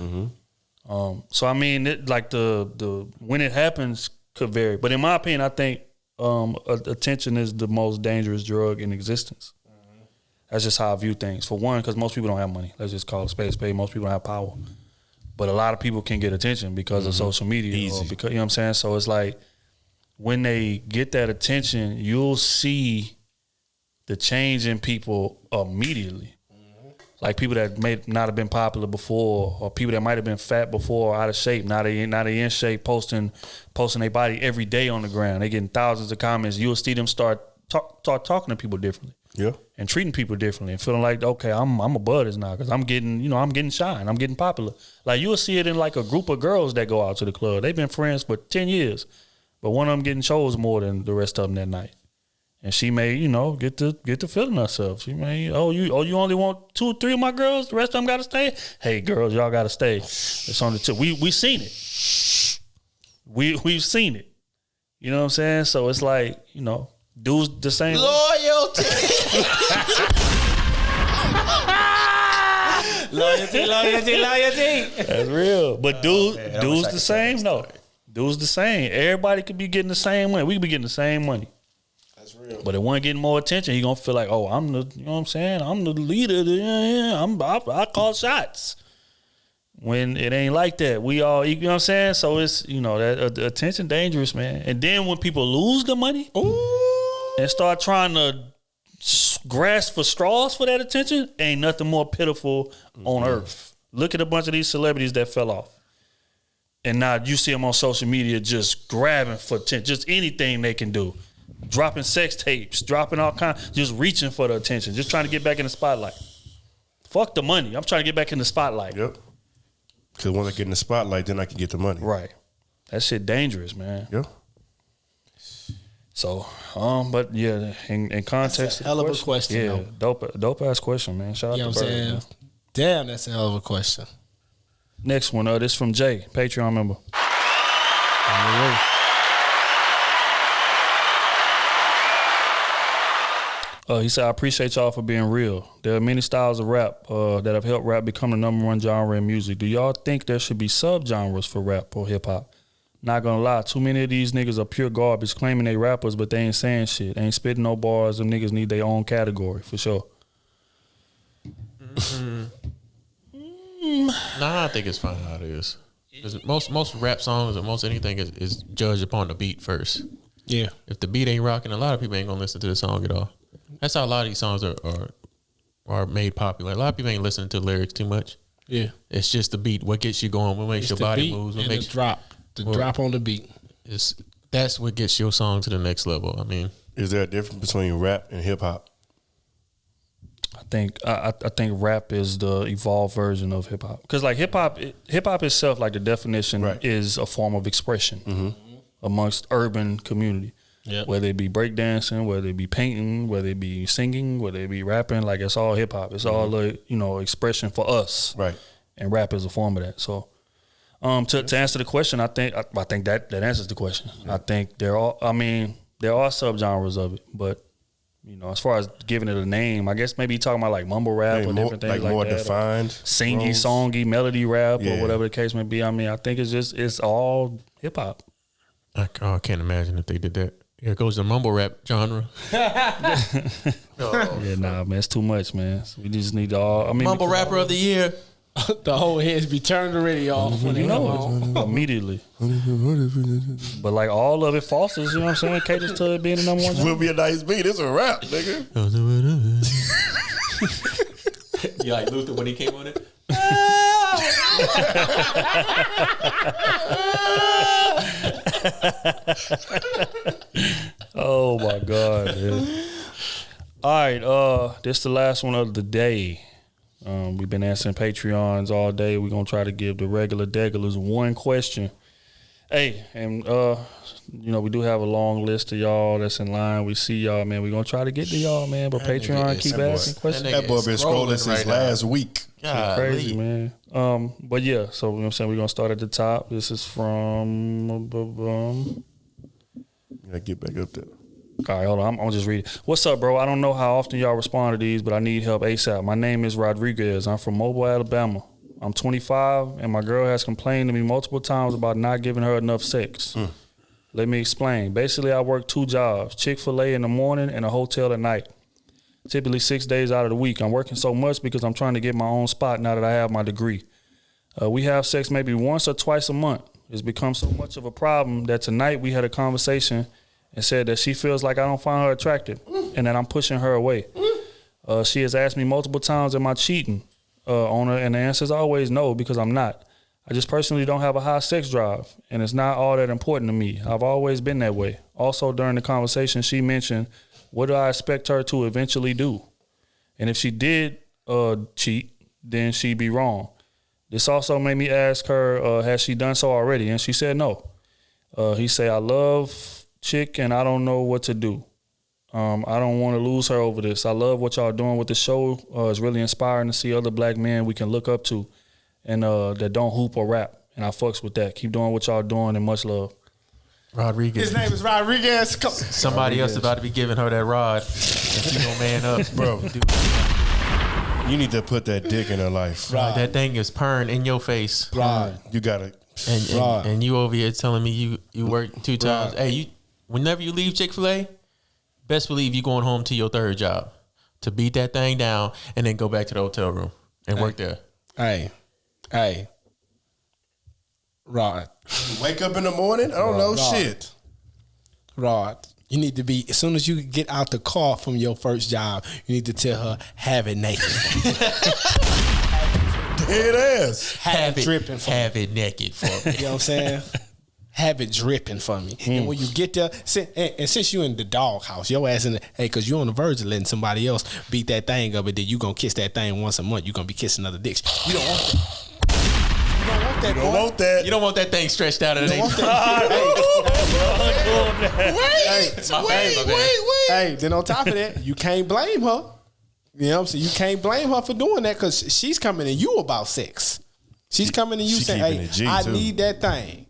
So I mean, the when it happens could vary, but in my opinion, I think attention is the most dangerous drug in existence. That's just how I view things. For one, because most people don't have money. Let's just call it spade a spade. Most people don't have power, but a lot of people can get attention because of social media. Or because, you know what I'm saying? So it's like when they get that attention, you'll see the change in people immediately. Like people that may not have been popular before, or people that might have been fat before, or out of shape. Now they in shape, posting their body every day on the ground. They getting thousands of comments. You'll see them start talking to people differently. Yeah. And treating people differently and feeling like, okay, I'm above this now because I'm getting shine. I'm getting popular. Like you'll see it in like a group of girls that go out to the club. They've been friends for 10 years, but one of them getting chose more than the rest of them that night. And she may, get to feeling herself. She may, you only want 2 or 3 of my girls. The rest of them got to stay. Hey, girls, y'all got to stay. It's on the tip. We seen it. We've seen it. You know what I'm saying? So it's like, dudes the same. Loyalty. Loyalty. That's real. But dudes the same. No, dudes the same. Everybody could be getting the same money. We could be getting the same money. But if one getting more attention, he gonna feel like, oh, I'm the, you know what I'm saying? I'm the leader. I call shots. When it ain't like that, we all, you know what I'm saying? So it's, that attention dangerous, man. And then when people lose the money and start trying to grasp for straws for that attention, ain't nothing more pitiful on earth. Look at a bunch of these celebrities that fell off. And now you see them on social media just grabbing for attention, just anything they can do. Dropping sex tapes, dropping all kinds, just reaching for the attention, just trying to get back in the spotlight. Fuck the money. I'm trying to get back in the spotlight. Yep. Because once I get in the spotlight, then I can get the money. Right. That shit dangerous, man. Yep. So, but yeah, in context, that's a hell of a question. Yeah, dope ass question, man. Shout out to Bird. Saying? Damn, that's a hell of a question. Next one, this from Jay, Patreon member. He said, I appreciate y'all for being real. There are many styles of rap that have helped rap become the #1 genre in music. Do y'all think there should be subgenres for rap or hip-hop? Not gonna lie, too many of these niggas are pure garbage claiming they rappers, but they ain't saying shit. Ain't spitting no bars. Them niggas need their own category, for sure. Nah, I think it's fine how it is. Most rap songs or most anything is judged upon the beat first. Yeah. If the beat ain't rocking, a lot of people ain't gonna listen to the song at all. That's how a lot of these songs are made popular. A lot of people ain't listening to the lyrics too much. Yeah. It's just the beat. What gets you going? What makes your body move? What makes the drop. The drop on the beat. That's what gets your song to the next level. I mean, is there a difference between rap and hip hop? I think rap is the evolved version of hip hop. Because like hip hop itself, like the definition is a form of expression amongst urban community. Yep. Whether it be breakdancing, whether it be painting, whether it be singing, whether it be rapping, like it's all hip hop. It's all expression for us. Right. And rap is a form of that. So to answer the question, I think that answers the question. Yeah. I think there are subgenres of it, but as far as giving it a name, I guess maybe you're talking about like mumble rap or different things like more that. Defined, singy, songy, melody rap or whatever the case may be. I mean, I think it's all hip hop. I can't imagine if they did that. Here goes the mumble rap genre. Yeah, nah, man, it's too much, man. So we just need all. Mumble rapper of the year. The whole heads be turned already off when they come home. Immediately. But like all of it fosters, you know what I'm saying? Caters to it being the number one. Will be a nice beat. It's a rap, nigga. You like Luther when he came on it? Oh my God, man. All right, this is the last one of the day. We've been answering Patreons all day. We're gonna try to give the regular degulars one question. Hey, and you know, we do have a long list of y'all that's in line. We see y'all, man. We're gonna try to get to y'all, man. But Patreon keep asking questions. That boy been scrolling since last week. Crazy, man. But yeah, so you know what I'm saying, we're gonna start at the top. This is from Yeah, get back up there. All right, hold on. I'm gonna just read it. What's up, bro? I don't know how often y'all respond to these, but I need help ASAP. My name is Rodriguez. I'm from Mobile, Alabama. I'm 25, and my girl has complained to me multiple times about not giving her enough sex. Let me explain. Basically, I work 2 jobs, Chick-fil-A in the morning and a hotel at night. Typically 6 days out of the week. I'm working so much because I'm trying to get my own spot now that I have my degree. We have sex maybe once or twice a month. It's become so much of a problem that tonight we had a conversation and said that she feels like I don't find her attractive and that I'm pushing her away. She has asked me multiple times, am I cheating on her? And the answer is always no, because I'm not. I just personally don't have a high sex drive, and it's not all that important to me. I've always been that way. Also, during the conversation, she mentioned, what do I expect her to eventually do? And if she did cheat, then she'd be wrong. This also made me ask her, has she done so already? And she said no. He said, I love chick and I don't know what to do. I don't want to lose her over this. I love what y'all doing with the show. It's really inspiring to see other black men we can look up to and that don't hoop or rap. And I fucks with that. Keep doing what y'all doing and much love. Rodriguez. His name is Rodriguez. Somebody else about to be giving her that rod. If you don't man up, bro. You need to put that dick in her life. Right. That thing is purring in your face. Right. You gotta. And you over here telling me you work 2 times. Hey, whenever you leave Chick-fil-A, best believe you going home to your 3rd job to beat that thing down and then go back to the hotel room and work there. Hey, Rod. Wake up in the morning? I don't know shit. Rod, you need to be, as soon as you get out the car from your first job, you need to tell her, have it naked. Dead ass. Have it dripping for me. Have it naked for me. You know what I'm saying? Have it dripping for me. And when you get there, and since you in the doghouse, your ass in the, because you're on the verge of letting somebody else beat that thing up, and then you going to kiss that thing once a month. You're going to be kissing other dicks. You don't want that. You don't want that, You don't want that. You don't want that thing stretched out. You don't want that. Hey, then on top of that, you can't blame her. You know what I'm saying? You can't blame her for doing that because she's coming to you about sex. She's coming to you saying, hey, I need that thing.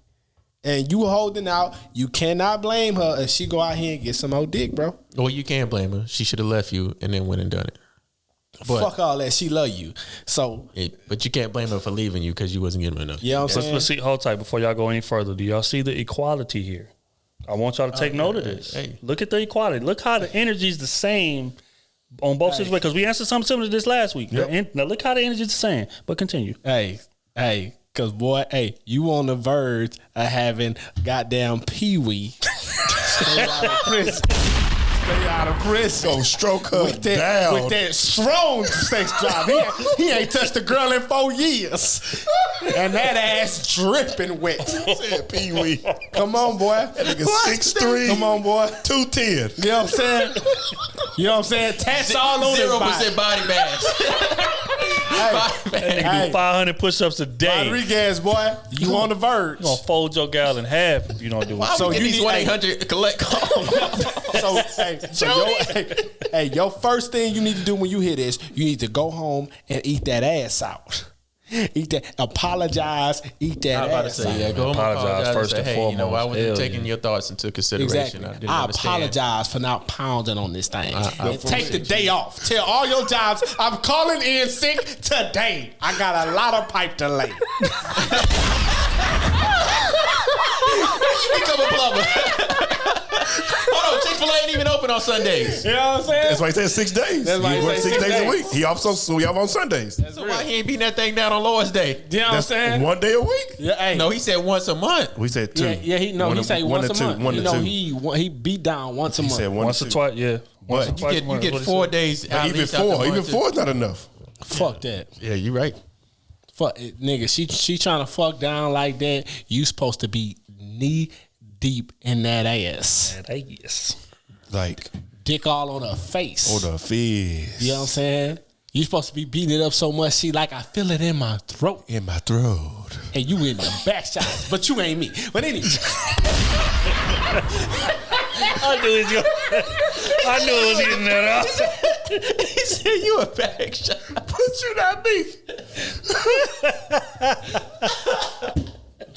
And you holding out. You cannot blame her if she go out here and get some old dick, bro. Well, you can't blame her. She should have left you and then went and done it. But, fuck all that. She love you. So, but you can't blame her for leaving you because you wasn't giving her enough. You know what I'm saying? Let's see. Hold tight before y'all go any further. Do y'all see the equality here? I want y'all to take note of this. Hey. Look at the equality. Look how the energy is the same on both situations. Because we answered something similar to this last week. Yep. Now look how the energy is the same. But continue. Hey. Because, boy, you on the verge of having goddamn Pee-wee stay out of prison. Stay out of prison. Go stroke her down. With that strong sex drive. He ain't touched a girl in 4 years. And that ass dripping wet. Said Pee-wee. Come on, boy. That nigga 6'3". Come on, boy. 210. You know what I'm saying? You know what I'm saying? Tats all on his body. 0% body mass. That nigga do 500 push-ups a day. Rodriguez, boy, you on the verge. You gonna fold your gal in half if you don't do it. So you need 1-800 collect call. Your first thing you need to do when you hear this, you need to go home and eat that ass out. Eat that. Apologize. Eat that ass. I'm about to say, go home, apologize first and foremost. You know, I wasn't taking your thoughts into consideration. Exactly. I apologize for not pounding on this thing. And take the day off. Tell all your jobs, I'm calling in sick today. I got a lot of pipe to lay. You become a plumber. Hold on, Chick-fil-A ain't even open on Sundays. You know what I'm saying? That's why he said 6 days. That's why he he works said 6 days a 6 week. He off on Sundays. So why he ain't beating that thing down on Lois Day? You know what I'm saying? 1 day a week. Yeah, hey. No, he said once a month. We said 2. Yeah, he said once a month. One to two. He beat down once a month. He said once or twice, yeah. Once or But twice. You get 4 days. At even least out the 4, month even to- 4 is not enough. Fuck that. Yeah, you right. Fuck it, nigga. She trying to fuck down like that. You supposed to be knee deep in that ass. Like Dick all on her face. on the face. You know what I'm saying? You supposed to be beating it up so much. She like, I feel it in my throat. In my throat. And you in the back shots, but you ain't me. But anyway. I knew it was getting that out. He said you a back shot, But you not me.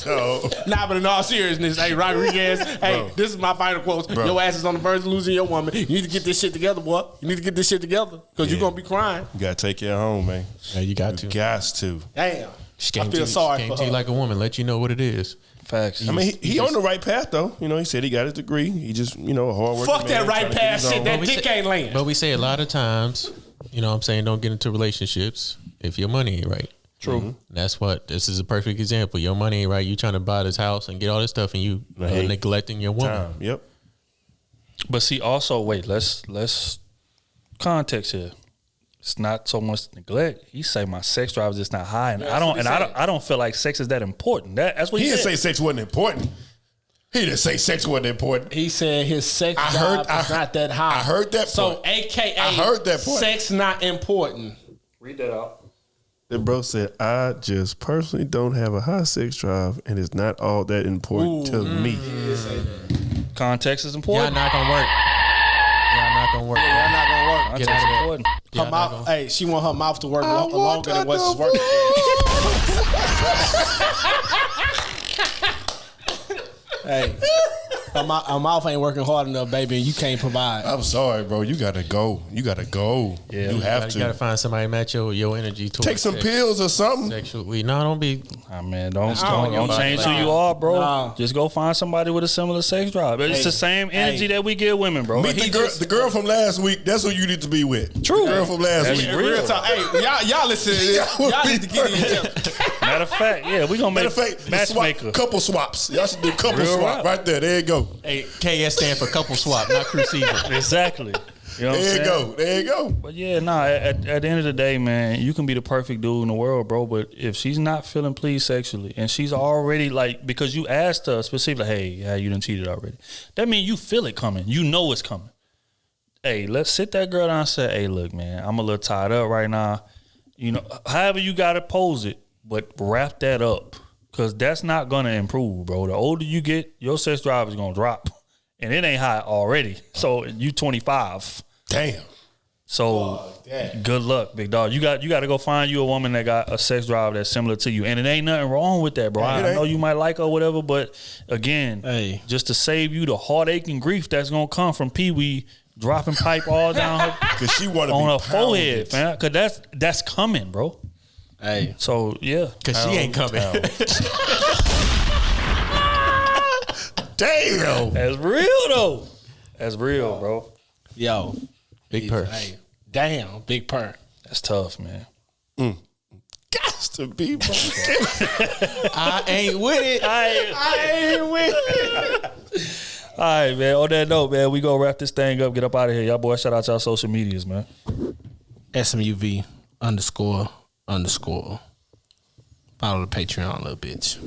No. Nah, but in all seriousness, hey, Rodriguez, hey, this is my final quotes. Bro. Your ass is on the verge of losing your woman. You need to get this shit together, boy. You need to get this shit together because you're going to be crying. You gotta take care of home, man. Yeah, you got to. You got to. Damn. She I came feel to sorry came for to you her. like a woman. Let you know what it is. Facts. I mean, he on the right path though. You know, he said he got his degree. He just, a hard worker. Fuck that right path shit. That dick ain't land. But we say a lot of times, you know what I'm saying, don't get into relationships if your money ain't right. True. This is a perfect example. Your money ain't right. You trying to buy this house and get all this stuff and you neglecting your woman. Time. Yep. But see, also, wait, let's context here. It's not so much neglect. He say my sex drive is just not high, and I don't feel like sex is that important. That's what He he didn't said. say sex wasn't important. He didn't say sex wasn't important. He said his sex drive is not that high. I heard that So, part. AKA, I heard that part. sex not important. Read that out. The bro said, I just personally don't have a high sex drive, and it's not all that important to me. Context is important. Y'all not gonna work. Y'all not gonna work. Y'all not gonna work. Context Get out of is there. important. Her mouth, hey, she want her mouth to work longer than what she's working. Hey, her mouth ain't working hard enough, baby, and you can't provide. I'm sorry, bro. You gotta go. You gotta go. Yeah, you have to. You gotta find somebody to match your energy towards Take some sex. pills or something. Sexual. Don't be. Nah, man, don't don't change like who you are, bro. Nah. Just go find somebody with a similar sex drive. It's the same energy that we give women, bro. Meet the girl from last week. That's who you need to be with. True. The girl from last That's week. real. Real talk. Hey, y'all listen to this. Y'all need to get in here. Matter of fact, yeah, we gonna make matchmaker. Couple swaps. Y'all should do couple Real swap rap. right there. There you go. Hey, KS stand for couple swap, not Krew season. Exactly. You know what I'm There you saying? go. There you go. But yeah, at the end of the day, man, you can be the perfect dude in the world, bro. But if she's not feeling pleased sexually and she's already because you asked her specifically, hey, yeah, you done cheated already. That means you feel it coming. You know it's coming. Hey, let's sit that girl down and say, hey, look, man, I'm a little tied up right now. You know, however you got to pose it, but wrap that up. Because that's not going to improve, bro. The older you get, your sex drive is going to drop. And it ain't high already. So you 25. Damn. So good luck, big dog. You got to go find you a woman that got a sex drive that's similar to you. And it ain't nothing wrong with that, bro. I know you might like her or whatever, but again, just to save you the heartache and grief that's going to come from Pee-wee dropping pipe all down her, Cause she want to on be her forehead, fam. Because that's coming, bro. Hey. So, yeah. Because she ain't coming. Damn. That's real, though. That's real, bro. Yo. Big purr. Hey, damn, big purr. That's tough, man. Gots to be, bro. I ain't with it. I ain't with it. All right, man. On that note, man, we gonna wrap this thing up. Get up out of here. Y'all boys, shout out to our social medias, man. SMUV __. Follow the Patreon, little bitch.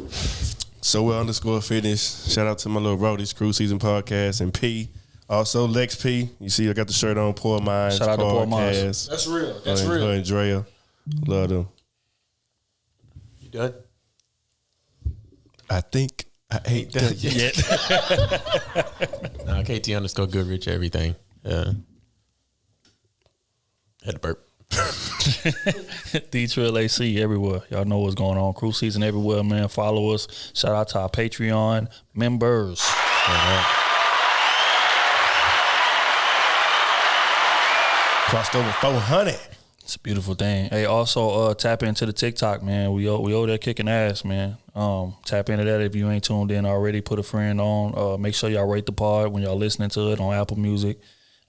So well _fitness. Shout out to my little roadies, Krew Season Podcast, and P. Also, Lex P. You see, I got the shirt on. Poor Minds. Shout out to Poor Minds. That's real. That's Her real. and Drea. Love them. You done? I think I ain't done yet. Nah, KT _Goodrich, everything. Had to burp. D-Trill AC everywhere. Y'all know what's going on. Krew Season everywhere, man. Follow us. Shout out to our Patreon members. Crossed over 400. It's a beautiful thing. Hey, also tap into the TikTok, man. We over there kicking ass, man. Tap into that if you ain't tuned in already. Put a friend on. Make sure y'all rate the pod when y'all listening to it on Apple Music.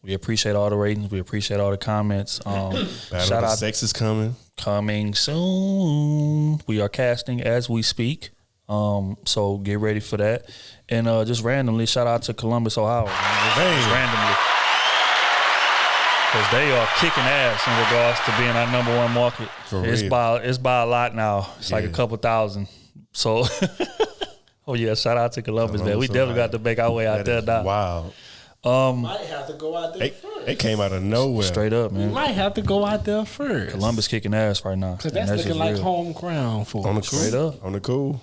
We appreciate all the ratings. We appreciate all the comments. Shout out. Sex is coming. Coming soon. We are casting as we speak. So get ready for that. And just randomly, shout out to Columbus, Ohio. Just randomly. Because they are kicking ass in regards to being our number one market. It's by a lot now. It's like a couple thousand. So, shout out to Columbus, man. We definitely got to make our way out there now. Wow. Might have to go out there first. They came out of nowhere. Straight up, man. We might have to go out there first. Columbus kicking ass right now. Because that's looking like home ground for on the cool. Straight up. On the cool.